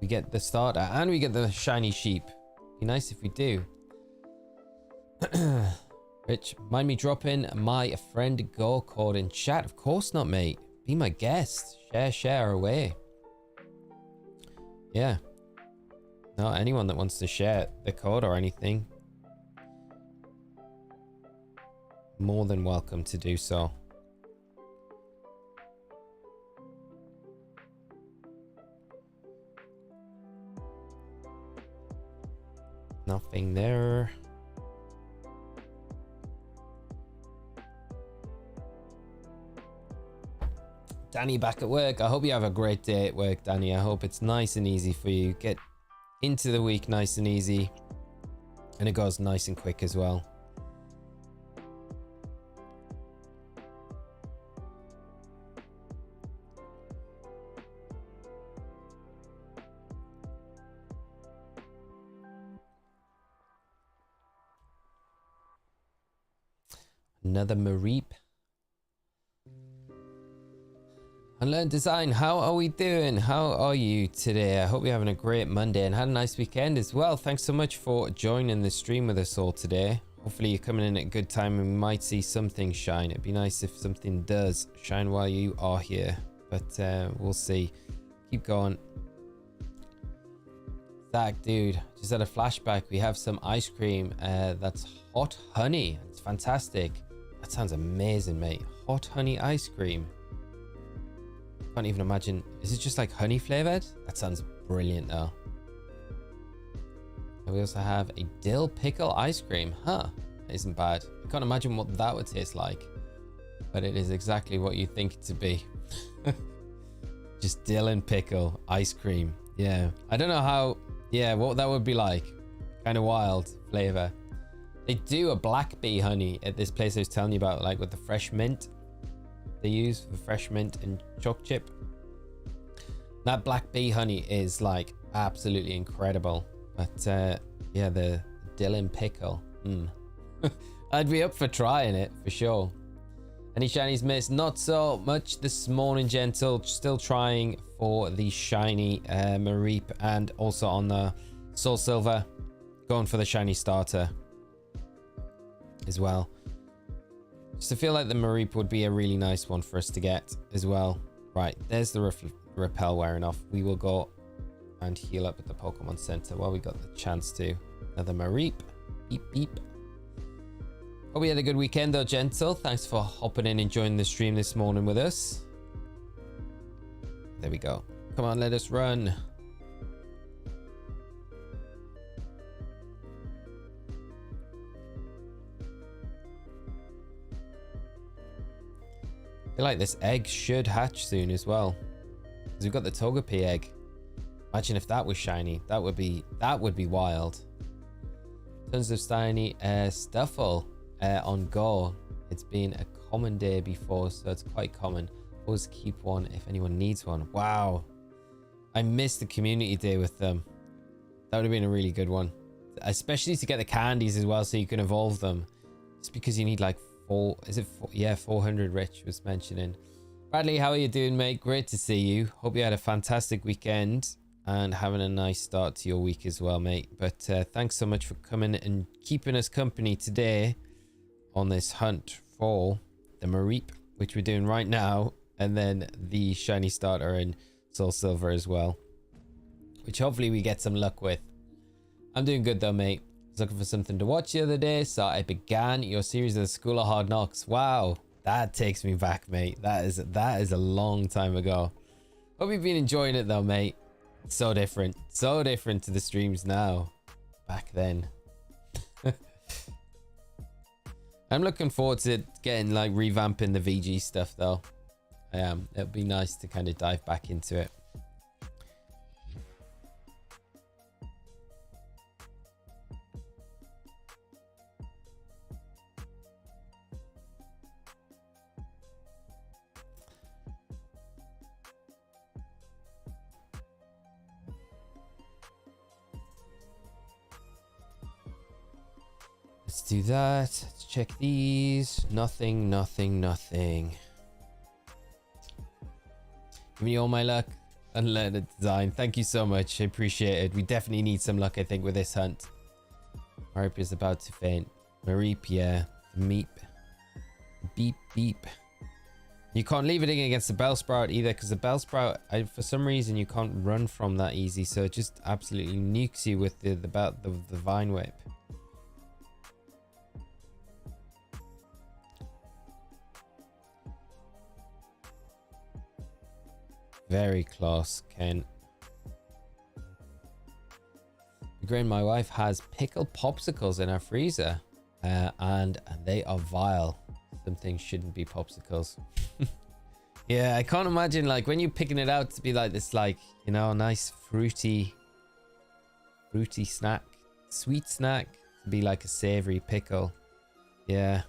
A: we get the starter and we get the shiny sheep. Be nice if we do. Rich, mind me dropping my friend Go code in chat? Of course not, mate. Be my guest. Share away. Yeah. No, anyone that wants to share the code or anything, more than welcome to do so. Nothing there. Danny back at work. I hope you have a great day at work, Danny. I hope it's nice and easy for you. Get into the week nice and easy. And it goes nice and quick as well. Another Mareep. Unlearn Design, how are we doing? How are you today? I hope you're having a great Monday and had a nice weekend as well. Thanks so much for joining the stream with us all today. Hopefully you're coming in at a good time and we might see something shine. It'd be nice if something does shine while you are here, but we'll see. Keep going. Zach, dude, just had a flashback. We have some ice cream that's hot honey. It's fantastic. That sounds amazing, mate. Hot honey ice cream. Can't even imagine. Is it just like honey flavored? That sounds brilliant though. And we also have a dill pickle ice cream. Huh, that isn't bad. I can't imagine what that would taste like, but it is exactly what you think it to be. Just dill and pickle ice cream. Yeah, I don't know how, yeah, what that would be like. Kind of wild flavor. They do a black bee honey at this place I was telling you about, like with the fresh mint they use for fresh mint and choc chip. That black bee honey is like absolutely incredible. But yeah, the dill and pickle. I'd be up for trying it for sure. Any shinies missed? Not so much this morning, gentle. Still trying for the shiny Mareep, and also on the Soul Silver, going for the shiny starter as well. Just to feel like the Mareep would be a really nice one for us to get as well. Right, there's the repel wearing off. We will go and heal up at the Pokemon Center while we got the chance to. Another Mareep. Beep, beep. Hope we had a good weekend though, gentle. Thanks for hopping in and joining the stream this morning with us. There we go. Come on, let us run. I feel like this egg should hatch soon as well, because we've got the Togepi egg. Imagine if that was shiny. That would be wild. Tons of shiny Stuffle on Go. It's been a common day before, so it's quite common. Always keep one if anyone needs one. Wow, I missed the community day with them. That would have been a really good one, especially to get the candies as well, so you can evolve them. Just because you need like 400. Rich was mentioning. Bradley, how are you doing, mate? Great to see you. Hope you had a fantastic weekend and having a nice start to your week as well, mate. But thanks so much for coming and keeping us company today on this hunt for the Mareep, which we're doing right now, and then the shiny starter in Soul Silver as well, which hopefully we get some luck with. I'm doing good though, mate. Was looking for something to watch the other day, so I began your series of the School of Hard Knocks. Wow, that takes me back, mate. That is a long time ago. Hope you've been enjoying it though, mate. So different to the streams now. Back then. I'm looking forward to getting like revamping the VG stuff though. I am. It'll be nice to kind of dive back into it. Let's do that. Let's check these. Nothing. Give me all my luck and learn a design. Thank you so much. I appreciate it. We definitely need some luck, I think, with this hunt. Mareep is about to faint. Mareep, yeah. Meep. Beep, beep. You can't leave it in against the Bellsprout either, because the Bellsprout, for some reason, you can't run from that easy. So it just absolutely nukes you with the Vine Whip. Very close, Ken. Grain, my wife has pickled popsicles in her freezer, and they are vile. Some things shouldn't be popsicles. Yeah, I can't imagine like when you're picking it out to be like this, like, you know, a nice fruity snack, sweet snack, to be like a savory pickle. Yeah.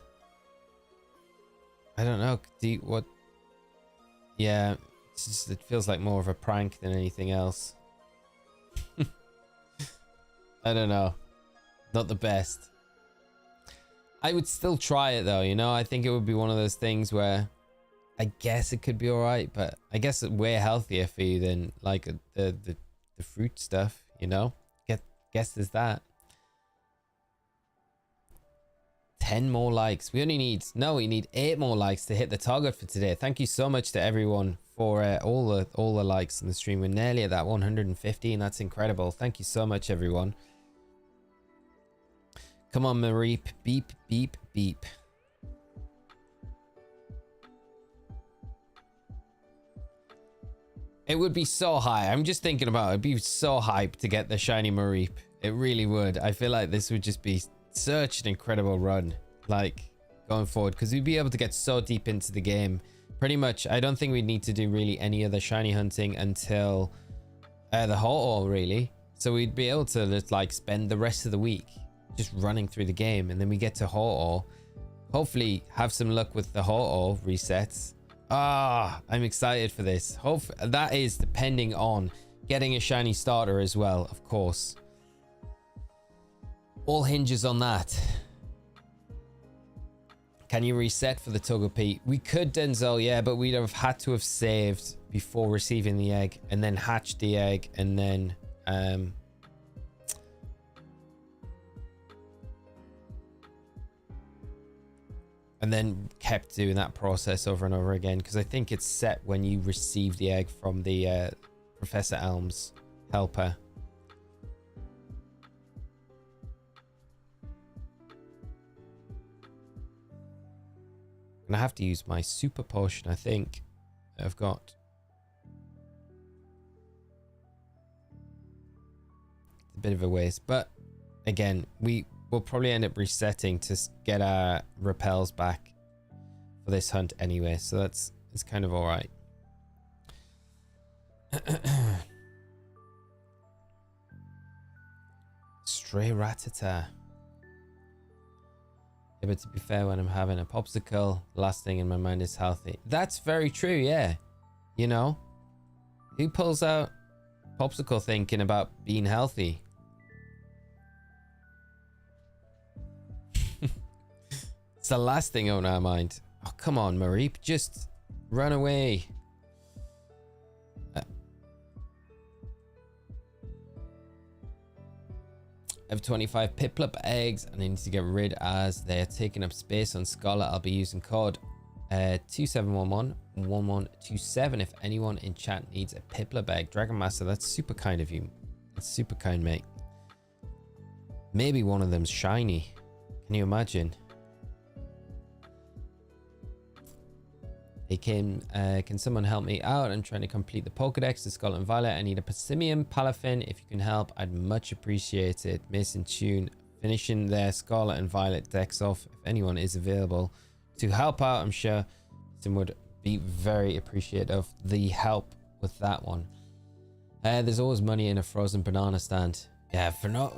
A: I don't know. Yeah. It's just, it feels like more of a prank than anything else. I don't know. Not the best. I would still try it though, you know? I think it would be one of those things where I guess it could be all right, but I guess it's way healthier for you than like the fruit stuff, you know. Guess there's that. 10 more likes. We only need we need 8 more likes to hit the target for today. Thank you so much to everyone for all the likes in the stream. We're nearly at that 115. That's incredible. Thank you so much, everyone. Come on, Mareep. Beep, beep, beep. It would be so high. I'm just thinking about it. It'd be so hyped to get the shiny Mareep. It really would. I feel like this would just be such an incredible run, like, going forward, because we'd be able to get so deep into the game. Pretty much, I don't think we'd need to do really any other shiny hunting until the Ho-Oh, really. So we'd be able to just, like, spend the rest of the week just running through the game, and then we get to Ho-Oh. Hopefully have some luck with the Ho-Oh resets. I'm excited for this. That is depending on getting a shiny starter as well, of course. All hinges on that. Can you reset for the Togepi? We could, Denzel, yeah, but we'd have had to have saved before receiving the egg, and then hatched the egg, and then kept doing that process over and over again, because I think it's set when you receive the egg from the Professor Elm's helper. I'm gonna have to use my super potion, I think. I've got a bit of a waste, but again, we will probably end up resetting to get our repels back for this hunt anyway, so it's kind of all right. Stray Rattata. Yeah, but to be fair, when I'm having a popsicle, the last thing in my mind is healthy. That's very true, yeah. You know, who pulls out popsicle thinking about being healthy? It's the last thing on our mind. Oh, come on, Mareep, just run away. I have 25 Piplup eggs and I need to get rid as they're taking up space on Scholar. I'll be using code 27111127 if anyone in chat needs a Piplup egg. Dragon Master, that's super kind of you. That's super kind, mate. Maybe one of them's shiny. Can you imagine? Hey, can someone help me out? I'm trying to complete the Pokedex to Scarlet and Violet. I need a Passimium Palafin. If you can help, I'd much appreciate it. Mason Tune finishing their Scarlet and Violet decks off. If anyone is available to help out, I'm sure someone would be very appreciative of the help with that one. There's always money in a frozen banana stand. Yeah, for not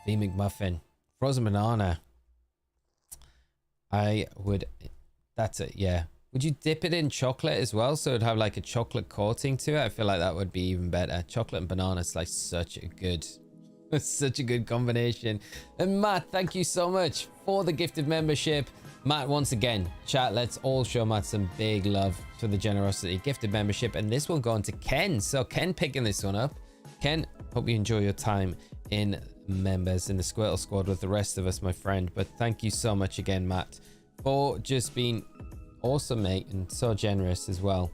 A: V McMuffin. Frozen banana. I would, that's it, yeah. Would you dip it in chocolate as well, so it'd have like a chocolate coating to it? I feel like that would be even better. Chocolate and banana is like such a good combination. And Matt, thank you so much for the gifted membership. Matt, once again, chat, let's all show Matt some big love for the generosity. Gifted membership, and this will go on to Ken. So Ken picking this one up. Ken, hope you enjoy your time in members in the Squirtle Squad with the rest of us, my friend. But thank you so much again, Matt, for just being awesome, mate, and so generous as well.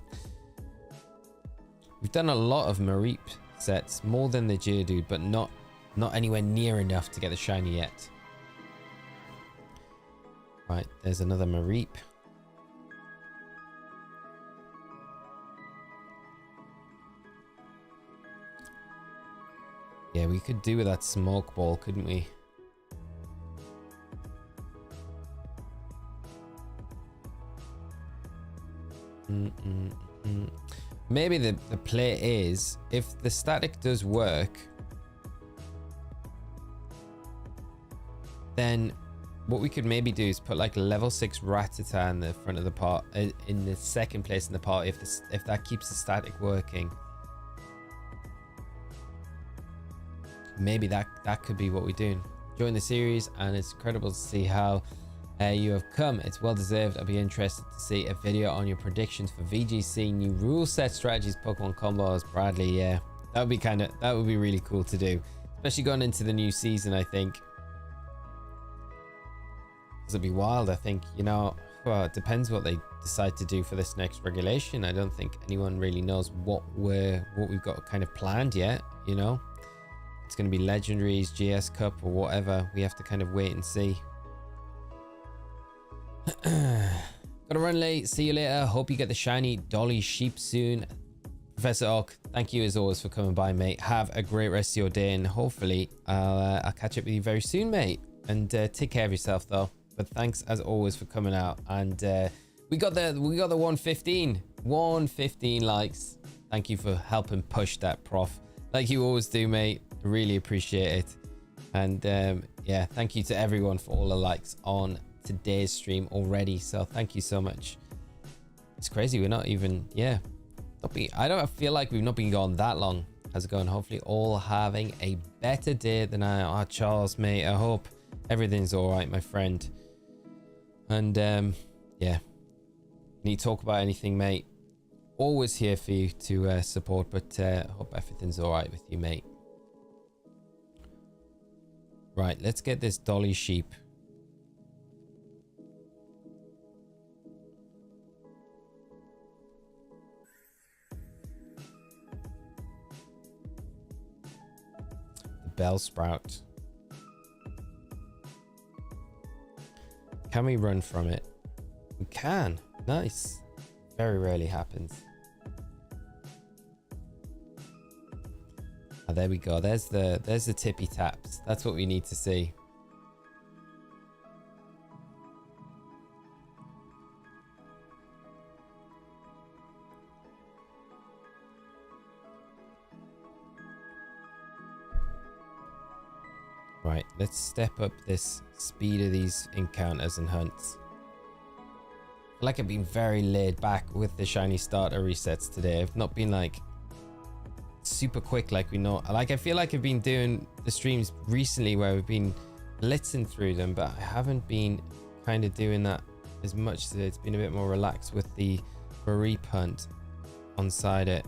A: We've done a lot of Mareep sets, more than the Geodude, but not anywhere near enough to get the shiny yet. Right, there's another Mareep. Yeah, we could do with that smoke ball, couldn't we? Maybe the play is, if the static does work, then what we could maybe do is put like a level 6 Rattata in the front of the part, in the second place in the party, if that keeps the static working. Maybe that could be what we're doing. Join the series, and it's incredible to see how You have come. It's well deserved. I'll be interested to see a video on your predictions for VGC, new rule set strategies, Pokemon combos. Bradley, yeah, that would be really cool to do, especially going into the new season. I think it'll be wild. I think, you know, well, it depends what they decide to do for this next regulation. I don't think anyone really knows what we've got kind of planned yet. You know, it's going to be legendaries, GS Cup, or whatever. We have to kind of wait and see. Gotta run late. See you later. Hope you get the shiny Dolly sheep soon. Professor Oak, thank you as always for coming by, mate. Have a great rest of your day, and hopefully I'll catch up with you very soon, mate. And take care of yourself though. But thanks as always for coming out. And we got the 115 likes. Thank you for helping push that, Prof, like you always do, mate. Really appreciate it. And yeah, thank you to everyone for all the likes on today's stream already. So thank you so much. It's crazy, we're not even, yeah, I don't feel like we've not been gone that long. How's it going? Hopefully all having a better day than I are. Charles, mate, I hope everything's all right, my friend. And yeah, need to talk about anything, mate, always here for you to support. But hope everything's all right with you, mate. Right, let's get this Dolly sheep. Bell sprout. Can we run from it? We can. Nice. Very rarely happens. Oh, there we go. There's the tippy taps. That's what we need to see. Right, let's step up this speed of these encounters and hunts. I feel like I've been very laid back with the shiny starter resets today. I've not been like super quick like we know. Like, I feel like I've been doing the streams recently where we've been blitzing through them, but I haven't been kind of doing that as much today. It's been a bit more relaxed with the Mareep hunt on side it.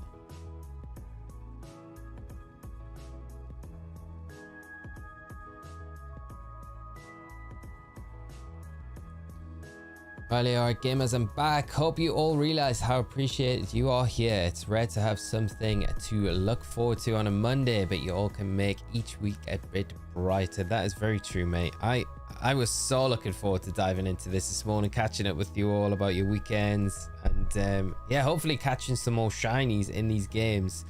A: Alright gamers, I'm back. Hope you all realize how appreciated you are here. It's rare to have something to look forward to on a Monday, but you all can make each week a bit brighter. That is very true, mate. I was so looking forward to diving into this morning, catching up with you all about your weekends, and yeah, hopefully catching some more shinies in these games.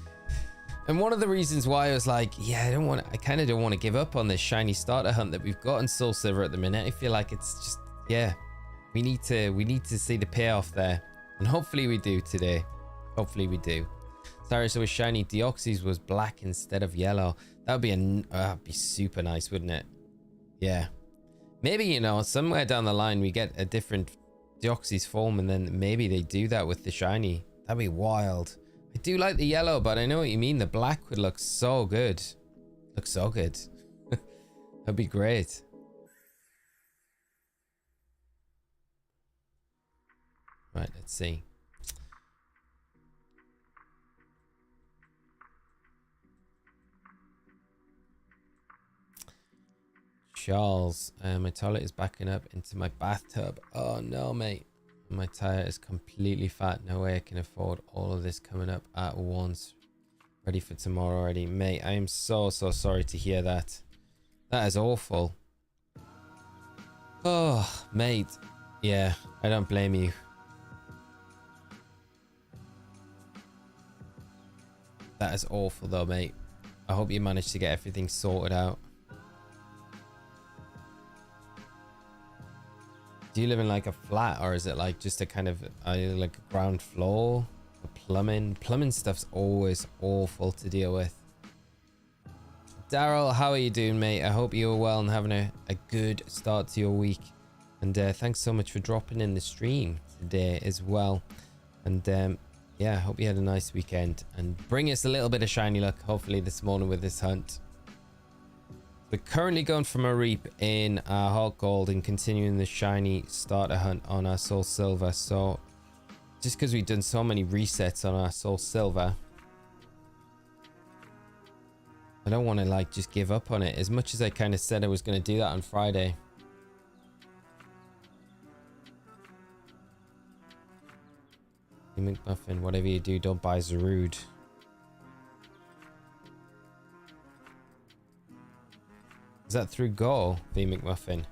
A: And one of the reasons why I was like, yeah, I kind of don't want to give up on this shiny starter hunt that we've got in Soul Silver at the minute. I feel like it's just, yeah, we need to see the payoff there, and hopefully we do today. Hopefully we do. Sorry, so with shiny Deoxys was black instead of yellow. That would be super nice, wouldn't it? Yeah, maybe, you know, somewhere down the line we get a different Deoxys form, and then maybe they do that with the shiny. That'd be wild. I do like the yellow, but I know what you mean. The black would look so good. Look so good. That'd be great. Right, let's see. Charles, my toilet is backing up into my bathtub. Oh no, mate. My tire is completely fat. No way I can afford all of this coming up at once. Ready for tomorrow already. Mate, I am so sorry to hear that. That is awful. Oh, mate. Yeah, I don't blame you. That is awful though, mate. I hope you managed to get everything sorted out. Do you live in like a flat, or is it like just a kind of like a ground floor? The plumbing stuff's always awful to deal with. Daryl, how are you doing, mate? I hope you're well and having a good start to your week. And thanks so much for dropping in the stream today as well. And yeah, I hope you had a nice weekend, and bring us a little bit of shiny luck hopefully this morning with this hunt. We're currently going for Mareep in our HeartGold and continuing the shiny starter hunt on our Soul Silver. So just because we've done so many resets on our Soul Silver, I don't want to like just give up on it as much as I kind of said I was going to do that on Friday. McMuffin, whatever you do, don't buy Zarude. Is that through Go, V McMuffin?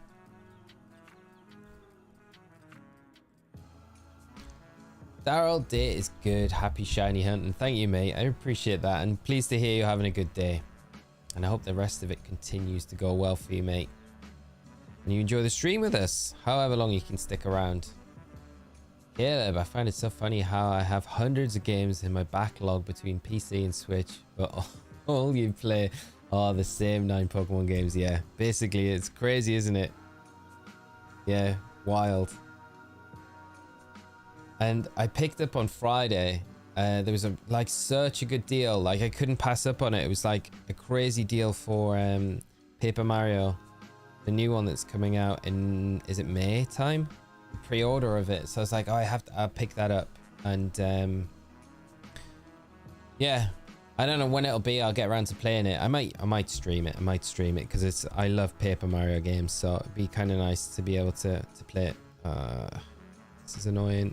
A: Daryl, day is good. Happy shiny hunting. Thank you, mate. I appreciate that. And pleased to hear you're having a good day. And I hope the rest of it continues to go well for you, mate. And you enjoy the stream with us, however long you can stick around. Caleb, I find it so funny how I have hundreds of games in my backlog between PC and Switch, but all you play are the same 9 Pokemon games. Yeah, basically it's crazy, isn't it? Yeah, wild. And I picked up on Friday, there was like such a good deal, like I couldn't pass up on it. It was like a crazy deal for Paper Mario, the new one that's coming out in, is it May time? Pre-order of it. So I was like, oh, I'll pick that up. And yeah, I don't know when it'll be. I'll get around to playing it. I might stream it. Because I love Paper Mario games, so it'd be kind of nice to be able to play it. This is annoying.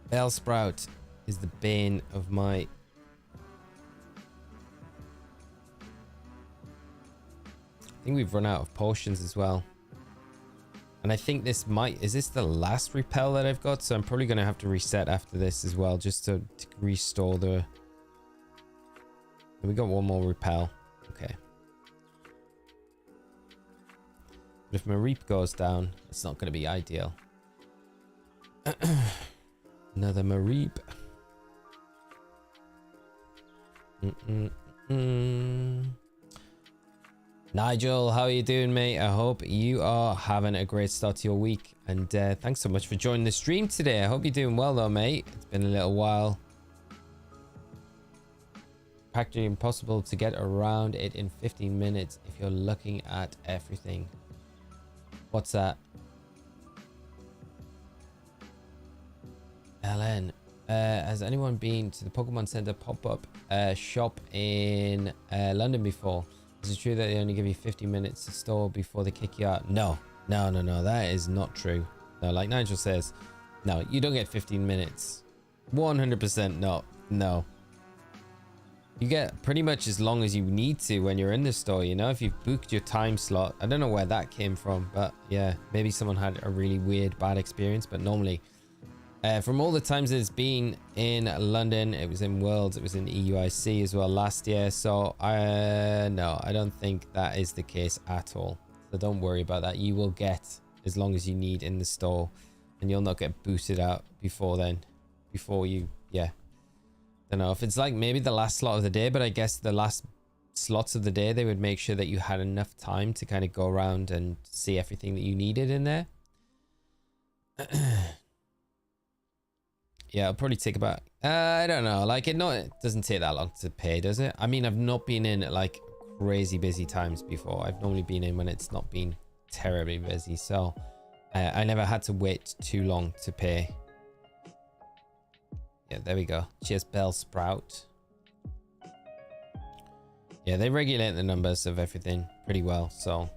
A: Bellsprout is the bane of my... I think we've run out of potions as well. And I think this is this the last repel that I've got? So I'm probably going to have to reset after this as well, just to restore the... We got one more repel. Okay. But if Mareep goes down, it's not going to be ideal. Another Mareep. Nigel, how are you doing, mate? I hope you are having a great start to your week. And thanks so much for joining the stream today. I hope you're doing well, though, mate. It's been a little while. Practically impossible to get around it in 15 minutes if you're looking at everything. What's that? LN. Has anyone been to the Pokemon Center pop-up shop in London before? Is it true that they only give you 50 minutes to store before they kick you out? No. That is not true. No, like Nigel says, no, you don't get 15 minutes. 100% not. No. You get pretty much as long as you need to when you're in the store, you know, if you've booked your time slot. I don't know where that came from, but yeah, maybe someone had a really weird, bad experience, but normally... from all the times it's been in London, it was in Worlds, it was in EUIC as well last year. So no, I don't think that is the case at all. So don't worry about that. You will get as long as you need in the store, and you'll not get booted out before then. Before you, yeah. Don't know if it's like maybe the last slot of the day, but I guess the last slots of the day they would make sure that you had enough time to kind of go around and see everything that you needed in there. Yeah, it'll probably take about, I don't know, like it doesn't take that long to pay, does it? I mean, I've not been in at like crazy busy times before. I've normally been in when it's not been terribly busy, so I never had to wait too long to pay. Yeah, there we go. Cheers, Bellsprout. Yeah, they regulate the numbers of everything pretty well, so...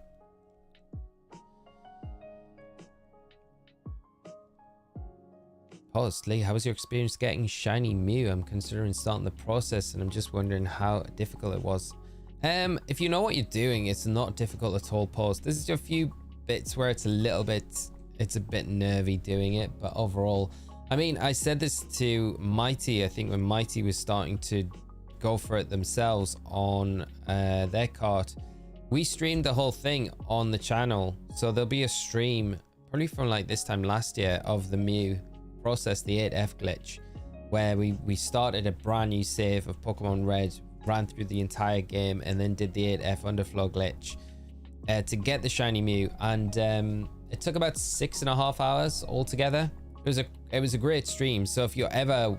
A: Lee, how was your experience getting shiny Mew? I'm considering starting the process, and I'm just wondering how difficult it was. If you know what you're doing, it's not difficult at all. Post. There's a few bits where it's a bit nervy doing it, but overall, I mean, I said this to Mighty, I think when Mighty was starting to go for it themselves on their cart. We streamed the whole thing on the channel, so there'll be a stream probably from like this time last year of the Mew process, the 8F glitch, where we started a brand new save of Pokemon Red, ran through the entire game, and then did the 8F underflow glitch to get the shiny Mew, and it took about 6.5 hours altogether. It was a great stream. So if you're ever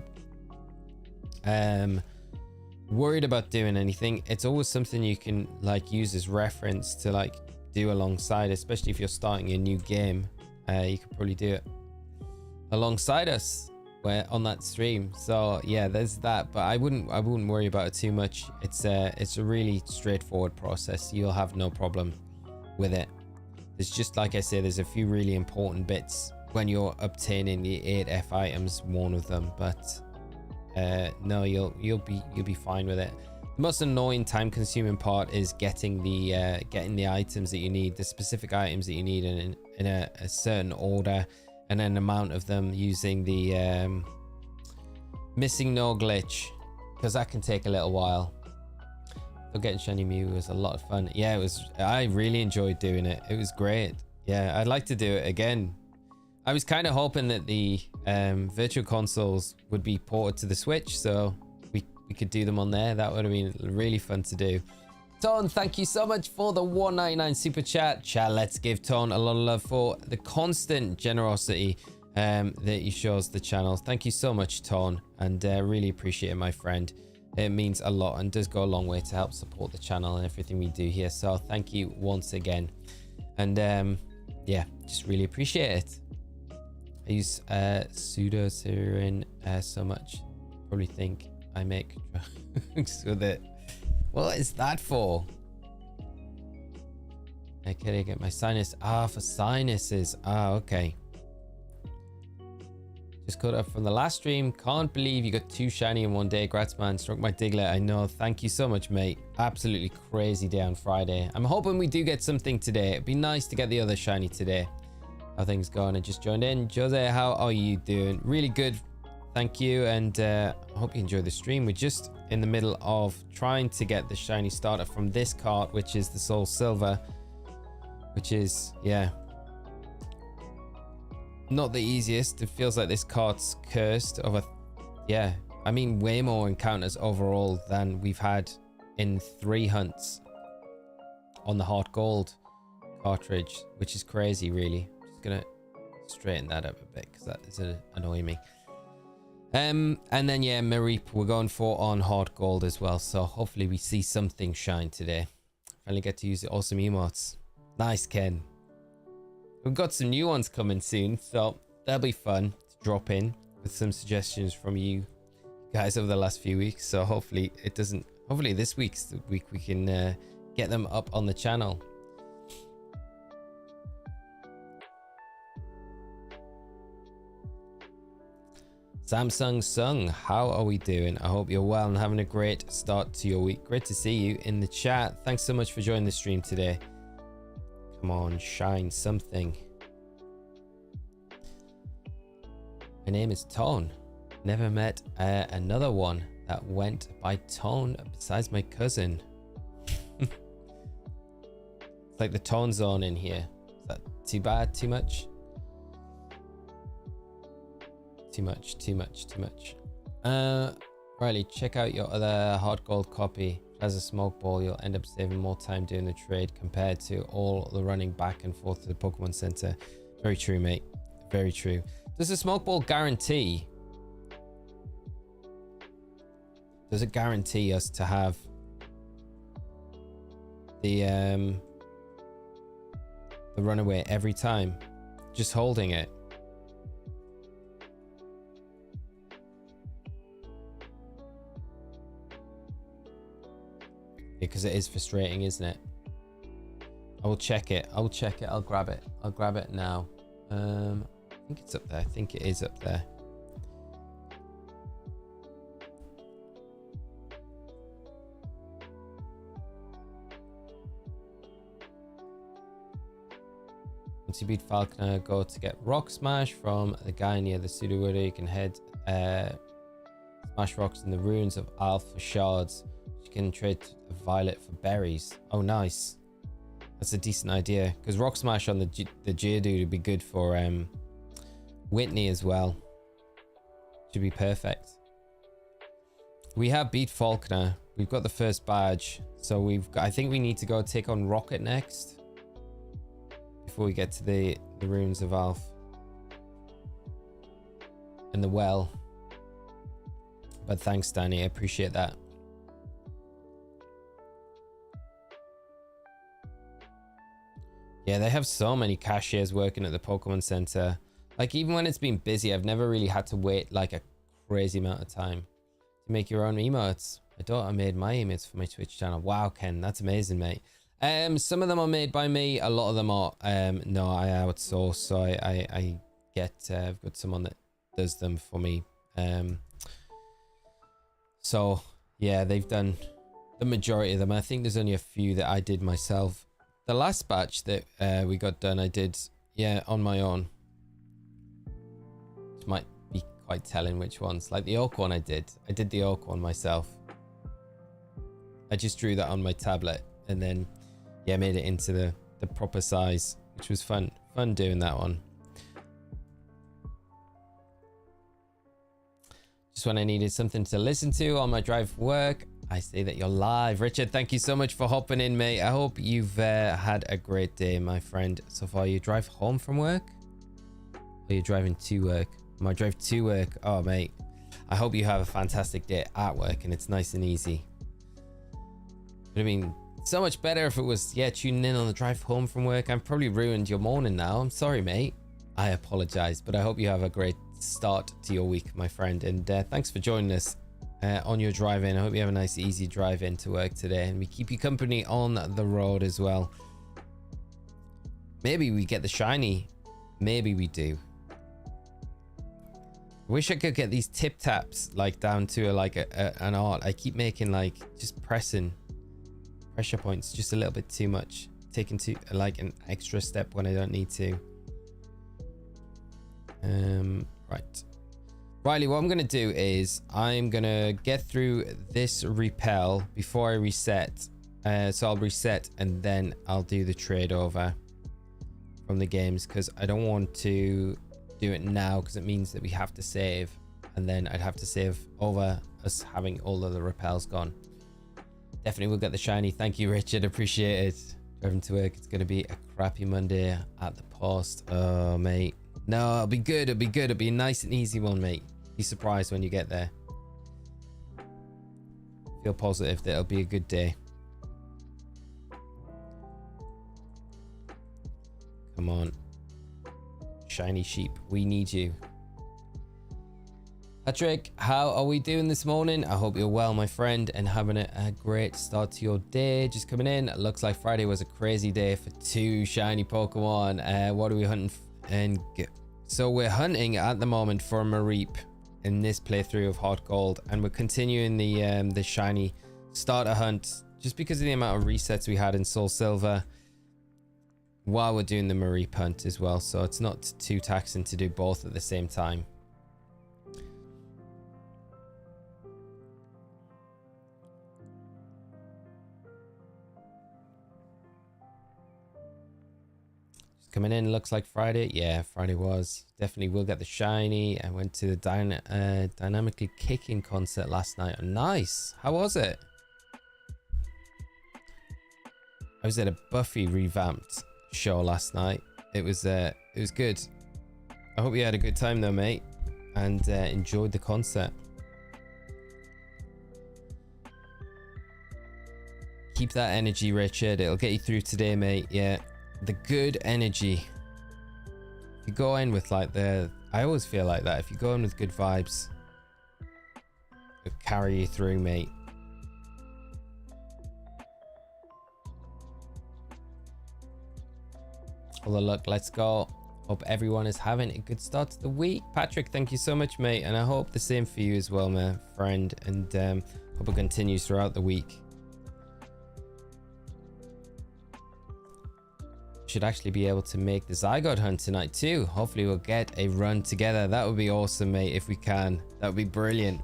A: worried about doing anything, it's always something you can like use as reference to like do alongside, especially if you're starting a new game. You could probably do it alongside us on that stream. So yeah, there's that, but I wouldn't worry about it too much. It's a really straightforward process. You'll have no problem with it. There's just, like I say, there's a few really important bits when you're obtaining the 8F items, one of them, but no, you'll be fine with it. The most annoying, time-consuming part is getting the items that you need, the specific items that you need in a certain order, and an amount of them, using the missing no glitch, because that can take a little while. So getting shiny Mew was a lot of fun. Yeah, it was. I really enjoyed doing it. It was great. Yeah, I'd like to do it again. I was kind of hoping that the virtual consoles would be ported to the Switch, so we could do them on there. That would have been really fun to do. Tone, thank you so much for the 199 super chat. Let's give Tone a lot of love for the constant generosity that he shows the channel. Thank you so much, Tone, and really appreciate it, my friend. It means a lot and does go a long way to help support the channel and everything we do here. So thank you once again. And yeah, just really appreciate it. I use pseudocyrin so much. Probably think I make drugs with it. What is that for? Okay, I get my sinus. For sinuses. Okay. Just caught up from the last stream. Can't believe you got 2 shiny in one day. Grats, man. Struck my Diglett. I know. Thank you so much, mate. Absolutely crazy day on Friday. I'm hoping we do get something today. It'd be nice to get the other shiny today. How things going? I just joined in. Jose, how are you doing? Really good. Thank you. And I hope you enjoy the stream. We're just in the middle of trying to get the shiny starter from this cart, which is the Soul Silver, which is, yeah, not the easiest. It feels like this cart's cursed over, yeah, I mean, way more encounters overall than we've had in 3 hunts on the HeartGold cartridge, which is crazy, really. Just gonna straighten that up a bit because that is annoying me. And then yeah, Mareep we're going for on HeartGold as well, so hopefully we see something shine today. Finally get to use the awesome emotes. Nice, Ken. We've got some new ones coming soon, so that'll be fun to drop in with some suggestions from you guys over the last few weeks. So hopefully it doesn't, hopefully this week's the week we can get them up on the channel. Samsung Sung, how are we doing? I hope you're well and having a great start to your week. Great to see you in the chat. Thanks so much for joining the stream today. Come on, shine something. My name is Tone. Never met another one that went by Tone besides my cousin. It's like the Tone zone in here. Is that too bad? Too much? Too much. Riley, check out your other HeartGold copy. As a smoke ball, you'll end up saving more time doing the trade compared to all the running back and forth to the Pokemon Center. Very true, mate. Very true. Does the smoke ball guarantee? Does it guarantee us to have the runaway every time? Just holding it. Because it is frustrating, isn't it? I will check it. I'll grab it. I'll grab it now. I think it's up there. I think it is up there. Once you beat Falconer, go to get Rock Smash from the guy near the Sudowoodo. You can head smash rocks in the ruins of Alpha Shards. You can trade Violet for berries. Oh, nice. That's a decent idea, because Rock Smash on the Geodude would be good for Whitney as well. Should be perfect. We have beat Falconer. We've got the first badge, so I think we need to go take on Rocket next before we get to the ruins of Alph and the well. But thanks, Danny. I appreciate that. Yeah, they have so many cashiers working at the Pokemon Center. Like, even when it's been busy, I've never really had to wait like a crazy amount of time to make your own emotes. I thought I made my emotes for my Twitch channel. Wow, Ken, that's amazing, mate. Some of them are made by me. A lot of them are no, I outsource. So I get I've got someone that does them for me. So yeah, they've done the majority of them. I think there's only a few that I did myself. The last batch that we got done, I did, yeah, on my own. Which might be quite telling which ones. Like the oak one I did the oak one myself. I just drew that on my tablet and then, yeah, made it into the proper size, which was fun doing that one. Just when I needed something to listen to on my drive for work, I see that you're live. Richard, thank you so much for hopping in, mate. I hope you've had a great day, my friend. So far, you drive home from work? Or you're driving to work? My drive to work. Oh, mate. I hope you have a fantastic day at work and it's nice and easy. But I mean, so much better if it was, yeah, tuning in on the drive home from work. I've probably ruined your morning now. I'm sorry, mate. I apologize, but I hope you have a great start to your week, my friend. And thanks for joining us on your drive in. I hope you have a nice, easy drive in to work today. And we keep you company on the road as well. Maybe we get the shiny. Maybe we do. I wish I could get these tip taps like down to an art. I keep making like just pressing pressure points just a little bit too much, taking to like an extra step when I don't need to. Right, Riley, what I'm gonna do is I'm gonna get through this repel before I reset. So I'll reset and then I'll do the trade over from the games, because I don't want to do it now because it means that we have to save, and then I'd have to save over us having all of the repels gone. Definitely will get the shiny. Thank you, Richard. Appreciate it. Driving to work. It's going to be a crappy Monday at the post. Oh, mate. No, it'll be good. It'll be good. It'll be a nice and easy one, mate. Be surprised when you get there. Feel positive that it'll be a good day. Come on. Shiny sheep. We need you. Patrick, how are we doing this morning? I hope you're well, my friend, and having a great start to your day. Just coming in. It looks like Friday was a crazy day for 2 shiny Pokemon. What are we hunting? So we're hunting at the moment for Mareep in this playthrough of HeartGold, and we're continuing the shiny starter hunt just because of the amount of resets we had in Soul Silver while we're doing the Mareep hunt as well. So it's not too taxing to do both at the same time. Coming in, looks like Friday. Yeah, Friday was. Definitely will get the shiny. I went to the dynamically kicking concert last night. Nice. How was it? I was at a Buffy revamped show last night. It was good. I hope you had a good time though, mate, and enjoyed the concert. Keep that energy, Richard. It'll get you through today, mate. Yeah. The good energy. If you go in with like I always feel like that. If you go in with good vibes, it'll carry you through, mate. All the luck. Let's go. Hope everyone is having a good start to the week. Patrick, thank you so much, mate. And I hope the same for you as well, my friend. And hope it continues throughout the week. Should actually be able to make the Zygote hunt tonight too. Hopefully we'll get a run together. That would be awesome, mate, if we can. That would be brilliant.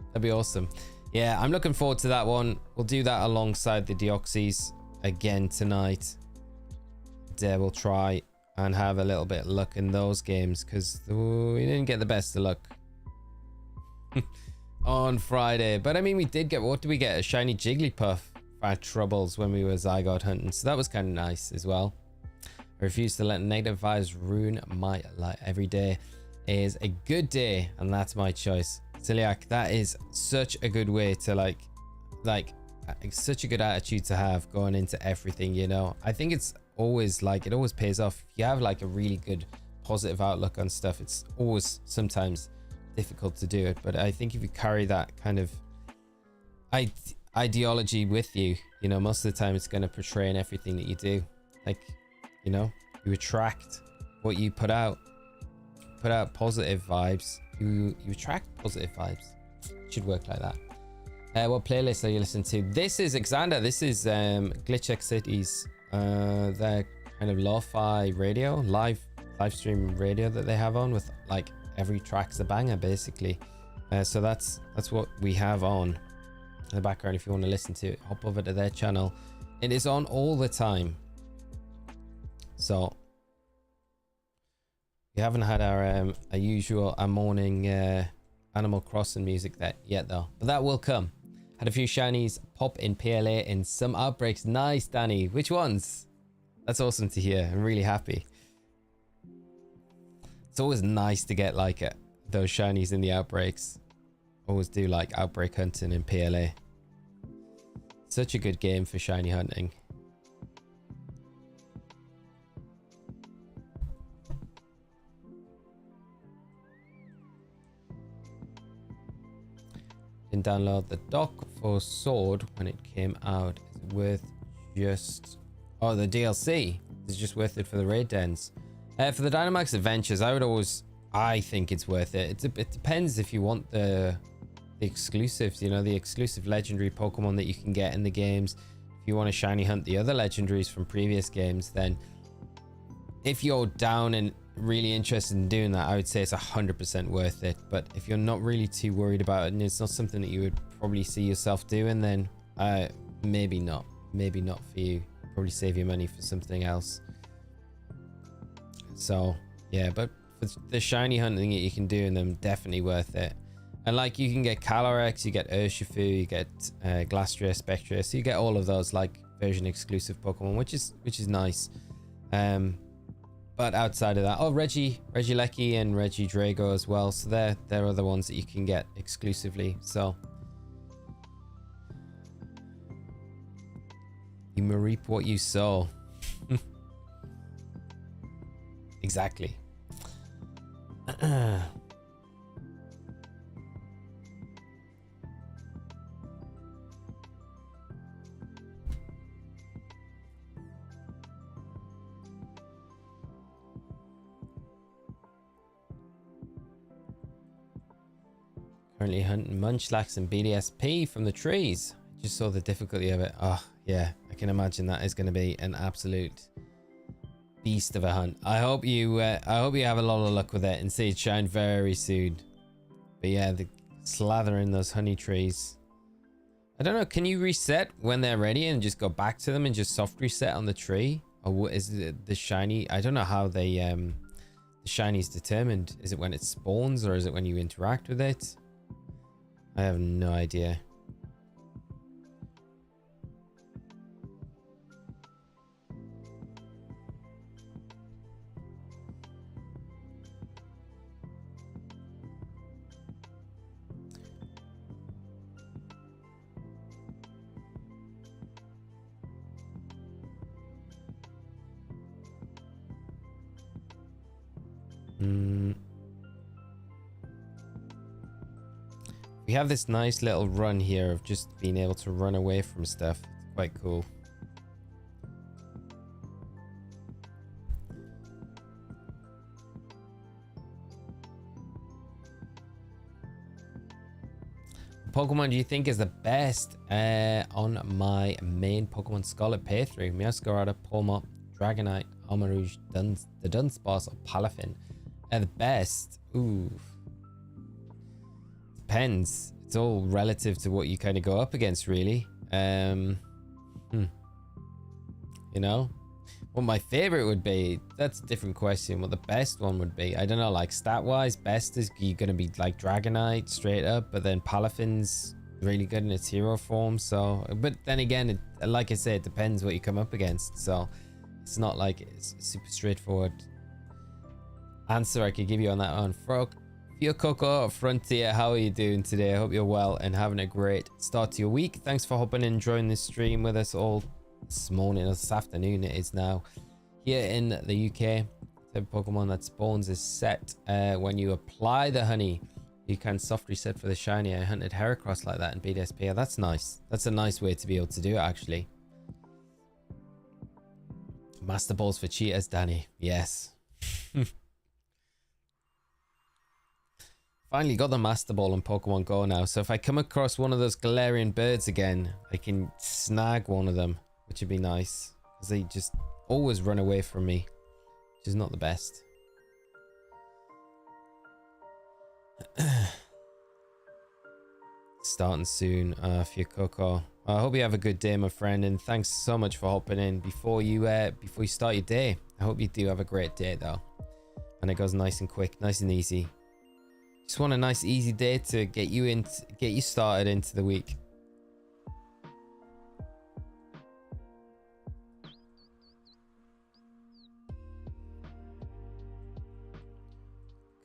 A: That'd be awesome. Yeah, I'm looking forward to that one. We'll do that alongside the Deoxys again tonight. We'll try and have a little bit of luck in those games, because we didn't get the best of luck on Friday. But I mean, we did get, what did we get? A shiny Jigglypuff for our troubles when we were Zygote hunting. So that was kind of nice as well. I refuse to let negative vibes ruin my life. Every day is a good day, and that's my choice. Celiac, that is such a good way to like such a good attitude to have going into everything, you know. I think it's always like, it always pays off. If you have like a really good positive outlook on stuff, it's always sometimes difficult to do it. But I think if you carry that kind of ideology with you, you know, most of the time it's going to portray in everything that you do. Like, you know, you attract what you put out. Put out positive vibes, you attract positive vibes. It should work like that. What playlist are you listening to? This is Xander. This is Glitch X Cities, their kind of lo-fi radio, live stream radio that they have on, with like every track's a banger basically. So that's what we have on in the background. If you want to listen to it, hop over to their channel. It is on all the time. So we haven't had our usual morning Animal Crossing music yet though, but that will come. Had a few shinies pop in PLA in some outbreaks. Nice, Danny. Which ones? That's awesome to hear. I'm really happy. It's always nice to get like those shinies in the outbreaks. Always do like outbreak hunting in PLA. Such a good game for shiny hunting. Didn't download the dock for Sword when it came out. Is it worth just... Oh, the DLC is just worth it for the raid dens. For the Dynamax Adventures, I think it's worth it. It depends if you want the exclusives, you know, the exclusive legendary Pokemon that you can get in the games. If you want to shiny hunt the other legendaries from previous games, then if you're down and really interested in doing that, I would say it's 100% worth it. But if you're not really too worried about it and it's not something that you would probably see yourself doing, then maybe not for you. Probably save your money for something else. So yeah, but for the shiny hunting that you can do in them, definitely worth it. And like, you can get Calyrex, you get Urshifu, you get Glastrius, Spectrius, so you get all of those like version exclusive Pokemon, which is nice. But outside of that, oh, Regieleki and Regidrago as well. So they're other ones that you can get exclusively. So you Mareep what you sow. Exactly. Currently hunting Munchlax and BDSP from the trees. Just saw the difficulty of it. Oh yeah, I can imagine that is going to be an absolute beast of a hunt. I hope you have a lot of luck with it and see it shine very soon. But yeah, the slathering those honey trees. I don't know, can you reset when they're ready and just go back to them and just soft reset on the tree? Or what is it, the shiny? I don't know how they the shiny is determined. Is it when it spawns or is it when you interact with it? I have no idea. We have this nice little run here of just being able to run away from stuff. It's quite cool. Pokemon do you think is the best on my main Pokemon Scarlet playthrough? Meowscarada, Pawmot, Dragonite, Armarouge, the Dunsparce, or Palafin? The best? Ooh. Depends. It's all relative to what you kind of go up against, really. You know? What my favorite would be, that's a different question. What the best one would be, I don't know, like stat-wise, best is you're going to be like Dragonite straight up, but then Palafin's really good in its hero form. So, but then again, like I said, it depends what you come up against. So it's not like it's a super straightforward answer I could give you on that one. Fio Coco Frontier, how are you doing today? I hope you're well and having a great start to your week. Thanks for hopping in and joining this stream with us all this morning or this afternoon it is now. Here in the UK, the Pokemon that spawns is set when you apply the honey. You can soft reset for the shiny. I hunted Heracross like that in BDSP. Oh, that's nice. That's a nice way to be able to do it, actually. Master Balls for cheaters, Danny. Yes. Finally got the Master Ball on Pokemon Go now. So if I come across one of those Galarian birds again, I can snag one of them, which would be nice. Because they just always run away from me, which is not the best. Starting soon for your Coco. I hope you have a good day, my friend, and thanks so much for hopping in before you start your day. I hope you do have a great day though, and it goes nice and quick, nice and easy. Just want a nice easy day to get you started into the week.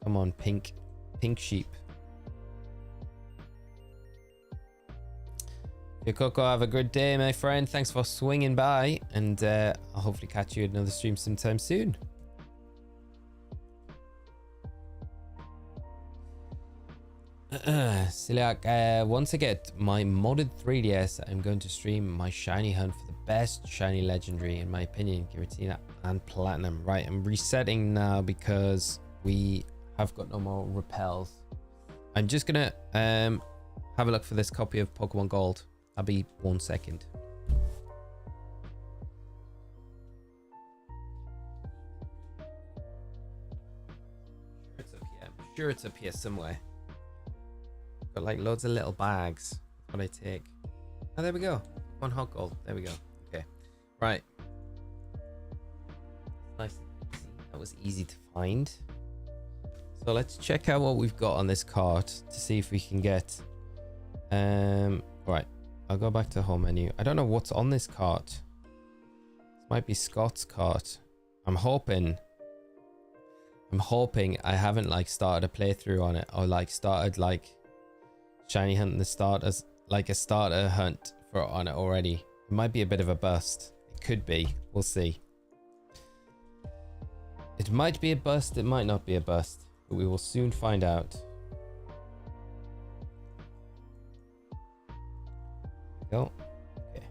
A: Come on, pink sheep. Your Coco, have a good day, my friend. Thanks for swinging by, and I'll hopefully catch you at another stream sometime soon. Celiac, once I get my modded 3DS, I'm going to stream my shiny hunt for the best shiny legendary, in my opinion, Giratina and Platinum. Right, I'm resetting now because we have got no more repels. I'm just gonna have a look for this copy of Pokemon Gold. I'll be 1 second. It's up here. I'm sure it's up here somewhere. Got like loads of little bags. That's what I take. Oh, there we go. One HeartGold. There we go. Okay. Right. Nice. That was easy to find. So let's check out what we've got on this cart to see if we can get right, I'll go back to home menu. I don't know what's on this cart. This might be Scott's cart. I'm hoping I haven't like started a playthrough on it, or like started like shiny hunting the starters, like a starter hunt for on it already. It might be a bit of a bust. It could be. We'll see. It might be a bust, it might not be a bust, but we will soon find out. Go. Okay.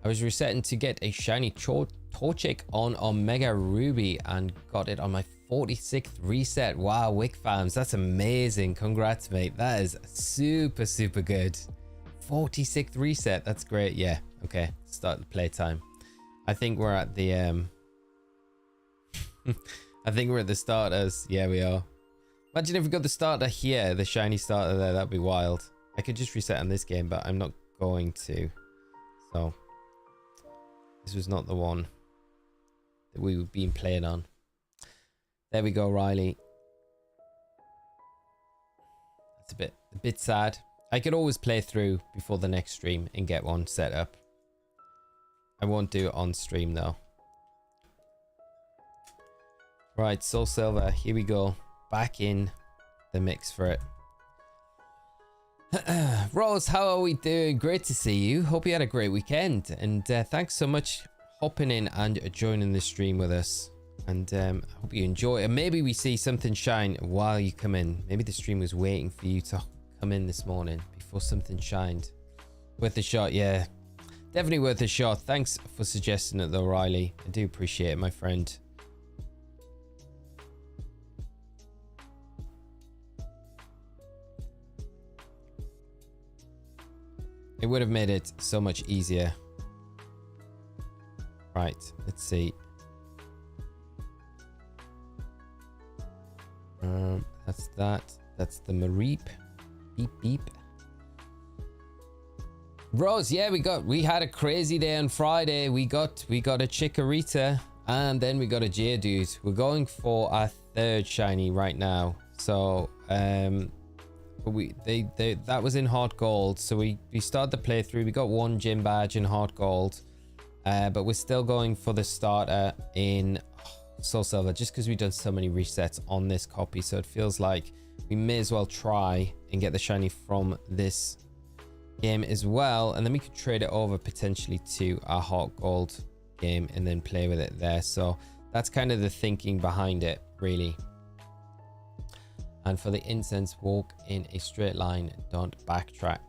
A: I was resetting to get a shiny Torchic on Omega Ruby and got it on my 46th reset. Wow, Wick Farms, that's amazing. Congrats, mate. That is super, super good. 46th reset, that's great. Yeah, okay, start the playtime. I think we're at the I think we're at the starters. Yeah, we are. Imagine if we got the starter here, the shiny starter there. That'd be wild. I could just reset on this game, but I'm not going to. So this was not the one that we were being played on. There we go, Riley. That's a bit sad. I could always play through before the next stream and get one set up. I won't do it on stream though. Right, Soul Silver, here we go. Back in the mix for it. Rose, how are we doing? Great to see you. Hope you had a great weekend. And thanks so much hopping in and joining the stream with us. And I hope you enjoy. And maybe we see something shine while you come in. Maybe the stream was waiting for you to come in this morning before something shined. Worth a shot, yeah. Definitely worth a shot. Thanks for suggesting it though, Riley. I do appreciate it, my friend. It would have made it so much easier. Right, let's see. That's that. That's the Mareep. Beep beep. Rose, yeah, we had a crazy day on Friday. We got a Chikorita and then we got a Geodude. We're going for our third shiny right now. So that was in HeartGold, so we started the playthrough. We got one gym badge in HeartGold, but we're still going for the starter in Soul Silver just because we've done so many resets on this copy. So it feels like we may as well try and get the shiny from this game as well. And then we could trade it over potentially to our HeartGold game and then play with it there. So that's kind of the thinking behind it, really. And for the incense, walk in a straight line, don't backtrack.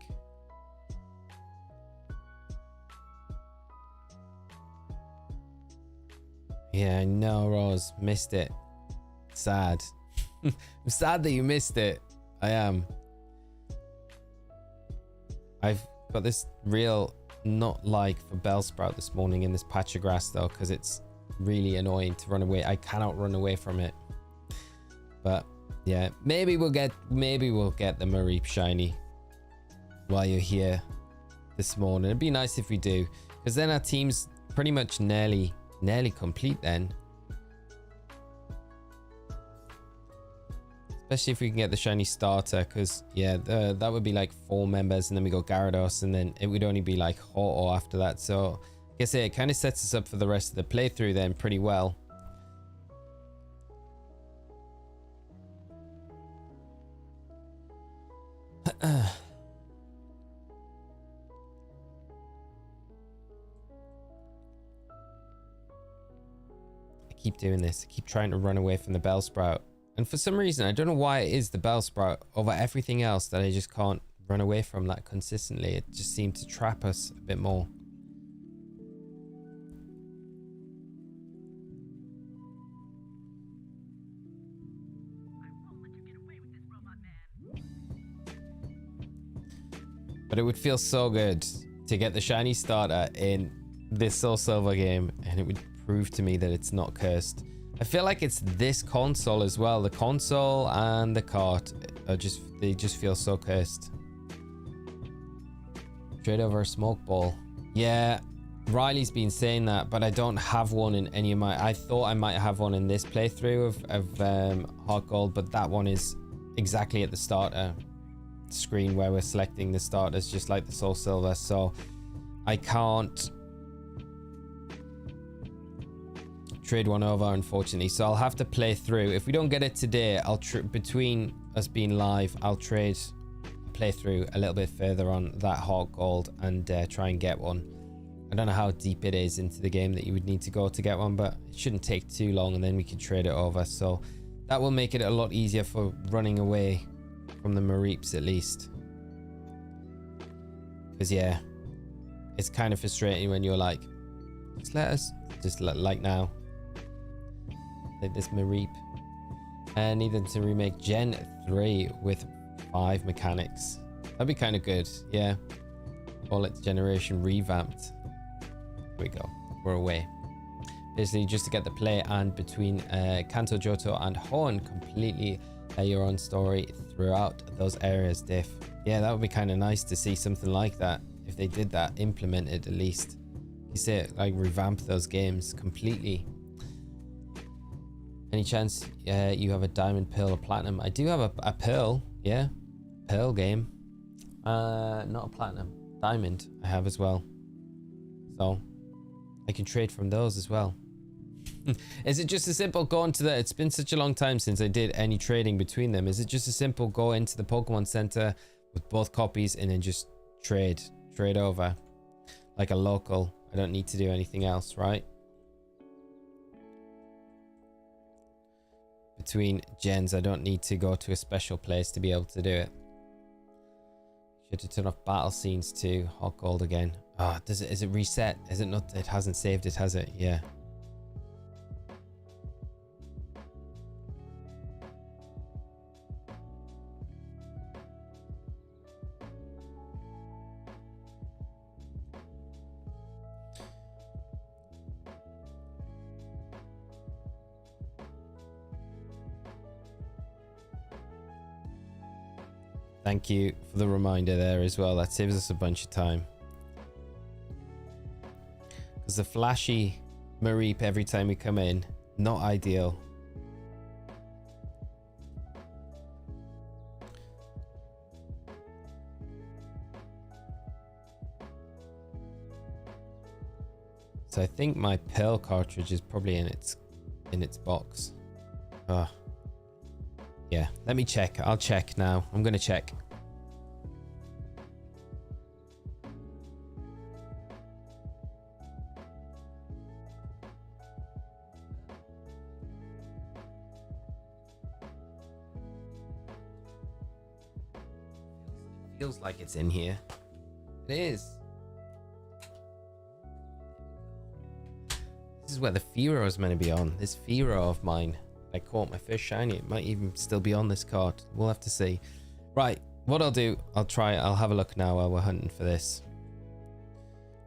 A: Yeah, I know, Rose. Missed it. Sad. I'm sad that you missed it. I am. I've got this real not like for Bellsprout this morning in this patch of grass though, because it's really annoying to run away. I cannot run away from it. But yeah, maybe we'll get the Mareep shiny while you're here this morning. It'd be nice if we do, because then our team's pretty much nearly complete then. Especially if we can get the shiny starter, because yeah, that would be like 4 members, and then we go Gyarados, and then it would only be like Ho-Oh after that. So I guess it kind of sets us up for the rest of the playthrough then pretty well. I keep doing this. I keep trying to run away from the Bellsprout. And for some reason, I don't know why it is the Bellsprout over everything else that I just can't run away from that consistently. It just seems to trap us a bit more. But it would feel so good to get the shiny starter in this Soul Silver game, and it would prove to me that it's not cursed. I feel like it's this console as well. The console and the cart are they just feel so cursed. Trade over a smoke ball. Yeah, Riley's been saying that, but I don't have one in any of my... I thought I might have one in this playthrough of HeartGold, but that one is exactly at the starter screen where we're selecting the starters, just like the Soul Silver. So I can't trade one over, unfortunately. So I'll have to play through. If we don't get it today, between us being live, I'll play through a little bit further on that HeartGold and try and get one. I don't know how deep it is into the game that you would need to go to get one, but it shouldn't take too long, and then we can trade it over. So that will make it a lot easier for running away from the Mareeps, at least. Because yeah, it's kind of frustrating when you're like, just like now, like this Mareep. And need them to remake Gen 3 with 5 mechanics. That'd be kind of good. Yeah, all its generation revamped. Here we go, we're away. Basically just to get the play and between Kanto, Johto and Horn completely your own story throughout those areas. Diff. Yeah, that would be kind of nice to see something like that. If they did that, implemented at least. You say it, like revamp those games completely. Any chance you have a diamond, pearl, or platinum? I do have a pearl. Yeah, pearl game. Not a platinum. Diamond I have as well. So I can trade from those as well. Is it just a simple go into the... It's been such a long time since I did any trading between them. Is it just a simple go into the Pokemon Center with both copies and then just trade over like a local? I don't need to do anything else, right? Between gens, I don't need to go to a special place to be able to do it. Should have turned off battle scenes to HeartGold again. Ah, is it reset? Is it not? It hasn't saved it, has it? Yeah. Thank you for the reminder there as well. That saves us a bunch of time. Because the flashy Mareep every time we come in, not ideal. So I think my Pearl cartridge is probably in in its box. Oh. Yeah, let me check. I'll check now. I'm gonna check. Feels like it's in here. It is. This is where the Fearow is meant to be on. This Fearow of mine. I caught my first shiny. It might even still be on this card. We'll have to see. Right. What I'll do, I'll have a look now while we're hunting for this.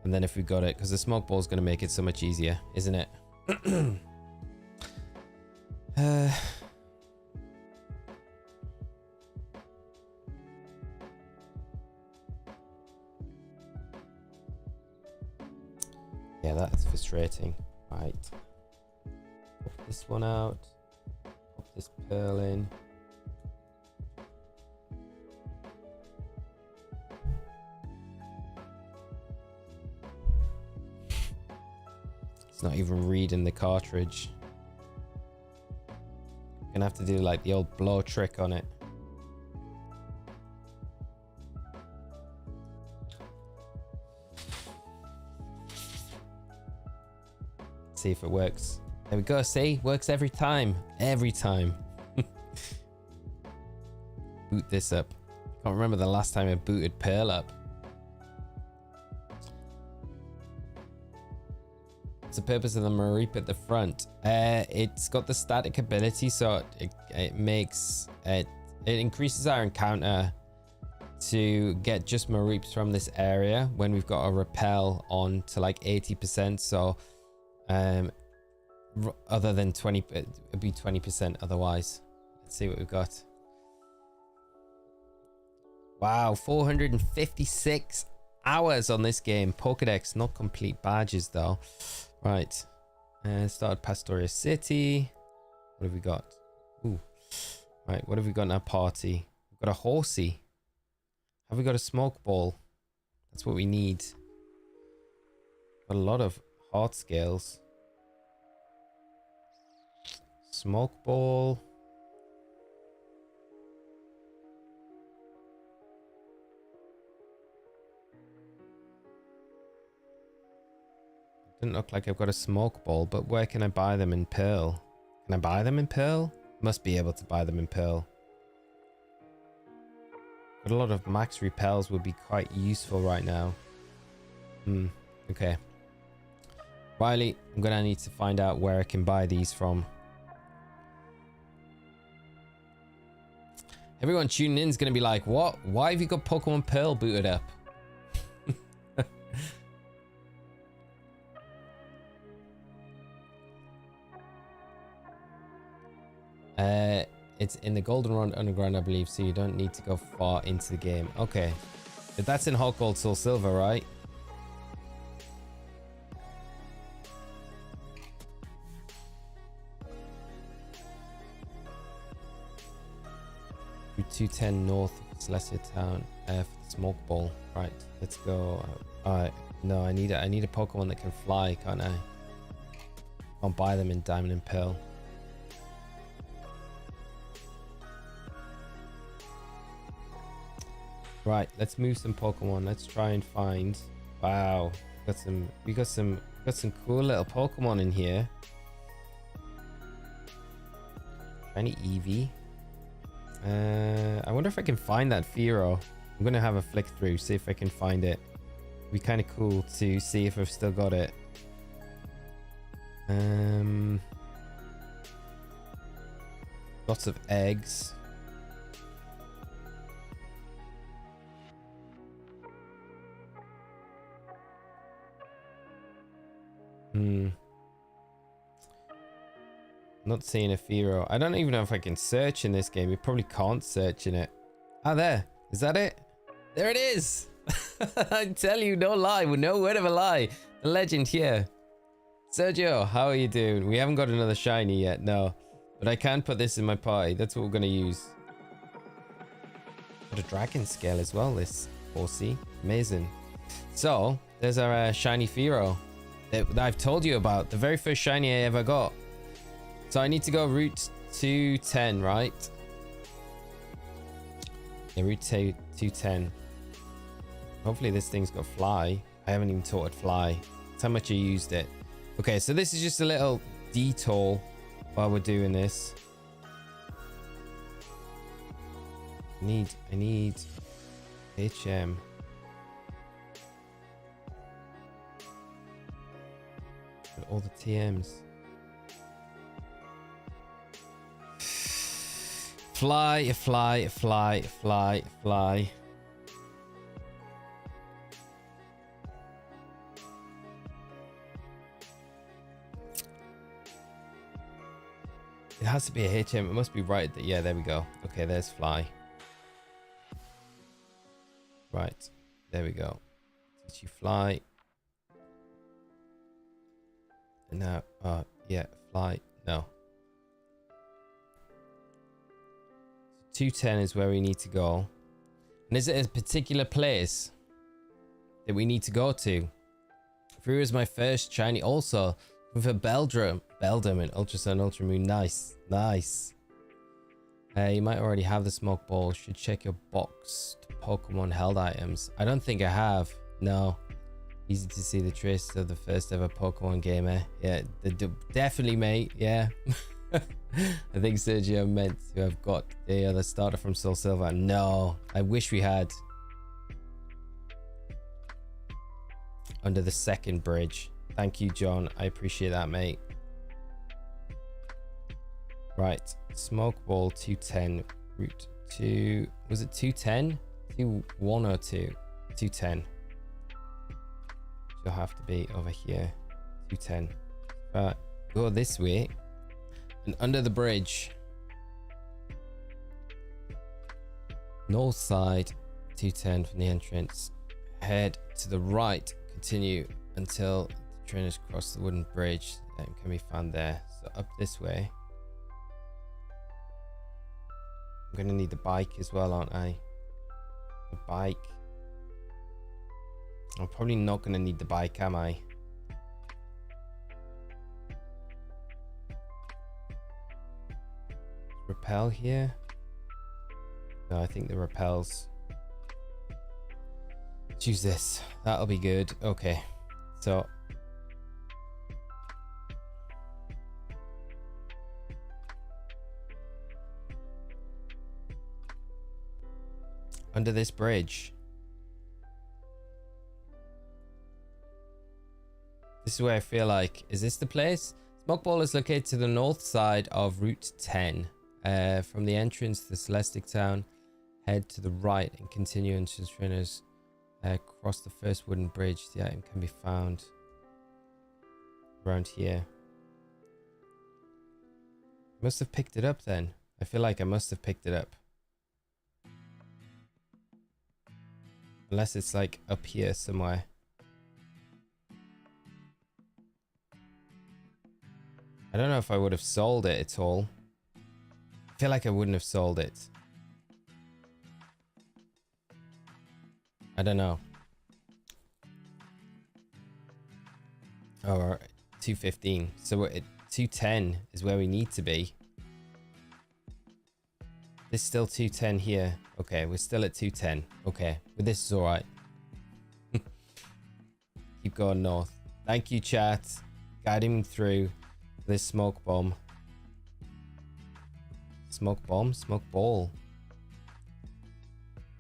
A: And then if we got it, because the smoke ball is going to make it so much easier, isn't it? Yeah, that's frustrating. Right. Pop this one out. Pop this pearl in. It's not even reading the cartridge. Gonna have to do like the old blow trick on it. See if it works. There we go. See, works every time. Every time. Boot this up. Can't remember the last time I booted Pearl up. What's the purpose of the Mareep at the front? It's got the static ability, so it makes it increases our encounter to get just Mareeps from this area when we've got a repel on to like 80%. So other than 20, it'd be 20% otherwise. Let's see what we've got. Wow, 456 hours on this game. Pokedex, not complete badges though. Right, started Pastoria City. What have we got? Ooh, right, what have we got in our party? We've got a horsey. Have we got a smoke ball? That's what we need. Got a lot of heart scales. Smoke ball. Doesn't look like I've got a smoke ball, but where can I buy them in Pearl? Can I buy them in Pearl? Must be able to buy them in Pearl. But a lot of max repels would be quite useful right now. Okay. Riley, I'm gonna need to find out where I can buy these from. Everyone tuning in is gonna be like, what? Why have you got Pokemon Pearl booted up? It's in the Goldenrod Underground, I believe, so you don't need to go far into the game. Okay. But that's in HeartGold Soul Silver, right? Route 210 north of Celestia Town for the smoke ball. Right, let's go. Alright, no, I need a Pokemon that can fly, can't I? Can't buy them in Diamond and Pearl. Right, let's move some Pokemon. Let's try and find. Wow, we got some cool little Pokemon in here. Shiny Eevee. I wonder if I can find that Fearow. I'm gonna have a flick through, see if I can find it. It'd be kind of cool to see if I've still got it. Lots of eggs. Not seeing a Fearow. I don't even know if I can search in this game. You probably can't search in it. Ah, there. Is that it? There it is. I tell you, no lie. No word of a lie. The legend here. Sergio, how are you doing? We haven't got another shiny yet, no. But I can put this in my party. That's what we're going to use. Got a dragon scale as well, this horsey. Amazing. So, there's our shiny Fearow that I've told you about. The very first shiny I ever got. So I need to go route 210, right? Yeah, route 210. Hopefully this thing's got fly. I haven't even taught it fly. That's how much I used it. Okay, so this is just a little detour while we're doing this. I need HM. All the TMs. Fly, fly, fly, fly, fly. It has to be a HM. It must be right. Yeah, there we go. Okay, there's fly. Right. There we go. Did you fly? No. Yeah, fly. No. 210 is where we need to go. And is it a particular place that we need to go to? Through is my first shiny. Also, with a Beldum and Ultrasun Ultramoon. Nice. Nice. You might already have the smoke ball. Should check your box to Pokemon held items. I don't think I have. No. Easy to see the traces of the first ever Pokemon gamer. Yeah, definitely, mate. Yeah. I think Sergio meant to have got the other starter from Soul Silver. No, I wish we had. Under the second bridge. Thank you, John. I appreciate that, mate. Right. Smoke Ball 210. Route 2. Was it 210? 2102. 210. She'll have to be over here. 210. Right. Go this way. And under the bridge. North side. 210 from the entrance. Head to the right. Continue until the trainers cross the wooden bridge. That can be found there. So up this way. I'm going to need the bike as well, aren't I? The bike. I'm probably not going to need the bike, am I? Repel here? No, I think the repels. Choose this. That'll be good. Okay. So. Under this bridge. This is where I feel like, is this the place? Smoke Ball is located to the north side of Route 10. From the entrance to Celestic Town, head to the right and continue into the trainers. Cross the first wooden bridge. The item can be found around here. Must have picked it up then. I feel like I must have picked it up. Unless it's like up here somewhere. I don't know if I would have sold it at all. I feel like I wouldn't have sold it. I don't know. Oh, 215. So we're at 210 is where we need to be. There's still 210 here. Okay, we're still at 210. Okay, but this is all right. Keep going north. Thank you, chat. Guiding me through this smoke bomb. Smoke bomb? Smoke ball.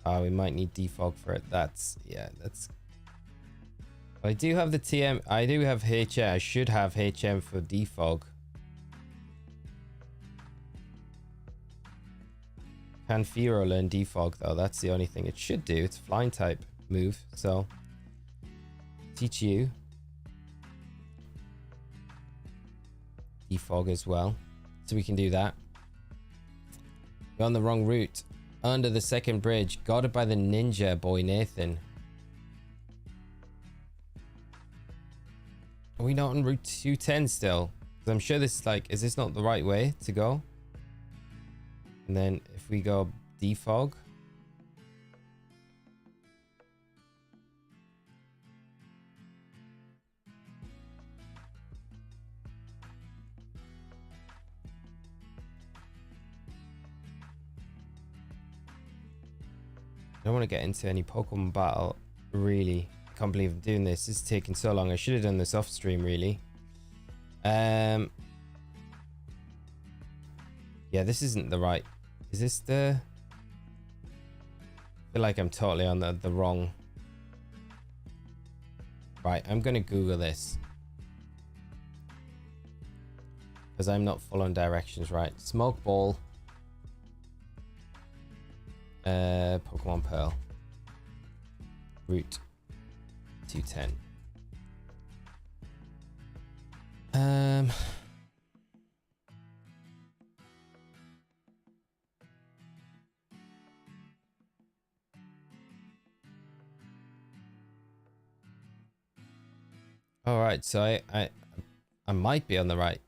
A: Oh, we might need defog for it. That's, yeah, that's... I do have the TM. I do have HM. I should have HM for defog. Can Firo learn defog though? That's the only thing it should do. It's a flying type move, so teach you defog as well, so we can do that. We're on the wrong route. Under the second bridge, guarded by the ninja boy Nathan. Are we not on route 210 still? Because I'm sure this is like, is this not the right way to go? And then if we go defog. I don't want to get into any Pokemon battle, really. I can't believe I'm doing this. This is taking so long. I should have done this off stream, really. Yeah, this isn't the right... Is this the... I feel like I'm totally on the wrong... Right, I'm going to Google this. Because I'm not full on directions, right? Smoke Ball. Pokemon Pearl. Route 210. All right, so I might be on the right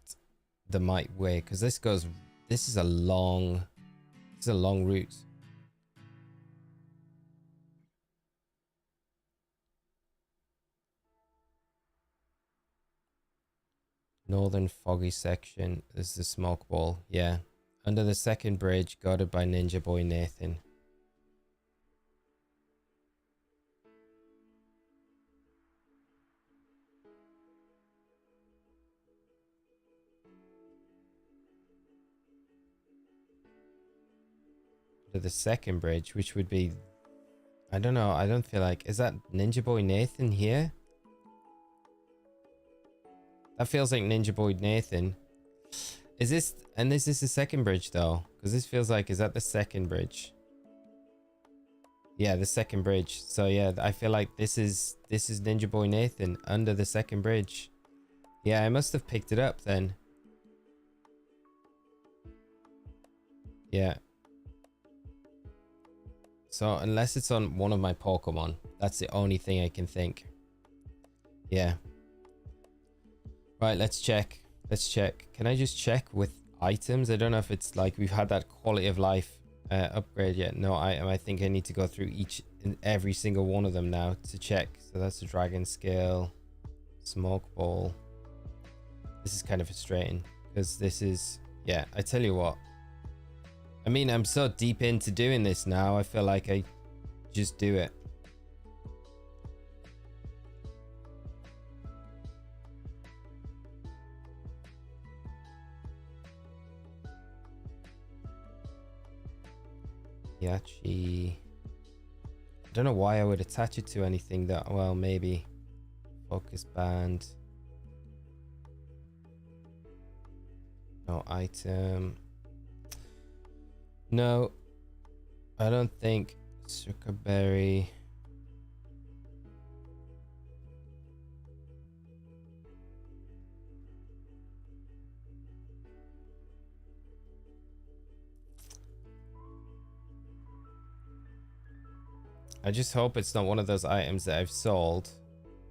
A: way, because this is a long route. Northern foggy section. This is the Smoke Ball. Yeah. Under the second bridge, guarded by Ninja Boy Nathan. Under the second bridge, which would be... I don't know. I don't feel like... Is that Ninja Boy Nathan here? That feels like Ninja Boy Nathan. Is this... And is this the second bridge, though? Because this feels like... Is that the second bridge? Yeah, the second bridge. So, yeah, I feel like this is Ninja Boy Nathan under the second bridge. Yeah, I must have picked it up then. Yeah. So, unless it's on one of my Pokemon. That's the only thing I can think. Yeah. Right, let's check. Let's check. Can I just check with items? I don't know if it's like we've had that quality of life upgrade yet. No item. I think I need to go through each and every single one of them now to check. So that's the Dragon Scale. Smoke Ball. This is kind of frustrating because this is... Yeah, I tell you what. I mean, I'm so deep into doing this now. I feel like I just do it. Yachi. I don't know why I would attach it to anything that... Well, maybe. Focus Band. No item. No, I don't think. Sugar Berry. I just hope it's not one of those items that I've sold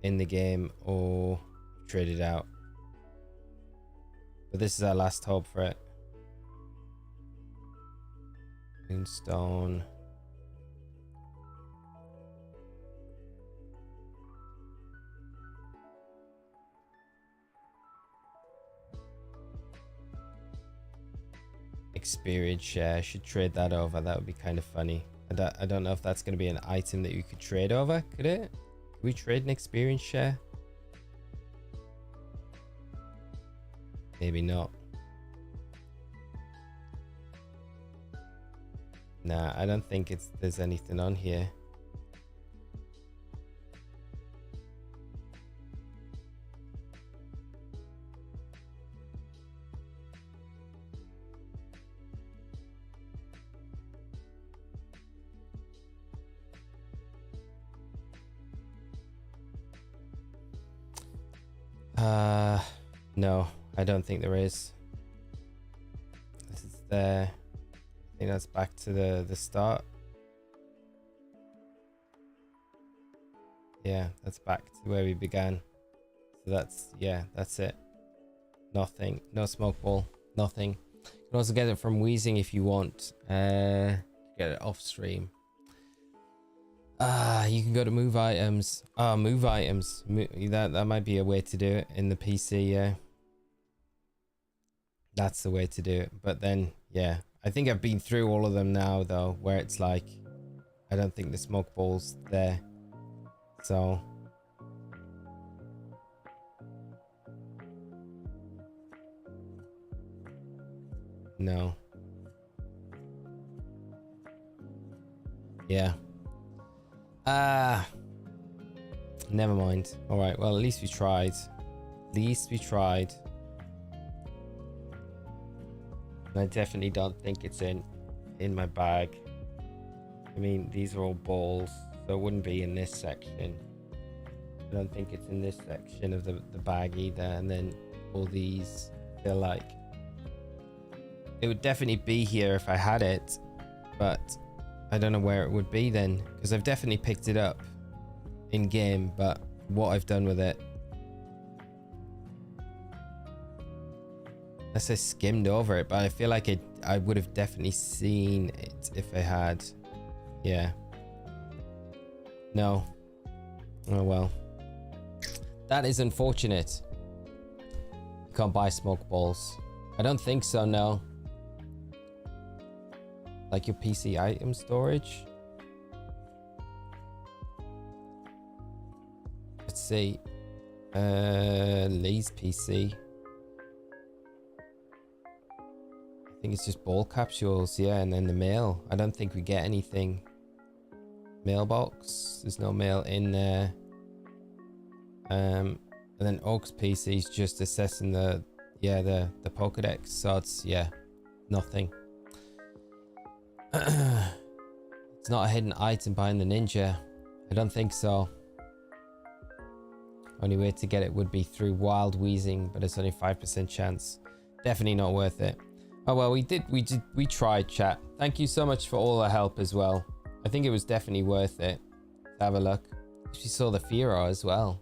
A: in the game or traded out. But this is our last hope for it. Moonstone. Experience share. I should trade that over. That would be kind of funny. I don't know if that's going to be an item that you could trade over. Could it? Could we trade an experience share? Maybe not. Nah, I don't think there's anything on here. No, I don't think there is. This is there. I think that's back to the start. Yeah, that's back to where we began. So that's, yeah, that's it. Nothing. No Smoke Ball. Nothing. You can also get it from Wheezing if you want. Get it off stream. You can go to move items. Move items. That might be a way to do it in the PC, yeah. That's the way to do it. But then, yeah. I think I've been through all of them now, though, where it's like I don't think the smoke ball's there. So no. Yeah. Never mind. All right. Well, at least we tried. At least we tried. I definitely don't think it's in my bag. I mean, these are all balls, so it wouldn't be in this section. I don't think it's in this section of the bag either. And then all these, they're like, it would definitely be here if I had it, but I don't know where it would be then, because I've definitely picked it up in game, but what I've done with it, unless I skimmed over it, but I feel like I would have definitely seen it if I had. Yeah. No. Oh well. That is unfortunate. You can't buy smoke balls. I don't think so, no. Like your PC item storage. Let's see. Lee's PC. I think it's just ball capsules, yeah, and then the mail. I don't think we get anything. Mailbox. There's no mail in there. And then Oak's PC is just assessing the Pokédex. So it's, yeah, nothing. It's not a hidden item behind the ninja. I don't think so. Only way to get it would be through wild wheezing, but it's only 5% chance. Definitely not worth it. Oh well, we tried, chat. Thank you so much for all the help as well. I think it was definitely worth it. Let's have a look. She saw the Firo as well.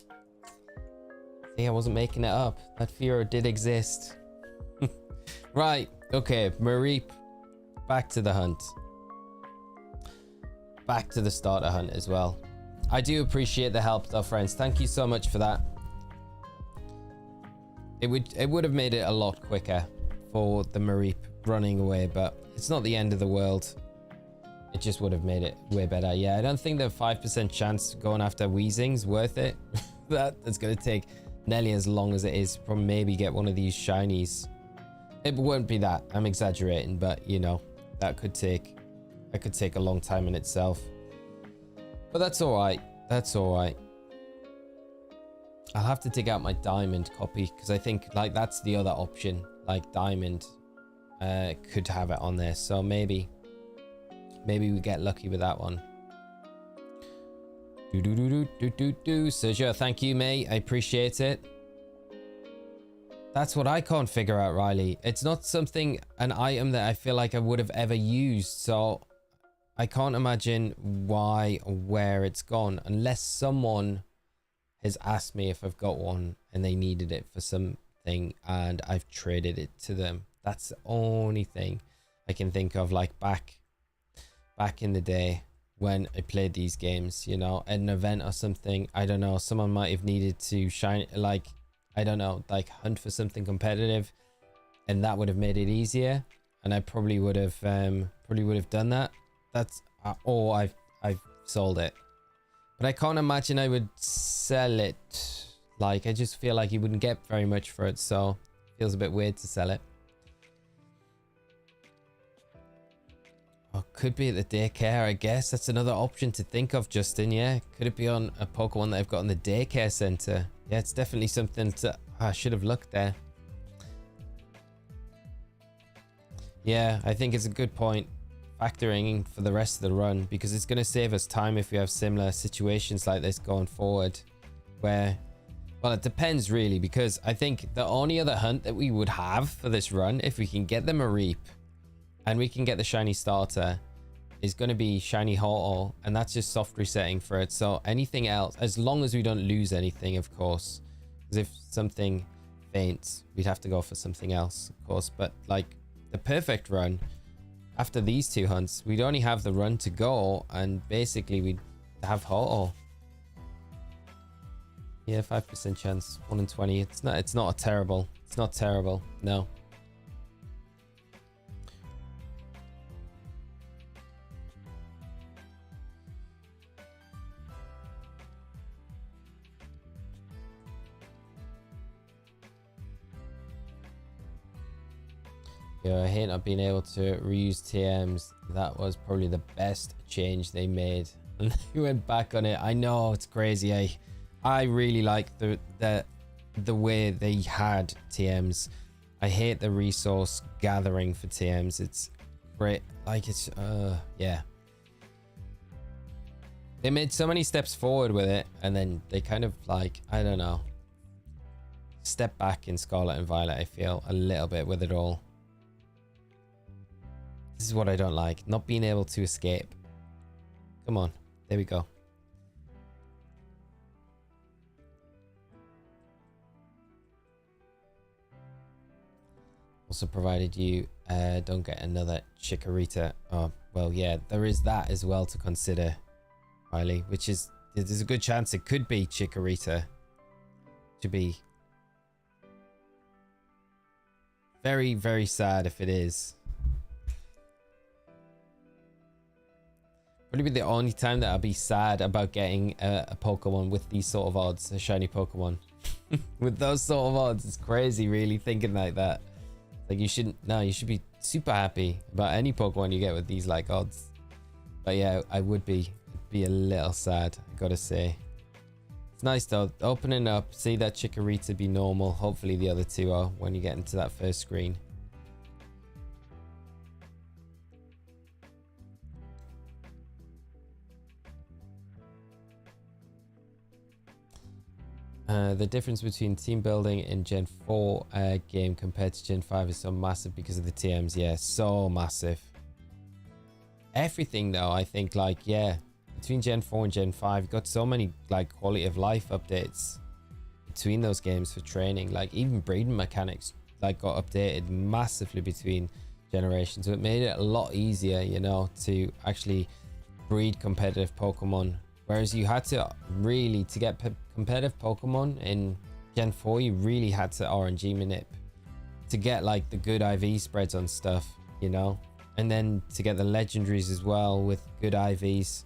A: See, I wasn't making it up. That Firo did exist. Right, okay, Mareep. Back to the hunt. Back to the starter hunt as well. I do appreciate the help though, friends. Thank you so much for that. It would have made it a lot quicker for the Mareep running away, but it's not the end of the world. It just would have made it way better. Yeah, I don't think the 5% chance going after Weezing's worth it. That's going to take nearly as long as it is from maybe get one of these shinies. It won't be that. I'm exaggerating, but you know, that could take a long time in itself. But that's all right. That's all right. I'll have to dig out my diamond copy because I think like that's the other option. Like diamond could have it on there, so maybe we get lucky with that one. Sergio, thank you, mate. I appreciate it. That's what I can't figure out, Riley. It's not an item that I feel like I would have ever used, so I can't imagine why or where it's gone unless someone has asked me if I've got one and they needed it for something and I've traded it to them. That's the only thing I can think of, like back in the day when I played these games, you know, at an event or something. I don't know, someone might have needed to shine, like, I don't know, like hunt for something competitive, and that would have made it easier, and I probably would have done that. That's or I've sold it, but I can't imagine I would sell it. Like, I just feel like you wouldn't get very much for it, so it feels a bit weird to sell it. Oh, could be at the daycare, I guess. That's another option to think of, Justin. Yeah, could it be on a Pokemon that I've got in the daycare center? Yeah, it's definitely something to... I should have looked there. Yeah, I think it's a good point. Factoring in for the rest of the run, because it's going to save us time if we have similar situations like this going forward. Where... Well, it depends really, because I think the only other hunt that we would have for this run, if we can get the Mareep, and we can get the shiny starter, is going to be shiny Ho-Oh, and that's just soft resetting for it. So anything else, as long as we don't lose anything, of course, because if something faints, we'd have to go for something else, of course. But like the perfect run after these two hunts, we'd only have the run to go, and basically we'd have Ho-Oh. Yeah, 5% chance, 1 in 20. It's not terrible. It's not terrible. No. Yeah, I hate not being able to reuse TMs. That was probably the best change they made. And they went back on it. I know, it's crazy. I really like the way they had TMs. I hate the resource gathering for TMs. It's great. Like, it's yeah. They made so many steps forward with it, and then they kind of, like, I don't know, step back in Scarlet and Violet, I feel, a little bit with it all. This is what I don't like. Not being able to escape. Come on. There we go. Also provided you don't get another Chikorita. Oh, well, yeah, there is that as well to consider, Riley, which is, there's a good chance it could be Chikorita. To be very, very sad if it is. Probably be the only time that I'll be sad about getting a Pokemon with these sort of odds, a shiny Pokemon. With those sort of odds, it's crazy really thinking like that. Like, you shouldn't, no, you should be super happy about any Pokemon you get with these like odds. But yeah, I would be a little sad, I gotta say. It's nice though, opening up, see that Chikorita be normal. Hopefully the other two are when you get into that first screen. The difference between team building in Gen 4 game compared to Gen 5 is so massive because of the TMs. Yeah, so massive. Everything though, I think, like, yeah, between Gen 4 and Gen 5, you got so many like quality of life updates between those games for training. Like, even breeding mechanics like got updated massively between generations, so it made it a lot easier, you know, to actually breed competitive Pokemon. Whereas you had to really, to get competitive Pokemon in Gen 4, you really had to RNG manip to get like the good IV spreads on stuff, you know, and then to get the legendaries as well with good IVs.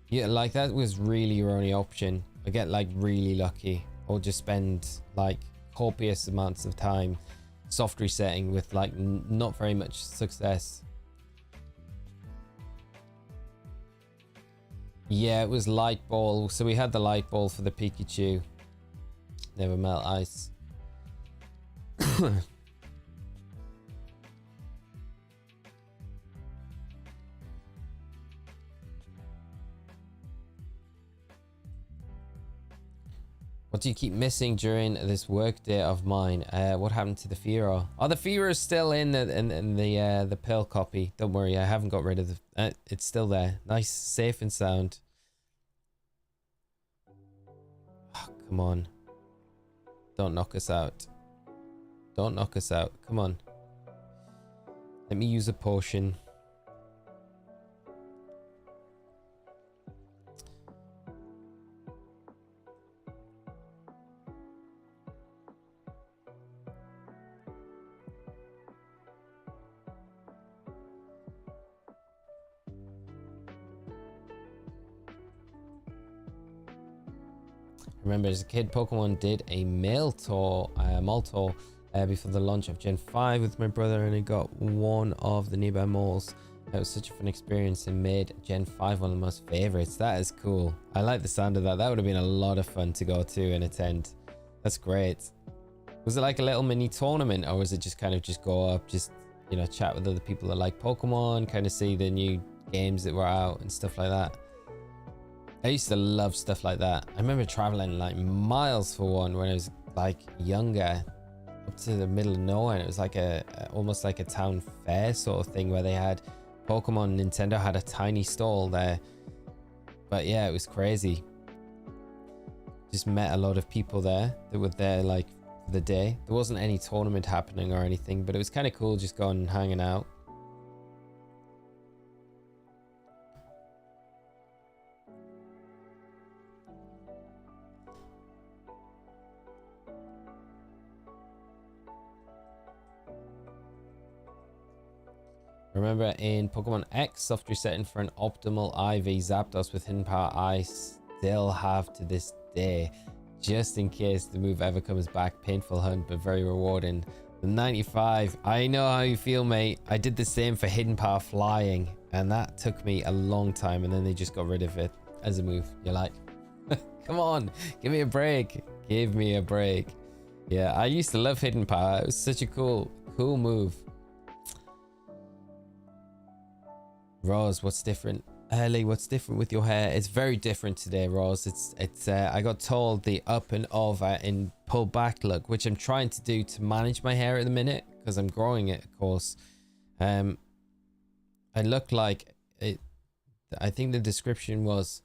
A: Yeah, like that was really your only option. I get like really lucky, or just spend like copious amounts of time soft resetting with like not very much success. Yeah, it was light ball. So we had the light ball for the Pikachu. Never melt ice. What do you keep missing during this work day of mine? What happened to the Fearow? Oh, the Fearow is still in the Pearl copy. Don't worry, I haven't got rid of the. It's still there. Nice, safe and sound. Oh, come on! Don't knock us out. Don't knock us out. Come on. Let me use a potion. Remember, as a kid, Pokemon did a mail tour, mall tour, before the launch of Gen 5 with my brother, and I got one of the nearby malls. That was such a fun experience and made Gen 5 one of the most favorites. That is cool. I like the sound of that. That would have been a lot of fun to go to and attend. That's great. Was it like a little mini tournament, or was it just kind of just go up, just, you know, chat with other people that like Pokemon, kind of see the new games that were out and stuff like that? I used to love stuff like that. I remember traveling like miles for one when I was like younger, up to the middle of nowhere. And it was like almost like a town fair sort of thing where they had Pokemon. Nintendo had a tiny stall there. But yeah, it was crazy. Just met a lot of people there that were there like for the day. There wasn't any tournament happening or anything, but it was kind of cool just going and hanging out. Remember in Pokemon X, soft resetting for an optimal IV Zapdos with hidden power I still have to this day. Just in case the move ever comes back. Painful hunt, but very rewarding. The 95. I know how you feel, mate. I did the same for Hidden Power Flying, and that took me a long time, and then they just got rid of it as a move. You're like, come on, give me a break. Give me a break. Yeah, I used to love Hidden Power. It was such a cool move. Rose, what's different? Ellie, what's different with your hair? It's very different today, Rose. It's I got told the up and over in pull back look, which I'm trying to do to manage my hair at the minute because I'm growing it, of course. I look like it. I think the description was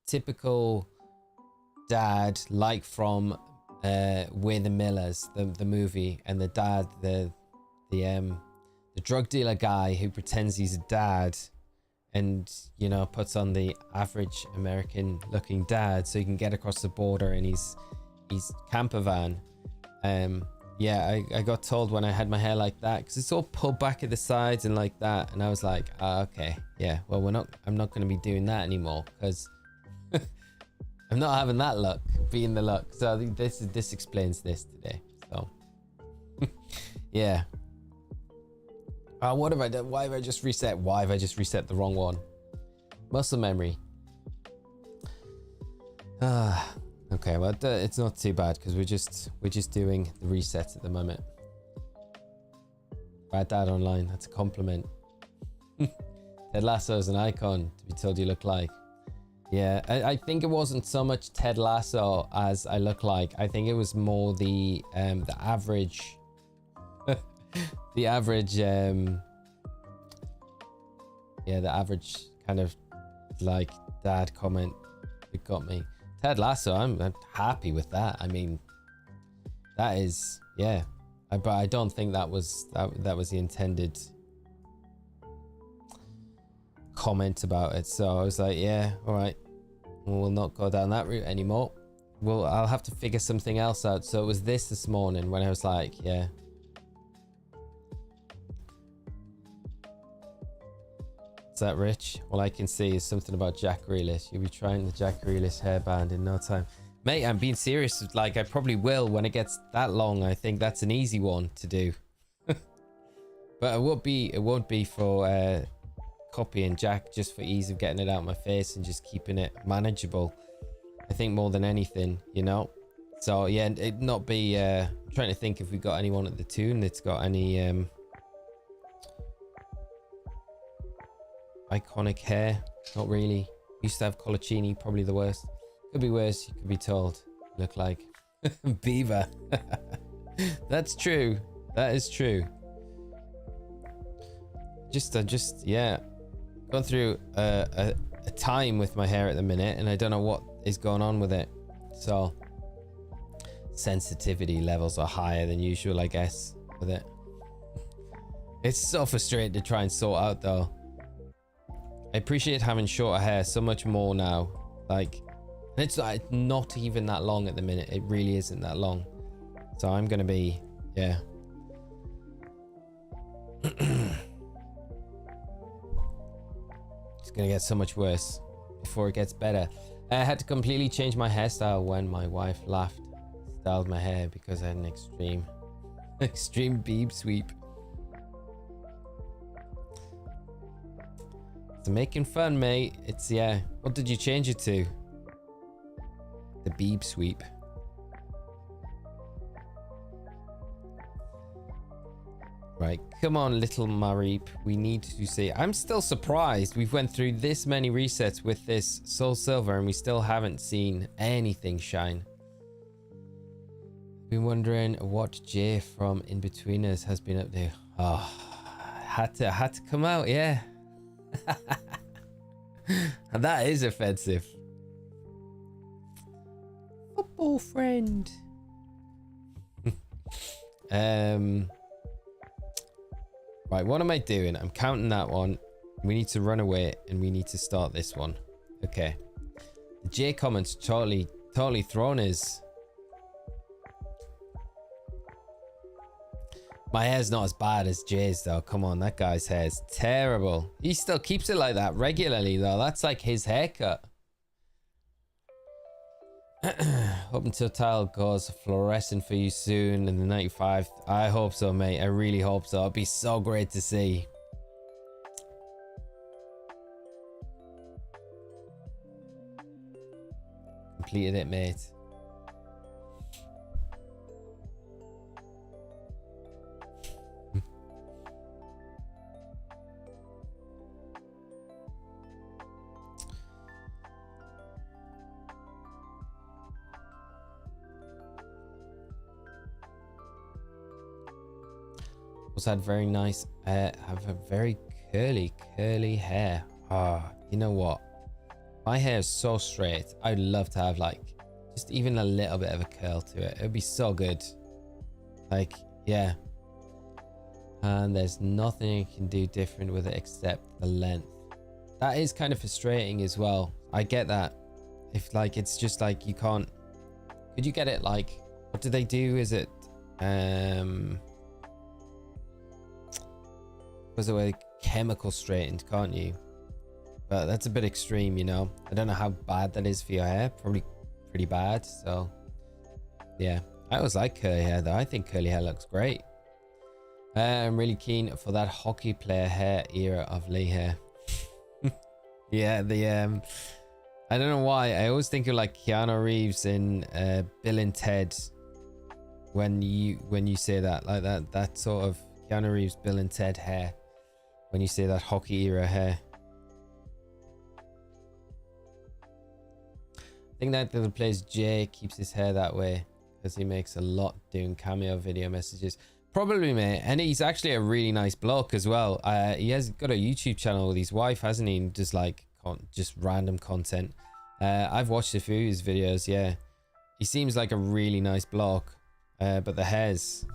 A: typical dad, like from We're the Millers, the movie, and the dad, the drug dealer guy who pretends he's a dad and, you know, puts on the average American looking dad so he can get across the border in his camper van. Yeah, I got told when I had my hair like that, because it's all pulled back at the sides and like that, and I was like, okay, yeah, well, I'm not going to be doing that anymore, because I'm not having that look being the look. So I think this explains this today. So yeah. What have I done? Why have I just reset? Why have I just reset the wrong one? Muscle memory. Okay, well, it's not too bad because we're just doing the resets at the moment. Bad dad online. That's a compliment. Ted Lasso is an icon to be told you look like. Yeah, I think it wasn't so much Ted Lasso as I look like. I think it was more the average. The average, yeah, the average kind of like dad comment that got me. Ted Lasso, I'm happy with that. I mean, that is, yeah, but I don't think that was the intended comment about it. So I was like, yeah, all right, we'll not go down that route anymore. Well, I'll have to figure something else out. So it was this morning when I was like, yeah. Is that Rich? All I can see is something about Jack Grealish. You'll be trying the Jack Grealish hairband in no time. Mate, I'm being serious. Like, I probably will when it gets that long. I think that's an easy one to do. But it won't be for copying Jack, just for ease of getting it out of my face and just keeping it manageable. I think more than anything, you know? So, yeah, it not be... I'm trying to think if we got anyone at the tune that's got any... iconic hair. Not really. Used to have Colaccini, probably the worst. Could be worse, you could be told. Look like Beaver. That's true. That is true. Just yeah, gone through a time with my hair at the minute, and I don't know what is going on with it. So sensitivity levels are higher than usual, I guess, with it. It's so frustrating to try and sort out, though. I appreciate having shorter hair so much more now. Like, it's not even that long at the minute. It really isn't that long. So I'm gonna be, yeah. It's gonna get so much worse before it gets better. I had to completely change my hairstyle when my wife laughed, styled my hair because I had an extreme beeb sweep. It's making fun, mate. It's, yeah. What did you change it to? The beeb sweep. Right, come on, little Mareep. We need to see. I'm still surprised we've went through this many resets with this Soul Silver and we still haven't seen anything shine. Been wondering what Jay from In Between Us has been up to. Oh, had to come out, yeah. And that is offensive. Football friend. Right, what am I doing? I'm counting that one. We need to run away and we need to start this one. Okay. The J comments totally thrown his. My hair's not as bad as Jay's though. Come on, that guy's hair is terrible. He still keeps it like that regularly though. That's like his haircut. Hoping Total goes fluorescent for you soon in the 95. I hope so, mate. I really hope so. It'd be so great to see. Completed it, mate. Also had very nice have a very curly hair. You know what, my hair is so straight. I'd love to have like just even a little bit of a curl to it. It would be so good. Like, yeah. And there's nothing you can do different with it except the length. That is kind of frustrating as well. I get that. If like it's just like you can't, could you get it like, what do they do? Is it was it like chemical straightened, can't you? But that's a bit extreme, you know. I don't know how bad that is for your hair. Probably pretty bad. So yeah, I always like curly hair though. I think curly hair looks great. I'm really keen for that hockey player hair era of Lee hair. Yeah, the I don't know why I always think of like Keanu Reeves in Bill and Ted when you say that, like that sort of Keanu Reeves Bill and Ted hair when you say that hockey era hair. I think that the plays Jay keeps his hair that way because he makes a lot doing cameo video messages. Probably, mate. And he's actually a really nice bloke as well. He has got a YouTube channel with his wife, hasn't he? Just like just random content. I've watched a few of his videos. Yeah, he seems like a really nice bloke. But the hairs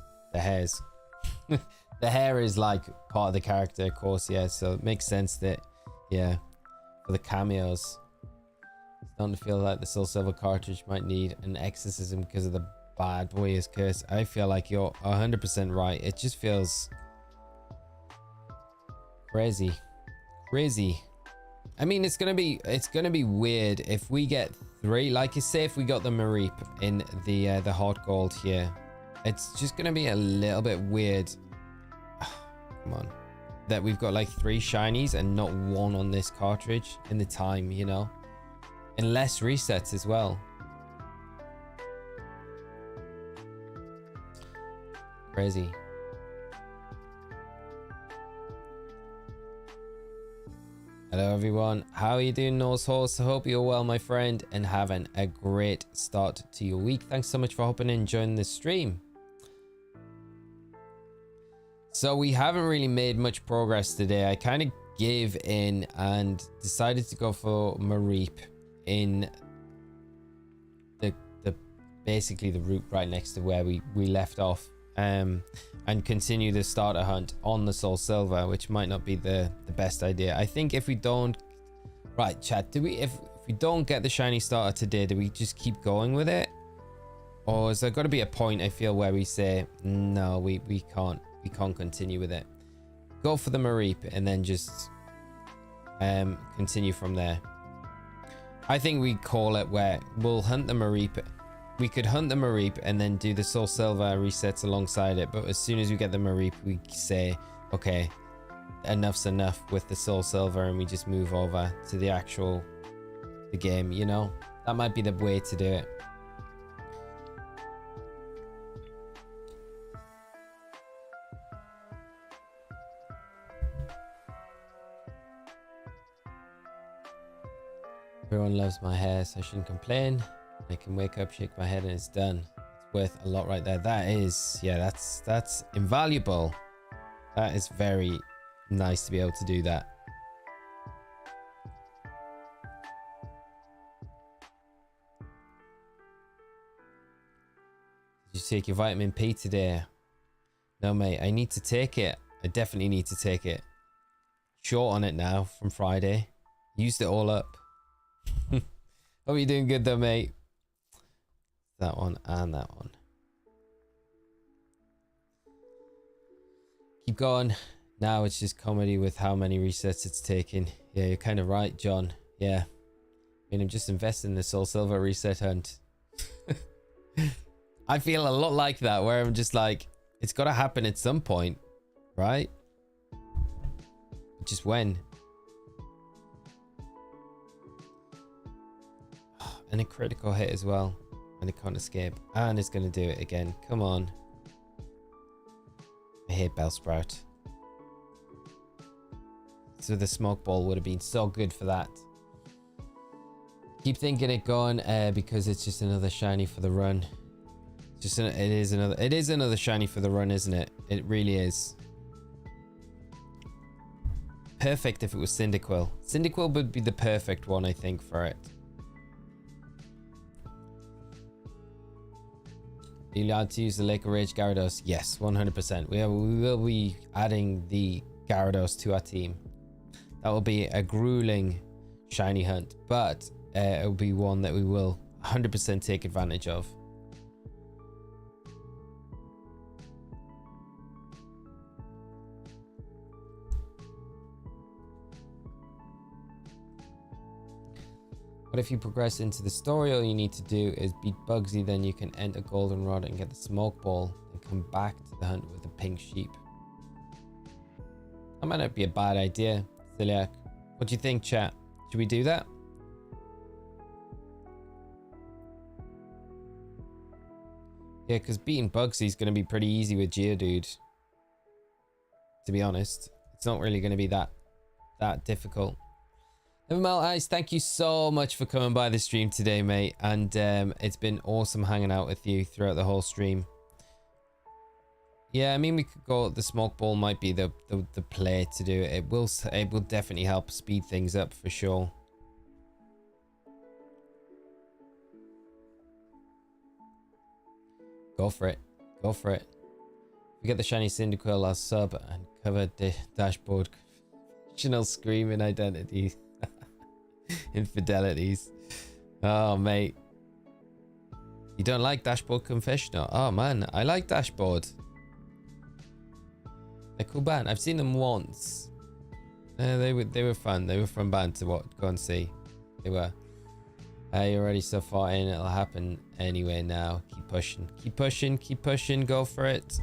A: the hair is like part of the character, of course. Yeah, so it makes sense that, yeah, for the cameos. It's starting to feel like the Soul Silver cartridge might need an exorcism because of the bad boy's curse. I feel like you're 100% right. It just feels crazy. I mean, it's gonna be weird if we get 3, like you say, if we got the Mareep in the HeartGold here. It's just gonna be a little bit weird. Come on, that we've got like 3 shinies and not 1 on this cartridge in the time, you know, and less resets as well. Crazy. Hello everyone, how are you doing, Norse Horse? I hope you're well, my friend, and having a great start to your week. Thanks so much for hopping in and joining the stream. So we haven't really made much progress today. I kind of gave in and decided to go for Mareep in the basically the route right next to where we left off. And continue the starter hunt on the Soul Silver, which might not be the best idea. I think if we don't, right, chat, if we don't get the shiny starter today, do we just keep going with it, or is there got to be a point, I feel, where we say no, we can't continue with it, go for the Mareep, and then just continue from there? I think we call it where we'll hunt the Mareep. We could hunt the Mareep and then do the Soul Silver resets alongside it. But as soon as we get the Mareep, we say, okay, enough's enough with the Soul Silver, and we just move over to the game, you know? That might be the way to do it. Everyone loves my hair, so I shouldn't complain. I can wake up, shake my head, and it's done. It's worth a lot right there. That is, yeah, that's invaluable. That is very nice to be able to do that. Did you take your vitamin P today? No, mate, I need to take it. I definitely need to take it. Short on it now from Friday. Used it all up. Hope you're doing good though, mate. That one and that one. Keep going. Now it's just comedy with how many resets it's taking. Yeah, you're kind of right, John. Yeah. I mean, I'm just investing in the Soul Silver reset hunt. I feel a lot like that, where I'm just like, it's got to happen at some point, right? Just when? And a critical hit as well. And it can't escape. And it's going to do it again. Come on. I hate Bellsprout. So the smoke ball would have been so good for that. Keep thinking it going because it's just another shiny for the run. It is another shiny for the run, isn't it? It really is. Perfect if it was Cyndaquil. Cyndaquil would be the perfect one, I think, for it. Are you allowed to use the Lake of Rage Gyarados? Yes, 100%. We will be adding the Gyarados to our team. That will be a grueling shiny hunt, but it will be one that we will 100% take advantage of. But if you progress into the story, all you need to do is beat Bugsy, then you can enter Goldenrod and get the smoke ball and come back to the hunt with the pink sheep. That might not be a bad idea, Celiac. What do you think, chat? Should we do that? Yeah, because beating Bugsy is going to be pretty easy with Geodude. To be honest, it's not really going to be that difficult. Nevermelt Ice, thank you so much for coming by the stream today, mate. And it's been awesome hanging out with you throughout the whole stream. Yeah, I mean, we could go. The smoke ball might be the play to do it. It will definitely help speed things up for sure. Go for it. Go for it. If we get the shiny Cyndaquil, I'll sub and cover the dashboard. Professional screaming identities. Infidelities. Oh, mate. You don't like Dashboard Confessional? Oh, man. I like Dashboard. They're cool band. I've seen them once. They were fun. They were fun band to go and see. They were. You're already so far in. It'll happen anyway now. Keep pushing. Keep pushing. Keep pushing. Go for it.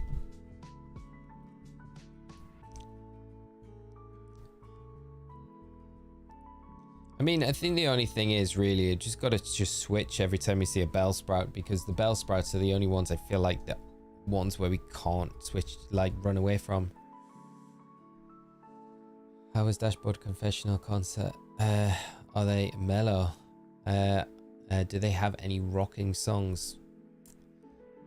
A: I mean, I think the only thing is really you just got to just switch every time you see a Bellsprout, because the Bellsprouts are the only ones I feel like the ones where we can't switch, like run away from. How was Dashboard Confessional concert? Are they mellow? Do they have any rocking songs?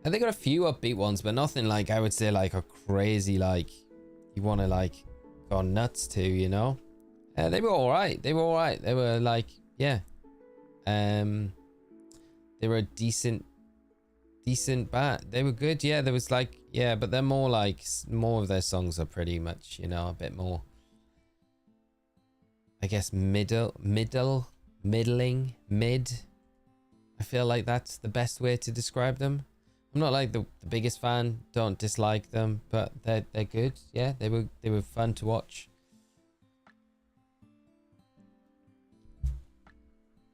A: And they got a few upbeat ones, but nothing like I would say like a crazy like you want to like go nuts to, you know? They were all right. They were all right. They were like, yeah. They were a decent band. They were good. Yeah, there was like, yeah, but they're more like, more of their songs are pretty much, you know, a bit more, I guess, middling, mid. I feel like that's the best way to describe them. I'm not like the biggest fan. Don't dislike them, but they're good. Yeah, they were fun to watch.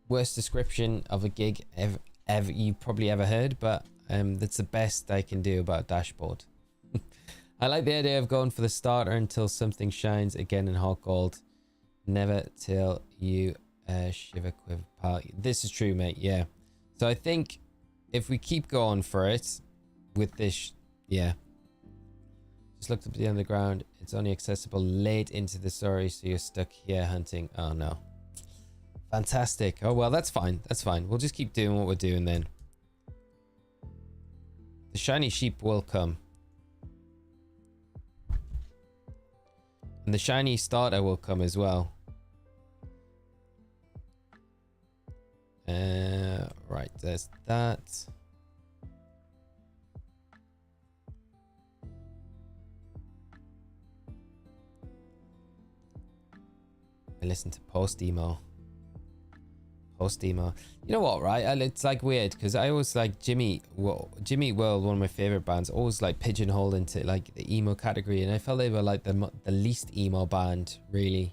A: Worst description of a gig ever you probably ever heard, but that's the best I can do about Dashboard. I like the idea of going for the starter until something shines again in HeartGold. Never till you shiver quiver part. This is true, mate. Yeah. So I think if we keep going for it with this, yeah. Just looked up at the underground. It's only accessible late into the story, so you're stuck here hunting. Oh no. Fantastic. Oh well, that's fine. That's fine. We'll just keep doing what we're doing then. The shiny sheep will come. And the shiny starter will come as well. Right, there's that. I listen to post-emo. You know what, right? It's like weird because I always like Jimmy World, one of my favorite bands, always like pigeonholed into like the emo category, and I felt they were like the least emo band really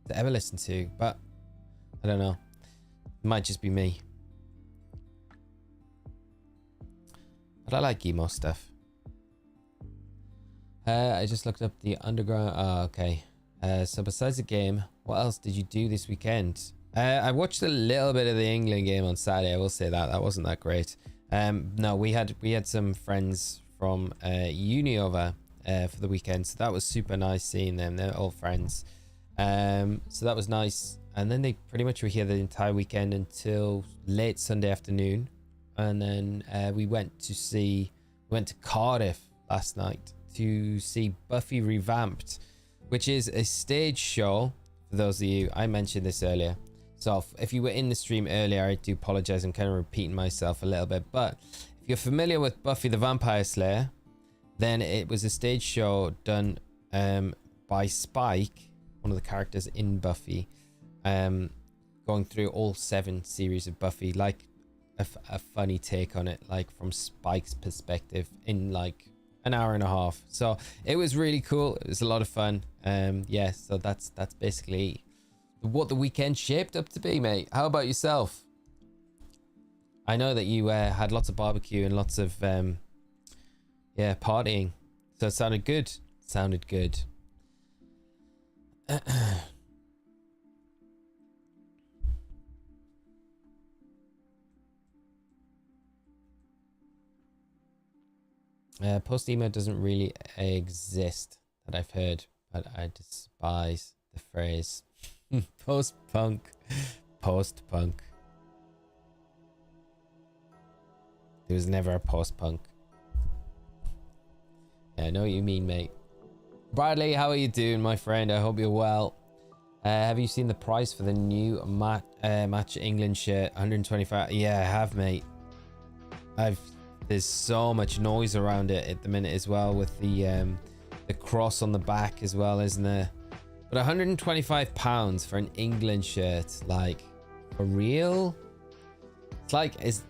A: to ever listen to, but I don't know. It might just be me. But I like emo stuff. I just looked up the underground. Oh, okay. So besides the game, what else did you do this weekend? I watched a little bit of the England game on Saturday. I will say that wasn't that great. No, we had some friends from uni over for the weekend, so that was super nice seeing them. They're all friends. So that was nice. And then they pretty much were here the entire weekend until late Sunday afternoon. And then we went to Cardiff last night to see Buffy Revamped, which is a stage show. For those of you, I mentioned this earlier. So if you were in the stream earlier, I do apologize. I'm kind of repeating myself a little bit. But if you're familiar with Buffy the Vampire Slayer, then it was a stage show done by Spike, one of the characters in Buffy, going through all 7 series of Buffy, like a funny take on it, like from Spike's perspective, in like an hour and a half. So it was really cool. It was a lot of fun. Yeah, so that's basically what the weekend shaped up to be, mate. How about yourself? I know that you had lots of barbecue and lots of yeah, partying, so it sounded good. Post-emo doesn't really exist that I've heard, but I despise the phrase. Post-punk. There was never a post-punk. Yeah, I know what you mean, mate. Bradley, how are you doing, my friend? I hope you're well. Have you seen the price for the new Match England shirt? 125. Yeah, I have, mate. There's so much noise around it at the minute as well, with the cross on the back as well, isn't there? But 125 pounds for an England shirt, like, for real? It's like, is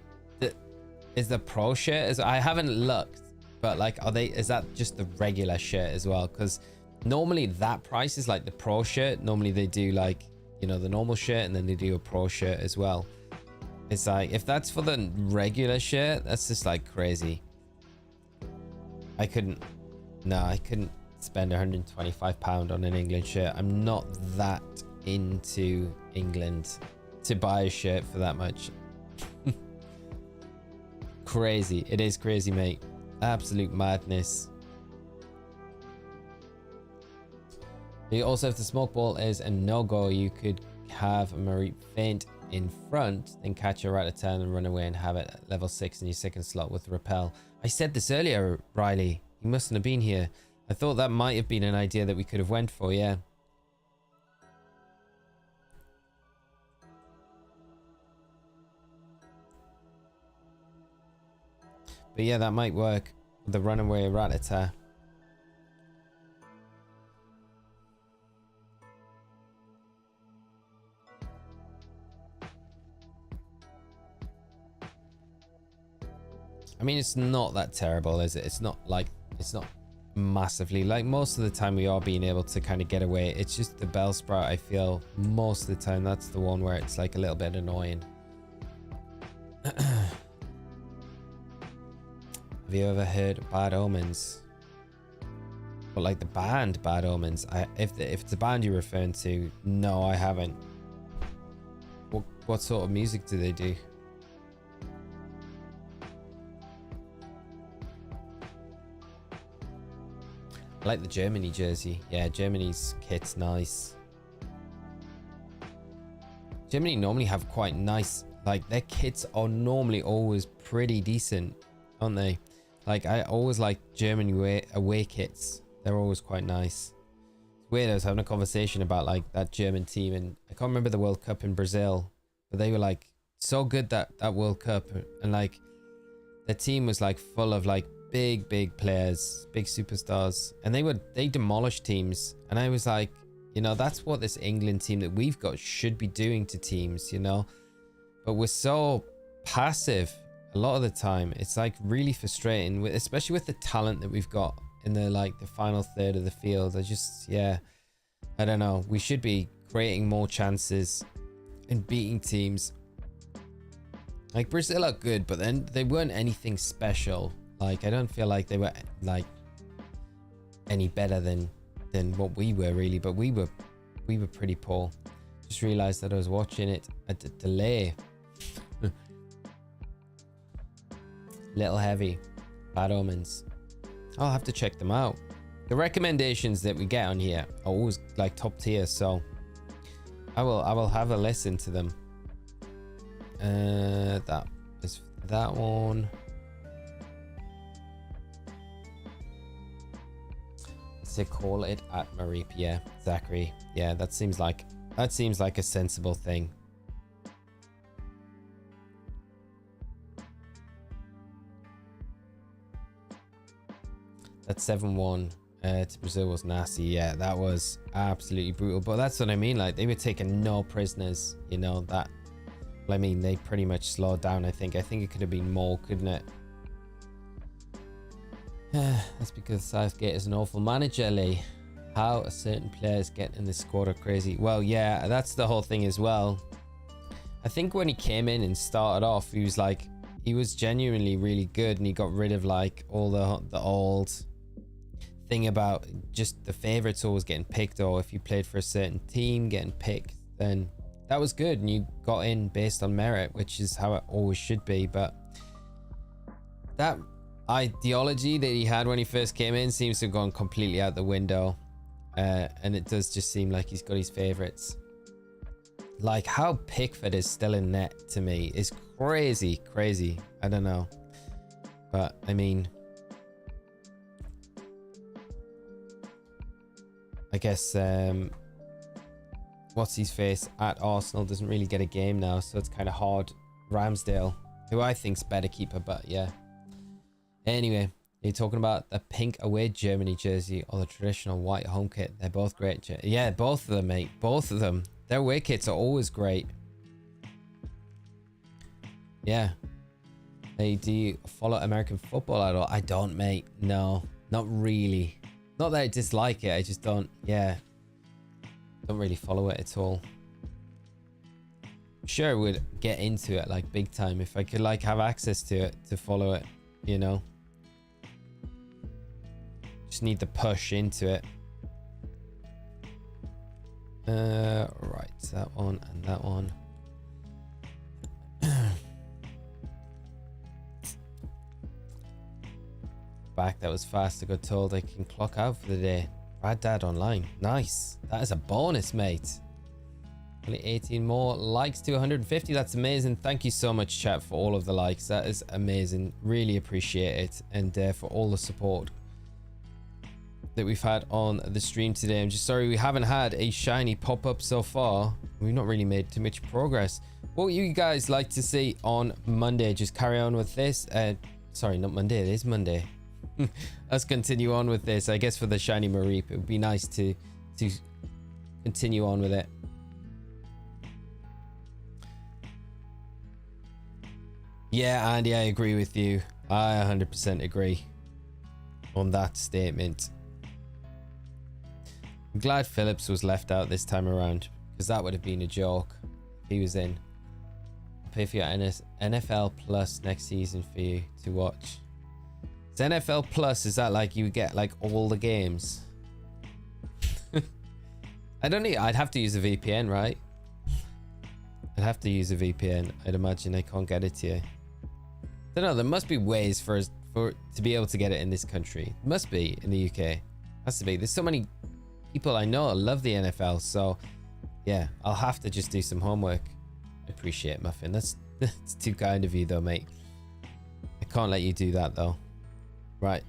A: the pro shirt? I haven't looked, but like, is that just the regular shirt as well? Because normally that price is like the pro shirt. Normally they do like, you know, the normal shirt, and then they do a pro shirt as well. It's like, if that's for the regular shirt, that's just like crazy. I couldn't spend 125 pound on an England shirt. I'm not that into England to buy a shirt for that much. Crazy. It is crazy, mate. Absolute madness. You also, if the smoke ball is a no-go, you could have a Mareep faint in front, then catch a Rattata and run away and have it at level 6 in your second slot with repel. I said this earlier, Riley. You mustn't have been here. I thought that might have been an idea that we could have went for, yeah. But yeah, that might work. The runaway Rattata. I mean, it's not that terrible, is it? It's not massively, like, most of the time we are being able to kind of get away. It's just the Bellsprout, I feel most of the time, that's the one where it's like a little bit annoying. Have you ever heard Bad Omens? But like the band Bad Omens, if it's a band you're referring to, no, I haven't. What sort of music do they do? I like the Germany jersey. Yeah, Germany's kit's nice. Germany normally have quite nice, like, their kits are normally always pretty decent, aren't they? Like, I always like German away kits. They're always quite nice. It's weird, I was having a conversation about like that German team, and I can't remember the World Cup in Brazil, but they were like so good that World Cup, and like the team was like full of like big players, big superstars, and they demolished teams. And I was like, you know, that's what this England team that we've got should be doing to teams, you know. But we're so passive a lot of the time. It's like really frustrating, especially with the talent that we've got in the final third of the field. I don't know, we should be creating more chances and beating teams. Like Brazil are good, but then they weren't anything special. Like, I don't feel like they were like any better than what we were really, but we were pretty poor. Just realized that I was watching it at a delay. Little heavy. Bad Omens. I'll have to check them out. The recommendations that we get on here are always like top tier, so I will have a listen to them. That is that one. To call it at Mareep. Yeah, Zachary. Yeah, that seems like a sensible thing. That 7-1 to Brazil was nasty. Yeah, that was absolutely brutal. But that's what I mean. Like, they were taking no prisoners. You know that. I mean, they pretty much slowed down. I think it could have been more, couldn't it? That's because Southgate is an awful manager, Lee. How a certain players get in the squad are crazy. Well, yeah, that's the whole thing as well. I think when he came in and started off, he was genuinely really good, and he got rid of like all the old thing about just the favorites always getting picked, or if you played for a certain team getting picked, then that was good and you got in based on merit, which is how it always should be. But that ideology that he had when he first came in seems to have gone completely out the window, and it does just seem like he's got his favorites. Like, how Pickford is still in net to me is crazy. I don't know, but I mean, I guess what's his face at Arsenal doesn't really get a game now, so it's kind of hard. Ramsdale, who I think's better keeper, but yeah. Anyway, you're talking about the pink away Germany jersey or the traditional white home kit. They're both great. Yeah, both of them, mate. Both of them. Their away kits are always great. Yeah. Hey, do you follow American football at all? I don't, mate. No, not really. Not that I dislike it. I just don't. Yeah. Don't really follow it at all. Sure, I would get into it like big time if I could like have access to it to follow it, you know. Just need the push into it. Right, that one and that one. Back, that was fast. I got told I can clock out for the day. Bad Dad Online. Nice. That is a bonus, mate. Only 18 more likes to 150. That's amazing. Thank you so much, chat, for all of the likes. That is amazing. Really appreciate it. And for all the support that we've had on the stream today. I'm just sorry we haven't had a shiny pop-up so far. We've not really made too much progress. What would you guys like to see on Monday? Just carry on with this. Sorry, not Monday. It is Monday. Let's continue on with this. I guess for the shiny Mareep, it would be nice to continue on with it. Yeah, Andy, I agree with you. I 100% agree on that statement. I'm glad Phillips was left out this time around, because that would have been a joke if he was in. I'll pay for your NFL Plus next season for you to watch. Is NFL Plus, is that like you get like all the games? I don't need, I'd have to use a VPN, right? I'd have to use a VPN. I'd imagine I can't get it to you. I don't know, there must be ways for us to be able to get it in this country. It must be in the UK. Has to be. There's so many people I know love the NFL, so yeah, I'll have to just do some homework. I appreciate it, Muffin. That's too kind of you though, mate. I can't let you do that though. Right.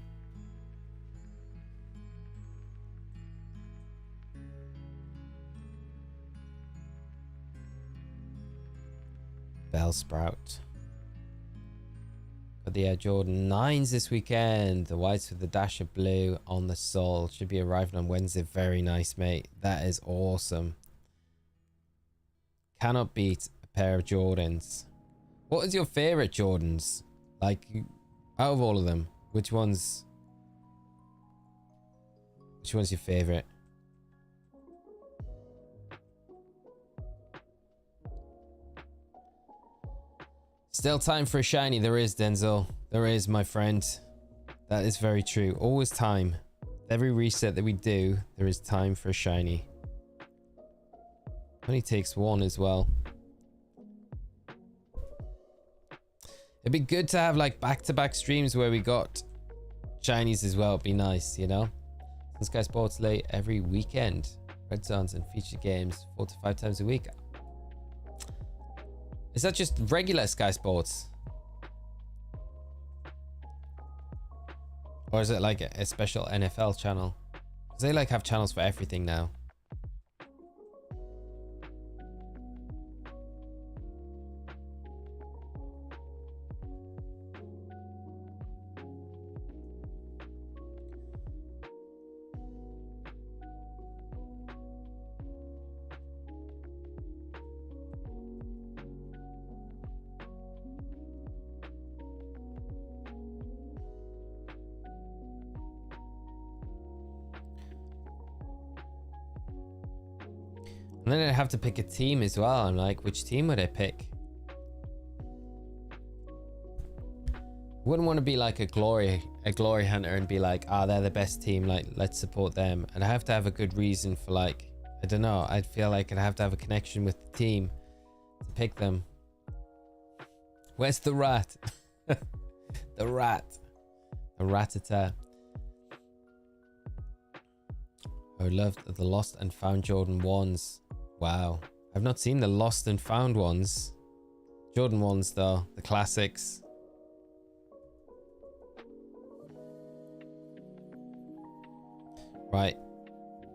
A: Bellsprout. But the Air Jordan 9s this weekend. The whites with the dash of blue on the sole. Should be arriving on Wednesday. Very nice, mate. That is awesome. Cannot beat a pair of Jordans. What is your favorite Jordans? Like, out of all of them, which one's your favorite? Still time for a shiny. There is, Denzel. There is, my friend. That is very true. Always time. Every reset that we do, there is time for a shiny. Only takes one as well. It'd be good to have like back-to-back streams where we got shinies as well. It'd be nice, you know? Sky Sports late every weekend. Red Zones and featured games 4 to 5 times a week. Is that just regular Sky Sports? Or is it like a special NFL channel? Because they like have channels for everything now. And then I'd have to pick a team as well. I'm like, which team would I pick? Wouldn't want to be like a glory hunter and be like, ah, they're the best team, like let's support them. And I have to have a good reason for, like, I don't know, I'd feel like I'd have to have a connection with the team to pick them. Where's the rat? The rat. The rat-a-tat. I loved the Lost and Found Jordan 1s. Wow. I've not seen the Lost and Found ones. Jordan 1s though, the classics. Right.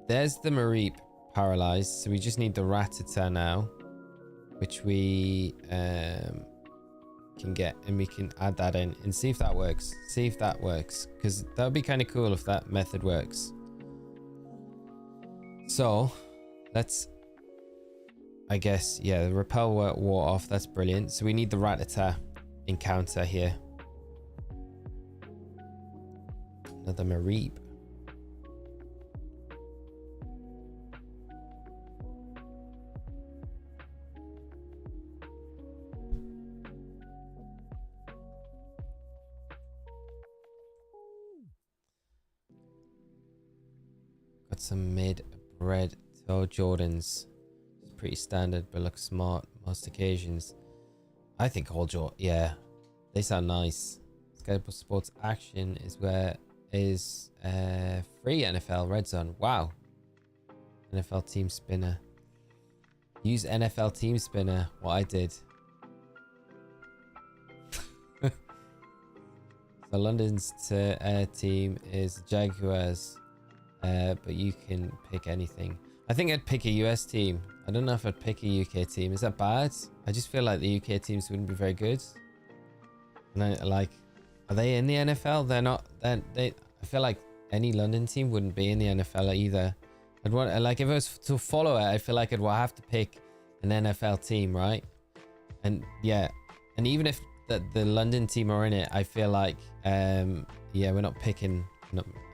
A: There's the Mareep paralyzed. So we just need the Rattata now. Which we can get. And we can add that in and see if that works. See if that works. Because that would be kind of cool if that method works. So, let's, I guess, yeah, the repel wore off. That's brilliant. So we need the Rattata encounter here. Another Mareep. Got some mid-bred toe Jordans. It's pretty standard, but look smart most occasions. I think all yeah, they sound nice. Sky Sports Action is where is free NFL Red Zone. Wow. NFL Team Spinner. Use NFL Team Spinner. What I did. So London's team is Jaguars. But you can pick anything. I think I'd pick a US team. I don't know if I'd pick a UK team. Is that bad? I just feel like the UK teams wouldn't be very good. And I like, are they in the NFL? They're not. I feel like any London team wouldn't be in the NFL either. I'd want, like, if I was to follow it, I feel like I'd have to pick an NFL team, right? And yeah, and even if the London team are in it, I feel like, yeah, we're not picking.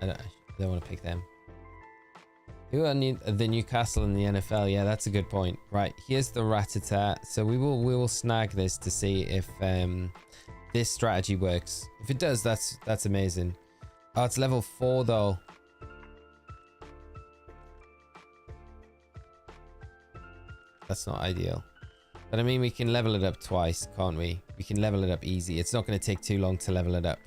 A: I don't want to pick them. Who are the Newcastle in the NFL? Yeah, that's a good point. Right, here's the Rattata. So we will snag this to see if this strategy works. If it does, that's amazing. Oh, it's level 4 though. That's not ideal. But I mean, we can level it up twice, can't we? We can level it up easy. It's not going to take too long to level it up.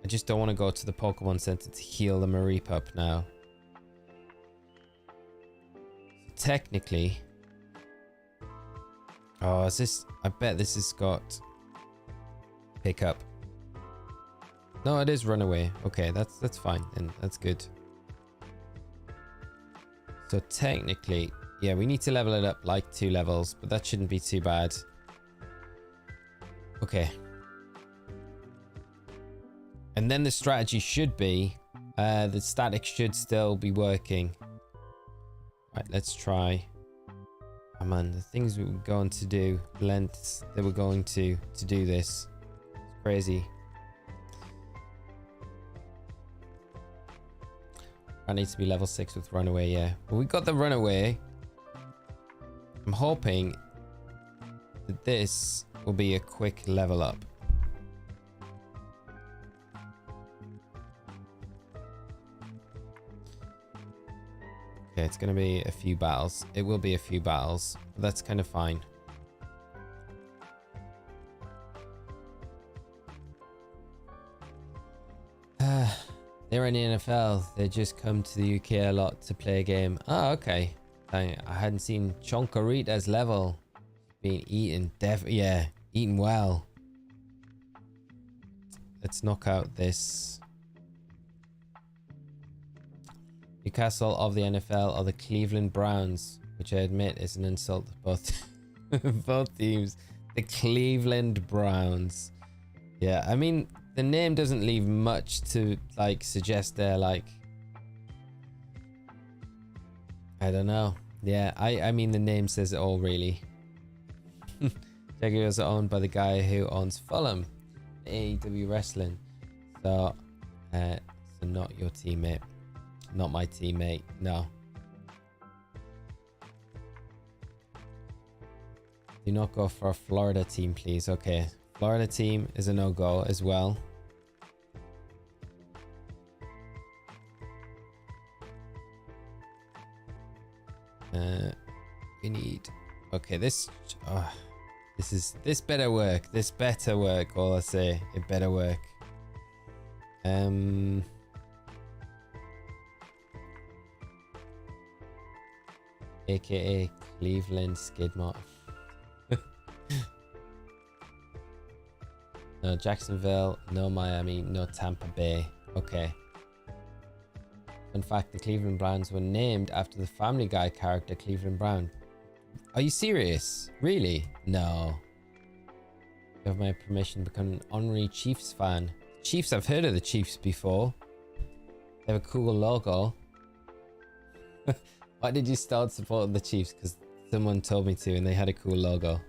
A: I just don't want to go to the Pokemon Center to heal the Mareep up now. So technically... Oh, is this... I bet this has got... Pickup. No, it is Runaway. Okay, that's fine then. That's good. So technically... Yeah, we need to level it up like 2 levels, but that shouldn't be too bad. Okay. And then the strategy should be, the static should still be working. Right, let's try. Oh man, the things we were going to do, lengths that we're going to do this. It's crazy. That needs to be level 6 with runaway, yeah. But we got the runaway. I'm hoping that this will be a quick level up. Okay, it's going to be a few battles. It will be a few battles, but that's kind of fine. They're in the NFL. They just come to the UK a lot to play a game. Oh, okay. I hadn't seen Chonkarita's level being eaten. Yeah, eaten well. Let's knock out this. Newcastle of the NFL or the Cleveland Browns, which I admit is an insult to both, both teams. The Cleveland Browns. Yeah, I mean, the name doesn't leave much to like suggest they're like, I don't know. Yeah, I mean the name says it all really. Jaguars are owned by the guy who owns Fulham, AEW Wrestling. So not your teammate. Not my teammate, no. Do not go for a Florida team, please. Okay, Florida team is a no-go as well. We need... Okay, this better work. This better work, all I say. It better work. AKA Cleveland Skidmore. No Jacksonville, no Miami, no Tampa Bay. Okay. In fact, the Cleveland Browns were named after the Family Guy character Cleveland Brown. Are you serious? Really? No. You have my permission to become an honorary Chiefs fan. Chiefs, I've heard of the Chiefs before. They have a cool logo. Why did you start supporting the Chiefs? Because someone told me to and they had a cool logo.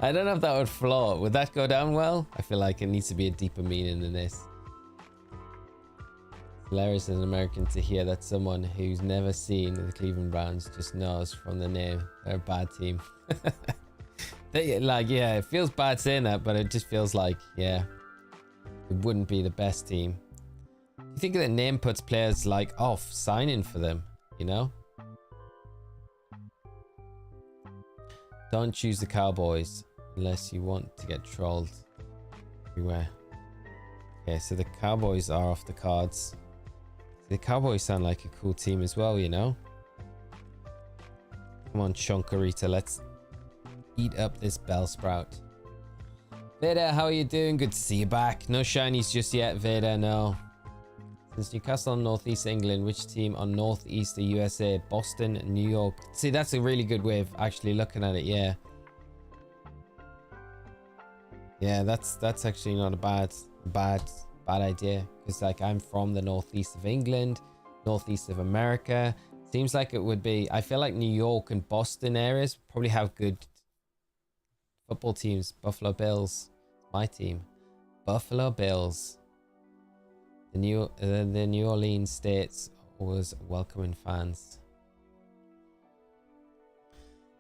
A: I don't know if that would float. Would that go down well? I feel like it needs to be a deeper meaning than this. It's hilarious as an American to hear that someone who's never seen the Cleveland Browns just knows from the name they're a bad team. Like, yeah, it feels bad saying that, but it just feels like, yeah, it wouldn't be the best team. You think the name puts players like off signing for them, you know? Don't choose the Cowboys unless you want to get trolled everywhere. Okay, so the Cowboys are off the cards. The Cowboys sound like a cool team as well, you know? Come on, Chonkarita, let's eat up this Bellsprout. Vader, how are you doing? Good to see you back. No shinies just yet, Vader, no. Since Newcastle on Northeast England, which team on Northeast the USA? Boston, New York. See, that's a really good way of actually looking at it, yeah. Yeah, that's actually not a bad idea. Because like I'm from the Northeast of England, Northeast of America. Seems like it would be, I feel like New York and Boston areas probably have good football teams. Buffalo Bills, my team. Buffalo Bills. The New Orleans states always welcoming fans.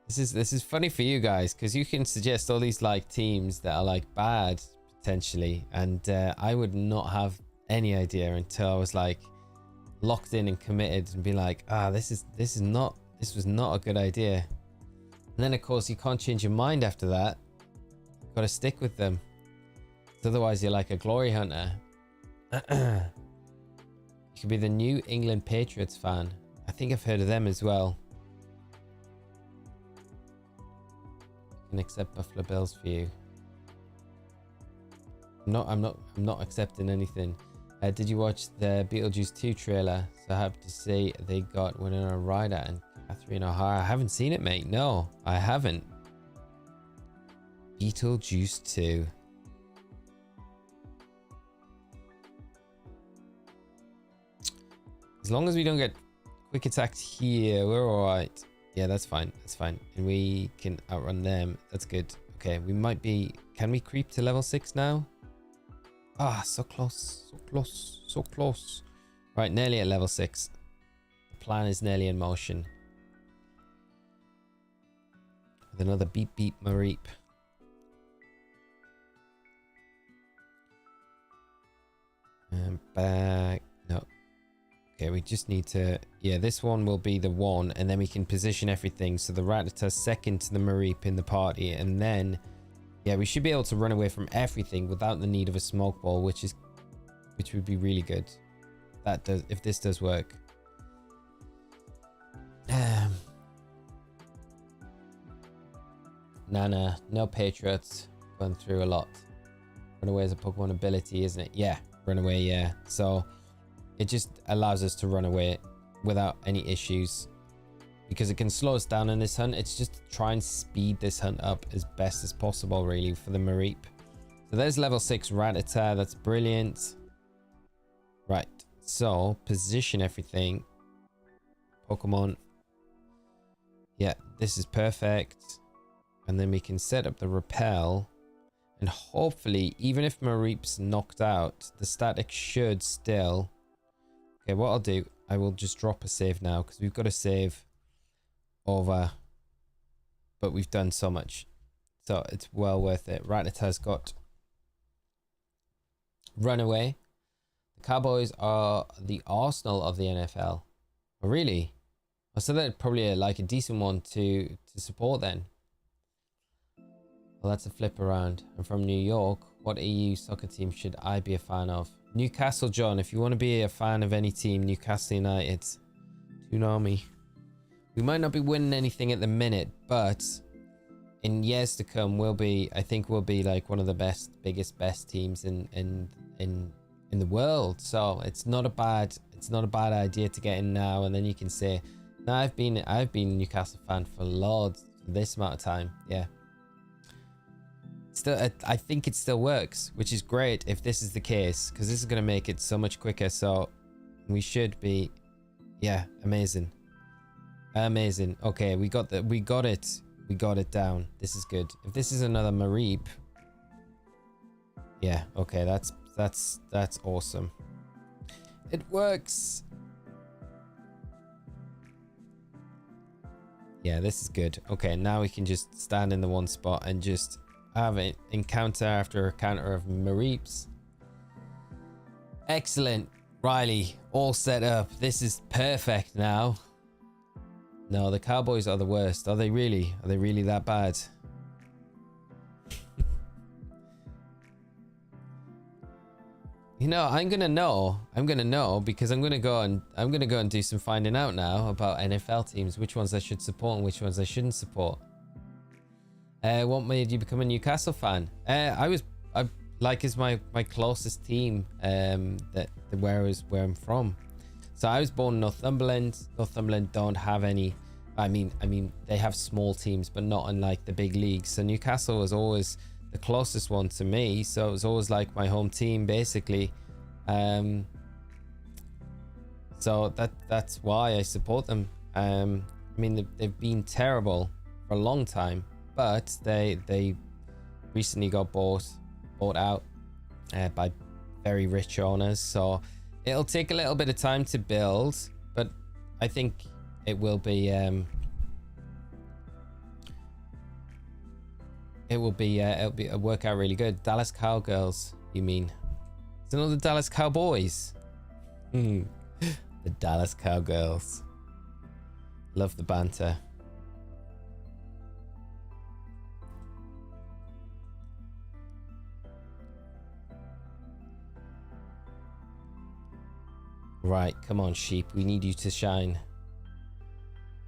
A: This is funny for you guys because you can suggest all these like teams that are like bad potentially, and I would not have any idea until I was like locked in and committed and be like, this was not a good idea. And then of course you can't change your mind after that. You've got to stick with them. Otherwise you're like a glory hunter. You could be the New England Patriots fan. I think I've heard of them as well. I can accept Buffalo Bills for you. I'm not accepting anything. Did you watch the Beetlejuice 2 trailer? So happy to say they got Winona Ryder and Catherine O'Hara. I haven't seen it, mate. No, I haven't. Beetlejuice 2. As long as we don't get quick attacked here, we're alright. Yeah, that's fine. That's fine. And we can outrun them. That's good. Okay, we might be... Can we creep to level 6 now? Ah, so close. So close. So close. Right, nearly at level 6. The plan is nearly in motion. With another beep beep Mareep. And back. No. Okay, we just need to... Yeah, this one will be the one, and then we can position everything. So the Rattata's second to the Mareep in the party, and then... Yeah, we should be able to run away from everything without the need of a smoke ball, which would be really good. That does, if this does work. Nana, no Patriots. Gone through a lot. Runaway is a Pokemon ability, isn't it? Yeah, runaway, yeah. So it just allows us to run away without any issues. Because it can slow us down in this hunt. It's just to try and speed this hunt up as best as possible, really, for the Mareep. So there's level 6 Rattata. That's brilliant. Right. So, position everything. Pokemon. Yeah, this is perfect. And then we can set up the repel. And hopefully, even if Mareep's knocked out, the static should still... Okay, what I'll do, I will just drop a save now, because we've got to save... over, but we've done so much, so it's well worth it. Rattata's got runaway. The Cowboys are the Arsenal of the NFL. Oh, really? Oh, so that's probably like a decent one to support then. Well, that's a flip around. I'm from New York. What EU soccer team should I be a fan of? Newcastle, John. If you want to be a fan of any team, Newcastle United. Toonami. We might not be winning anything at the minute, but in years to come, I think we'll be like one of the best teams in the world. So it's not a bad idea to get in now, and then you can say, no, I've been a Newcastle fan for Lords for this amount of time. Yeah. Still, I think it still works, which is great if this is the case, because this is going to make it so much quicker. So we should be, yeah, amazing. Amazing. Okay, we got it down. This is good. If this is another Mareep, yeah, okay, that's awesome. It works. Yeah, this is good. Okay, now we can just stand in the one spot and just have an encounter after encounter of Mareeps. Excellent. Riley, all set up. This is perfect now. No, the Cowboys are the worst. Are they really? Are they really that bad? You know, I'm gonna know because I'm gonna go and do some finding out now about NFL teams, which ones I should support and which ones I shouldn't support. What made you become a Newcastle fan? I like is my closest team where I'm from. So I was born in Northumberland. Northumberland don't have any. I mean, they have small teams, but not in like the big leagues. So Newcastle was always the closest one to me. So it was always like my home team, basically. So that's why I support them. I mean, they've been terrible for a long time, but they recently got bought out by very rich owners. So it'll take a little bit of time to build, but I think it will be it'll work out really good. Dallas Cowgirls, you mean? It's not the Dallas Cowboys. The Dallas Cowgirls. Love the banter. Right, come on, sheep. We need you to shine.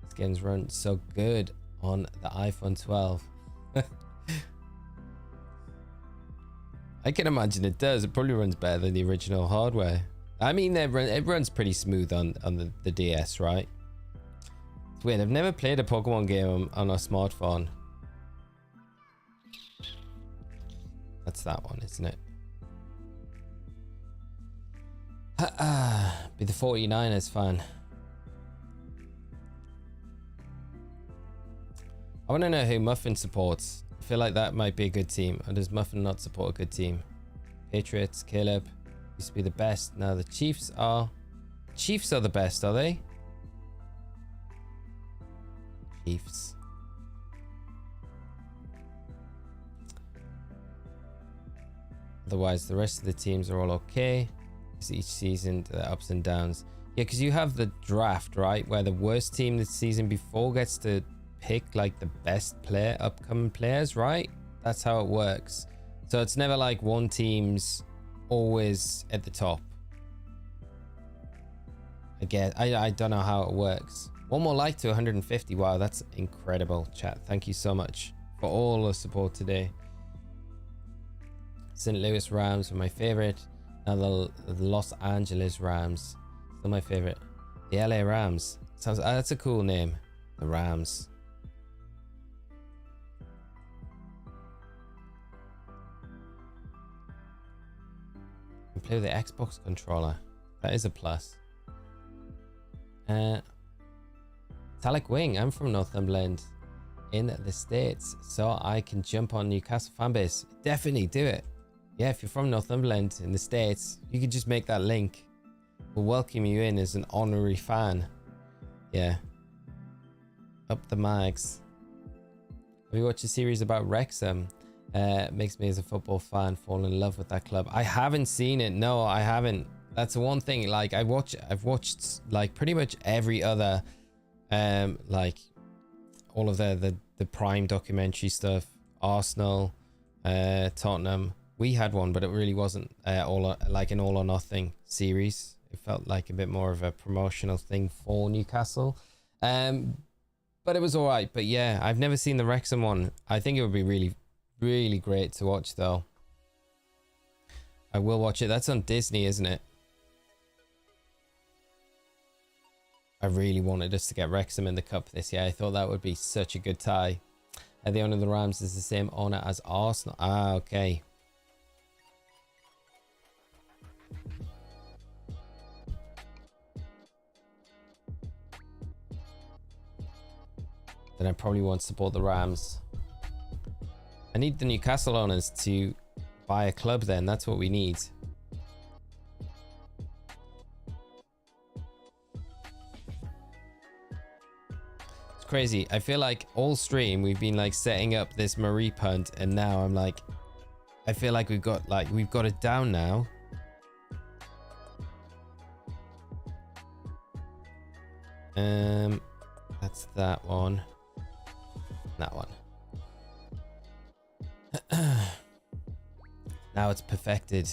A: This game's run so good on the iPhone 12. I can imagine it does. It probably runs better than the original hardware. I mean, it runs pretty smooth on the DS, right? It's weird. I've never played a Pokemon game on a smartphone. That's that one, isn't it? Be the 49ers fan. I want to know who Muffin supports. I feel like that might be a good team. Or does Muffin not support a good team? Patriots, Caleb used to be the best. Now the Chiefs are. Chiefs are the best, are they? Chiefs. Otherwise, the rest of the teams are all okay. It's each season, the ups and downs. Yeah, because you have the draft, right? Where the worst team the season before gets to pick like the best player, upcoming players, right? That's how it works. So it's never like one team's always at the top. I don't know how it works. One more like to 150. Wow, that's incredible, chat. Thank you so much for all the support today. St. Louis Rams were my favorite. Now the Los Angeles Rams, still my favorite. The LA Rams sounds. That's a cool name. The Rams. And play with the Xbox controller. That is a plus. Metallic Wing. I'm from Northumberland in the States, so I can jump on Newcastle fanbase. Definitely do it. Yeah, if you're from Northumberland in the States, you could just make that link. We'll welcome you in as an honorary fan. Yeah. Up the mags. Have you watched a series about Wrexham? Makes me as a football fan fall in love with that club. I haven't seen it. No, I haven't. That's the one thing. Like I've watched like pretty much every other like all of the Prime documentary stuff. Arsenal, Tottenham. We had one, but it really wasn't like an all or nothing series. It felt like a bit more of a promotional thing for Newcastle. But it was all right. But yeah, I've never seen the Wrexham one. I think it would be really, really great to watch though. I will watch it. That's on Disney, isn't it? I really wanted us to get Wrexham in the cup this year. I thought that would be such a good tie. The owner of the Rams is the same owner as Arsenal. Ah, okay. Then I probably won't support the Rams. I need the Newcastle owners to buy a club then. That's what we need. It's crazy. I feel like all stream we've been like setting up this Mareep hunt, and now I'm like, I feel like we've got it down now. That's that one. That one. Now it's perfected.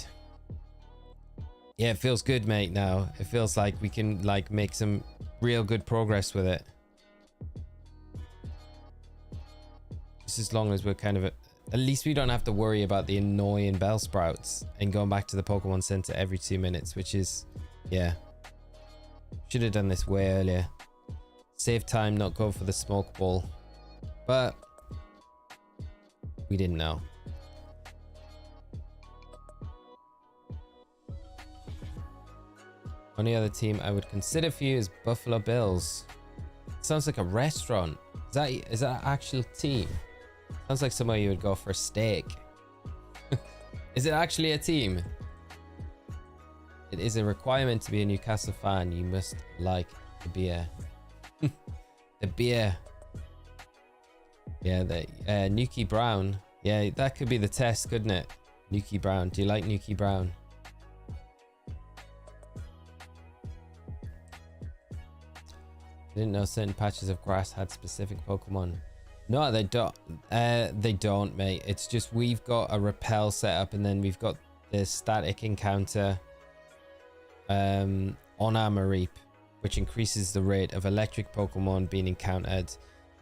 A: Yeah, it feels good, mate. Now it feels like we can like make some real good progress with it. Just as long as we're kind of at least we don't have to worry about the annoying bell sprouts and going back to the Pokemon Center every 2 minutes, which is, yeah, should have done this way earlier. Save time, not go for the smoke ball, but we didn't know. Only other team I would consider for you is Buffalo Bills. Sounds like a restaurant. Is that an actual team? Sounds like somewhere you would go for a steak. Is it actually a team? It is a requirement to be a Newcastle fan. You must like the beer. The beer. Yeah, the Nuki Brown. Yeah, that could be the test, couldn't it? Nuki Brown. Do you like Nuki Brown? I didn't know certain patches of grass had specific Pokemon. No, they don't. They don't, mate. It's just we've got a repel set up, and then we've got the static encounter on our Mareep, which increases the rate of electric Pokemon being encountered.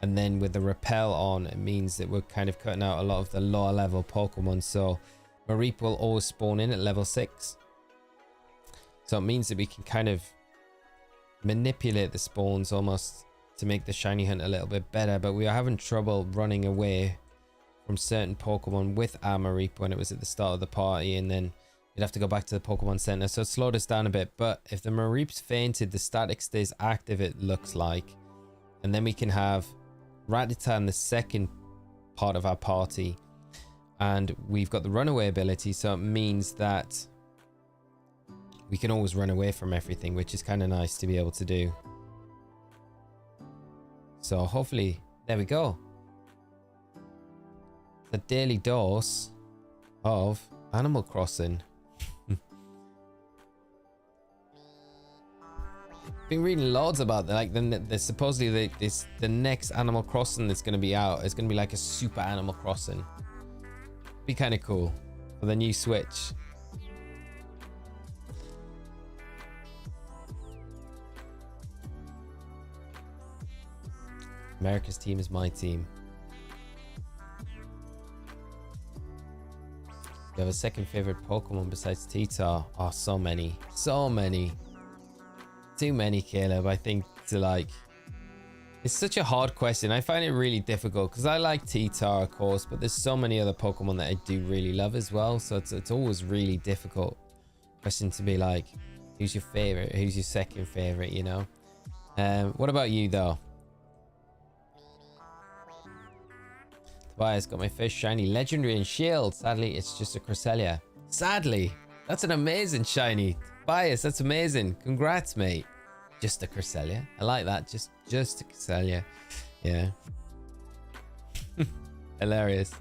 A: And then with the repel on, it means that we're kind of cutting out a lot of the lower level Pokemon. So Mareep will always spawn in at level 6. So it means that we can kind of manipulate the spawns almost to make the shiny hunt a little bit better. But we are having trouble running away from certain Pokemon with our Mareep when it was at the start of the party. And then you'd have to go back to the Pokemon Center. So it slowed us down a bit. But if the Mareep's fainted, the static stays active, it looks like. And then we can have Rattata in the second part of our party, and we've got the runaway ability, so it means that we can always run away from everything, which is kind of nice to be able to do. So hopefully, there we go. The daily dose of Animal Crossing. Been reading loads about that. Like there's supposedly the next Animal Crossing that's going to be out is going to be like a super Animal Crossing. Be kind of cool for the new Switch. America's team is my team. You have a second favorite Pokemon besides Titar? Oh, so many. So many. Too many, Caleb. I think to like... It's such a hard question. I find it really difficult because I like Titar, of course, but there's so many other Pokemon that I do really love as well. So it's always really difficult question to be like, who's your favorite? Who's your second favorite, you know? What about you, though? Tobias got my first shiny legendary and shield. Sadly, it's just a Cresselia. Sadly, that's an amazing shiny. Tobias, that's amazing. Congrats, mate. Just a Cresselia. I like that. Just a Cresselia. Yeah. Hilarious.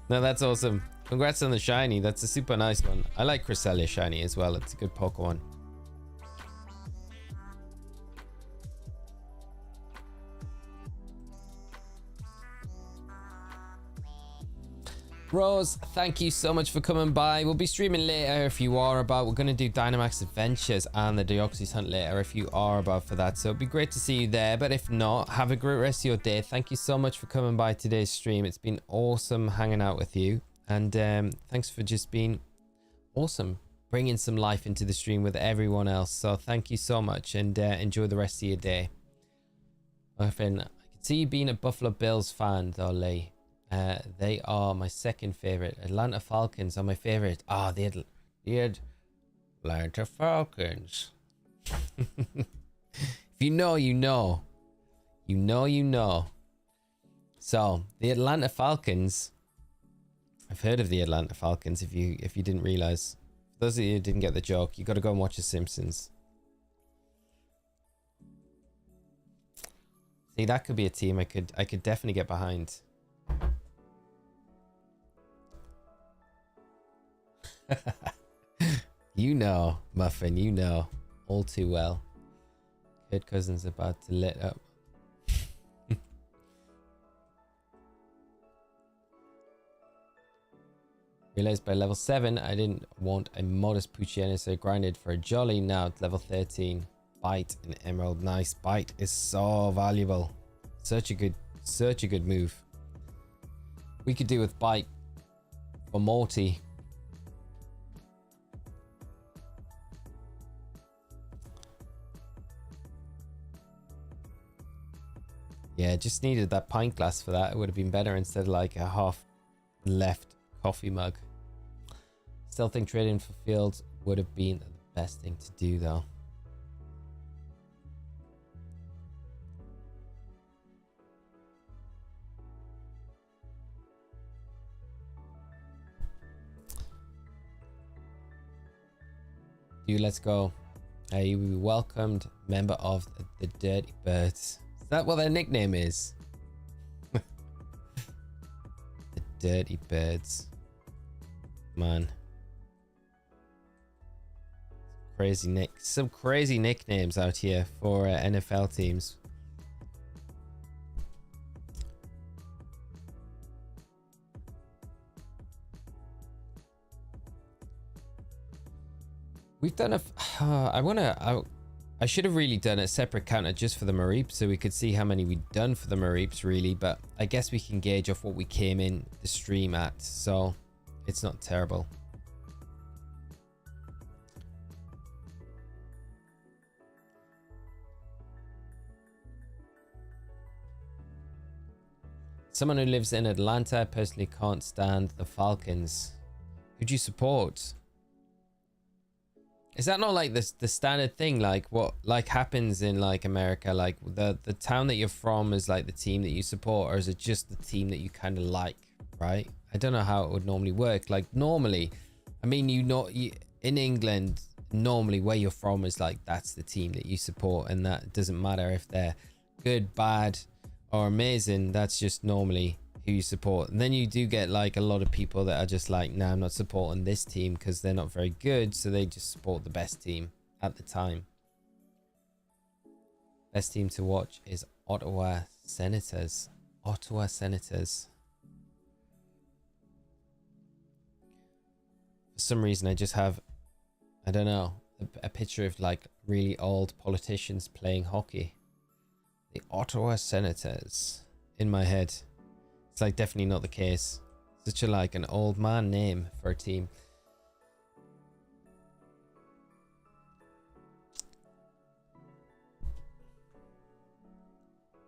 A: No, that's awesome. Congrats on the shiny. That's a super nice one. I like Cresselia shiny as well. It's a good Pokemon. Rose, thank you so much for coming by. We'll be streaming later if you are about. We're going to do Dynamax Adventures and the Deoxys Hunt later if you are about for that. So it'd be great to see you there. But if not, have a great rest of your day. Thank you so much for coming by today's stream. It's been awesome hanging out with you. And thanks for just being awesome. Bringing some life into the stream with everyone else. So thank you so much and enjoy the rest of your day. I can see you being a Buffalo Bills fan though, Lee. They are my second favorite. Atlanta Falcons are my favorite. Ah, the Atlanta Falcons. If you know, you know. You know, you know. So the Atlanta Falcons. I've heard of the Atlanta Falcons. If you didn't realize, for those of you who didn't get the joke, you got to go and watch The Simpsons. See, that could be a team I could definitely get behind. You know, Muffin, you know all too well. Kurt Cousins about to lit up. Realized by level 7 I didn't want a modest Puchiana, so I grinded for a jolly. Now at level 13. Bite and Emerald. Nice. Bite is so valuable. Such a good move. We could do with Bite for Morty. Yeah, just needed that pint glass for that. It would have been better instead of like a half left coffee mug. Still think trading for fields would have been the best thing to do though. Let's go. You will be welcomed member of the Dirty Birds. Is that what their nickname is? The Dirty Birds. Man. Some crazy nicknames out here for NFL teams. We've done I should have really done a separate counter just for the Mareep so we could see how many we'd done for the Mareeps really, but I guess we can gauge off what we came in the stream at, so it's not terrible. Someone who lives in Atlanta personally can't stand the Falcons. Who'd you support? Is that not like the standard thing, like what like happens in like America, like the town that you're from is like the team that you support, or is it just the team that you kind of like, right? I don't know how it would normally work. Like normally, I mean, in England, normally where you're from is like, that's the team that you support, and that doesn't matter if they're good, bad, or amazing. That's just normally who you support. And then you do get like a lot of people that are just like, nah, I'm not supporting this team because they're not very good, so they just support the best team at the time. Best team to watch is Ottawa Senators. Ottawa Senators. For some reason, I just have, I don't know, a picture of like really old politicians playing hockey. The Ottawa Senators in my head. It's like definitely not the case. Such a like an old man name for a team.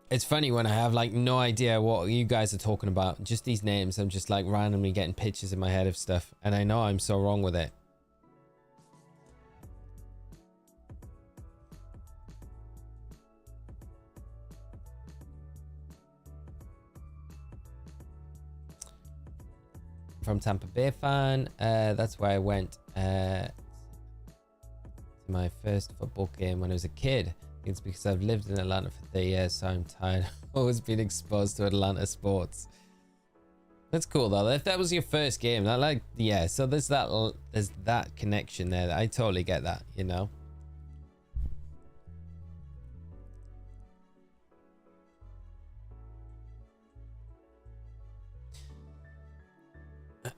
A: It's funny when I have like no idea what you guys are talking about. Just these names, I'm just like randomly getting pictures in my head of stuff, and I know I'm so wrong with it. From Tampa Bay fan, that's where I went to my first football game when I was a kid. It's because I've lived in Atlanta for 30 years, so I'm tired. Always been exposed to Atlanta sports. That's cool though. If that was your first game, that like, yeah, so there's that connection there. I totally get that, you know.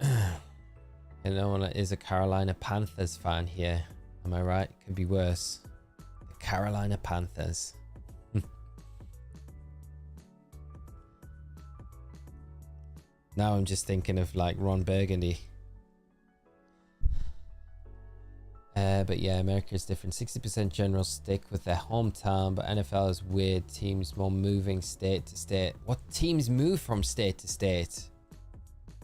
A: And no one is a Carolina Panthers fan here. Am I right? Could be worse. The Carolina Panthers. Now I'm just thinking of like Ron Burgundy. But yeah, America is different. 60% general stick with their hometown, but NFL is weird. Teams more moving state to state. What teams move from state to state?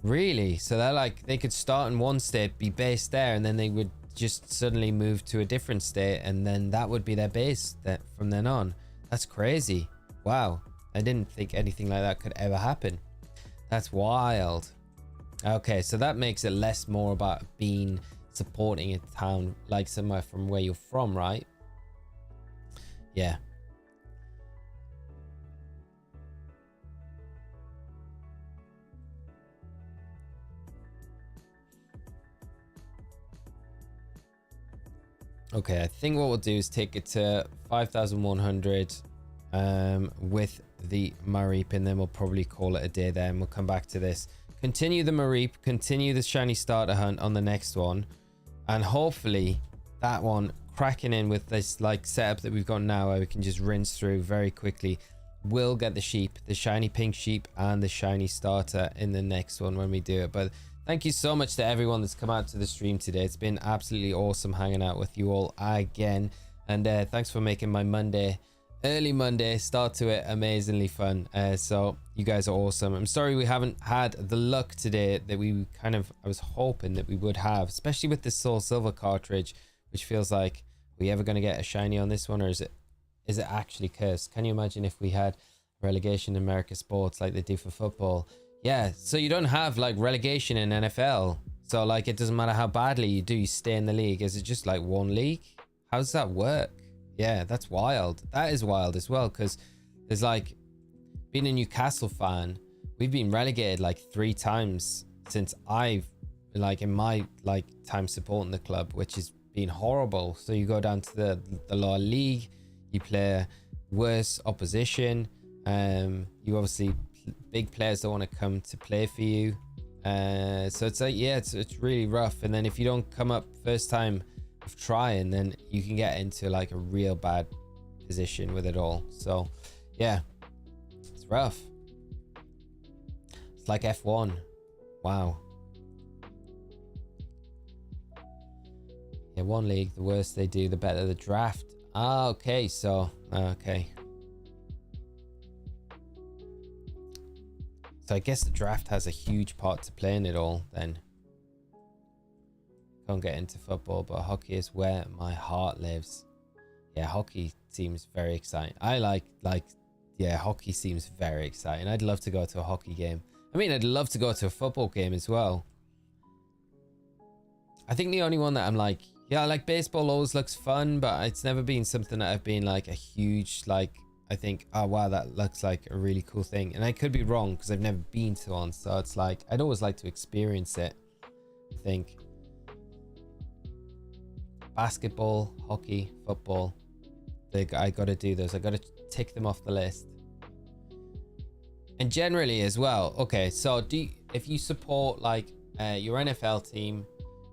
A: Really? So they're like, they could start in one state, be based there, and then they would just suddenly move to a different state, and then that would be their base that from then on. That's crazy. Wow. I didn't think anything like that could ever happen. That's wild. Okay, so that makes it less more about being supporting a town like somewhere from where you're from, right? Yeah. Okay, I think what we'll do is take it to 5,100 with the Mareep, and then we'll probably call it a day there, and we'll come back to this. Continue the Mareep, continue the shiny starter hunt on the next one, and hopefully that one cracking in with this like setup that we've got now, where we can just rinse through very quickly. We'll get the sheep, the shiny pink sheep, and the shiny starter in the next one when we do it. But thank you so much to everyone that's come out to the stream today. It's been absolutely awesome hanging out with you all again. And thanks for making my Monday, early Monday start to it amazingly fun. So you guys are awesome. I'm sorry we haven't had the luck today that we I was hoping that we would have, especially with this Soul Silver cartridge, which feels like, are we ever going to get a shiny on this one, or is it actually cursed? Can you imagine if we had relegation in America sports like they do for football? Yeah, so you don't have like relegation in NFL. So like it doesn't matter how badly you do, you stay in the league. Is it just like one league? How does that work? Yeah, that's wild. That is wild as well, because there's like, being a Newcastle fan, we've been relegated like 3 times since I've like in my like time supporting the club, which has been horrible. So you go down to the lower league, you play worse opposition, you obviously, big players don't want to come to play for you, so it's like, yeah, it's really rough. And then if you don't come up first time of trying, then you can get into like a real bad position with it all. So yeah, it's rough. It's like F1. Wow. Yeah, one league, the worse they do, the better the draft. Ah, okay, so okay. So I guess the draft has a huge part to play in it all then. Can't get into football, but hockey is where my heart lives. Yeah, hockey seems very exciting. Yeah, hockey seems very exciting. I'd love to go to a hockey game. I mean, I'd love to go to a football game as well. I think the only one that I'm like Yeah, like baseball always looks fun, but it's never been something that I've been like a huge, like, I think, oh wow, that looks like a really cool thing. And I could be wrong because I've never been to one. So it's like, I'd always like to experience it, I think. Basketball, hockey, football. I got to do those. I got to tick them off the list. And generally as well. Okay, so if you support like your NFL team,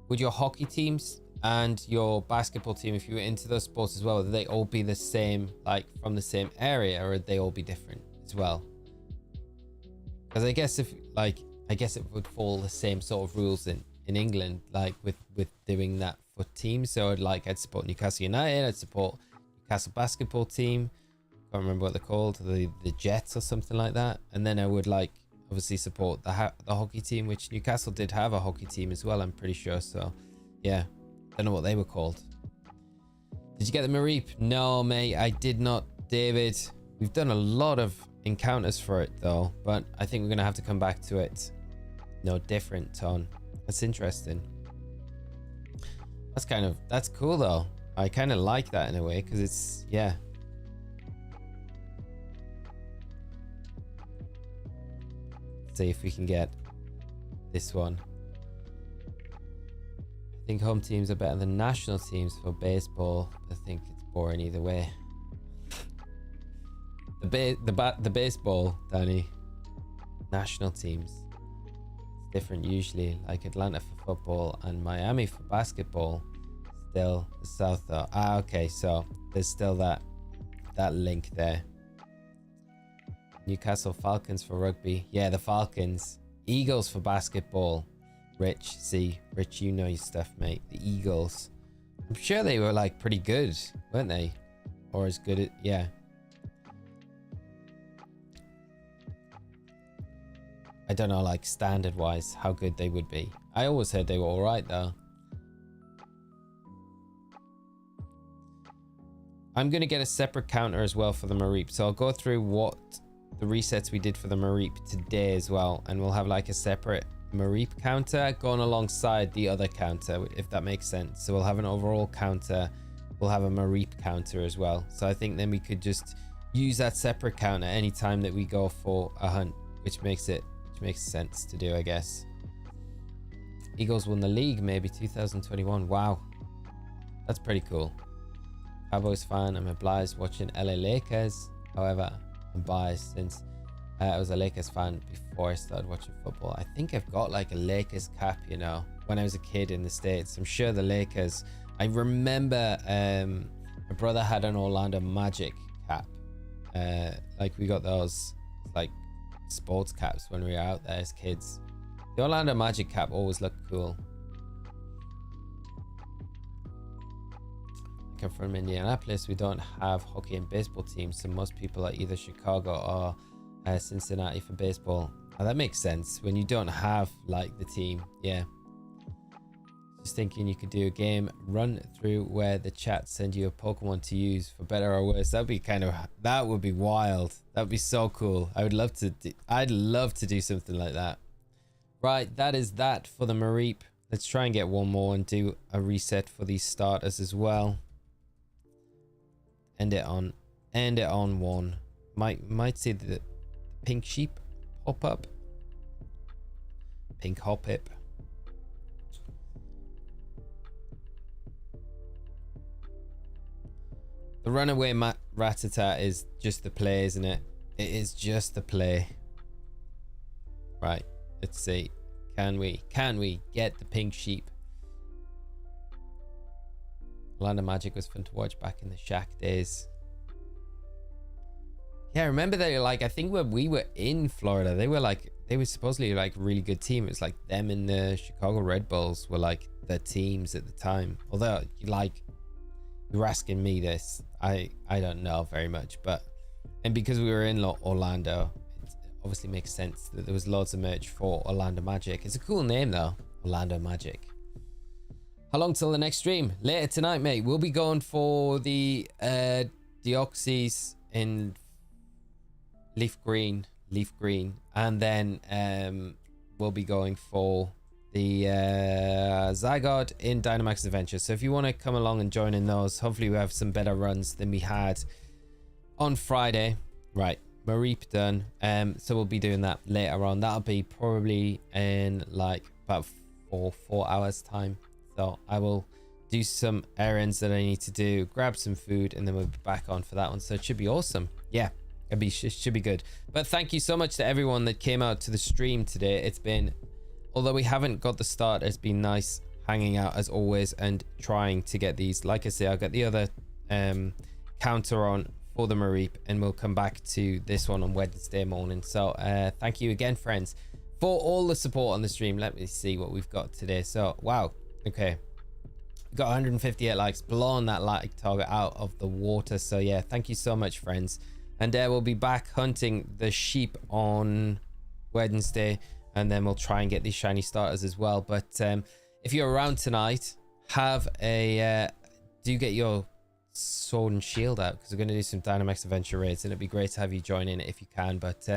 A: would your hockey teams and your basketball team, if you were into those sports as well, would they all be the same, like from the same area, or would they all be different as well? Because I guess I guess it would follow the same sort of rules in England, like with doing that for teams. So I'd support Newcastle United, I'd support Newcastle basketball team. Can't remember what they're called, the Jets or something like that. And then I would like obviously support the hockey team, which Newcastle did have a hockey team as well, I'm pretty sure. So yeah, don't know what they were called. Did you get the Mareep? No, mate, I did not, David. We've done a lot of encounters for it though, but I think we're gonna have to come back to it. No, different tone. That's interesting. That's cool though. I kind of like that in a way, because it's, yeah. Let's see if we can get this one. I think home teams are better than national teams for baseball. I think it's boring either way. The baseball, Danny. National teams. It's different usually, like Atlanta for football and Miami for basketball. Still the South though. Ah, okay, so there's still that link there. Newcastle Falcons for rugby. Yeah, the Falcons. Eagles for basketball. Rich, see, Rich, you know your stuff, mate. The Eagles. I'm sure they were like pretty good, weren't they? Or as good as, yeah. I don't know, like standard wise, how good they would be. I always heard they were all right though. I'm going to get a separate counter as well for the Mareep. So I'll go through what the resets we did for the Mareep today as well. And we'll have like a separate Mareep counter going alongside the other counter, if that makes sense. So we'll have an overall counter. We'll have a Mareep counter as well. So I think then we could just use that separate counter anytime that we go for a hunt, which makes sense to do, I guess. Eagles won the league maybe 2021. Wow. That's pretty cool. Cowboys fan. I'm obliged watching LA Lakers. However, I'm biased since I was a Lakers fan before I started watching football. I think I've got like a Lakers cap, you know, when I was a kid in the States. I'm sure the Lakers. I remember my brother had an Orlando Magic cap. Like we got those like sports caps when we were out there as kids. The Orlando Magic cap always looked cool. I'm from Indianapolis. We don't have hockey and baseball teams, so most people are either Chicago or Cincinnati for baseball. Oh, that makes sense when you don't have like the team. Yeah, just thinking you could do a game run through where the chat send you a Pokemon to use for better or worse. That would be wild. That would be so cool. I'd love to do something like that. Right, that is that for the Mareep. Let's try and get one more and do a reset for these starters as well. End it on one. Might see the pink sheep pop up. Pink Hoppip. The runaway Rattata is just the play, isn't it? It is just the play. Right, let's see. Can we get the pink sheep? Orlando Magic was fun to watch back in the Shaq days. Yeah, I remember they were like, I think when we were in Florida, they were supposedly like a really good team. It was like them and the Chicago Red Bulls were like the teams at the time. Although you're asking me this, I don't know very much, and because we were in Orlando, it obviously makes sense that there was loads of merch for Orlando Magic. It's a cool name though, Orlando Magic. How long till the next stream? Later tonight, mate. We'll be going for the Deoxys in leaf green, and then we'll be going for the Zygarde in Dynamax Adventure. So if you want to come along and join in those, hopefully we have some better runs than we had on Friday. Right, Mareep done. So we'll be doing that later on. That'll be probably in like about 4 hours time. So I will do some errands that I need to do, grab some food, and then we'll be back on for that one. So it should be awesome. Yeah, it should be good. But thank you so much to everyone that came out to the stream today. It's been, although we haven't got the start, it's been nice hanging out as always and trying to get these. Like I say, I'll get the other counter on for the Mareep, and we'll come back to this one on Wednesday morning. So thank you again, friends, for all the support on the stream. Let me see what we've got today. So wow, okay, we got 158 likes, blowing that like target out of the water. So yeah, thank you so much, friends. And we'll be back hunting the sheep on Wednesday, and then we'll try and get these shiny starters as well. But if you're around tonight, have a do get your sword and shield out, because we're going to do some Dynamax Adventure raids, and it'd be great to have you join in if you can. But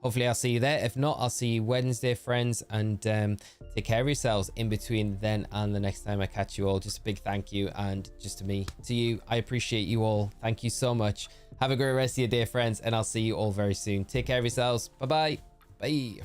A: hopefully I'll see you there. If not, I'll see you Wednesday, friends, and take care of yourselves in between then and the next time I catch you all. Just a big thank you, and just to you, I appreciate you all. Thank you so much. Have a great rest of your day, friends, and I'll see you all very soon. Take care of yourselves. Bye-bye. Bye.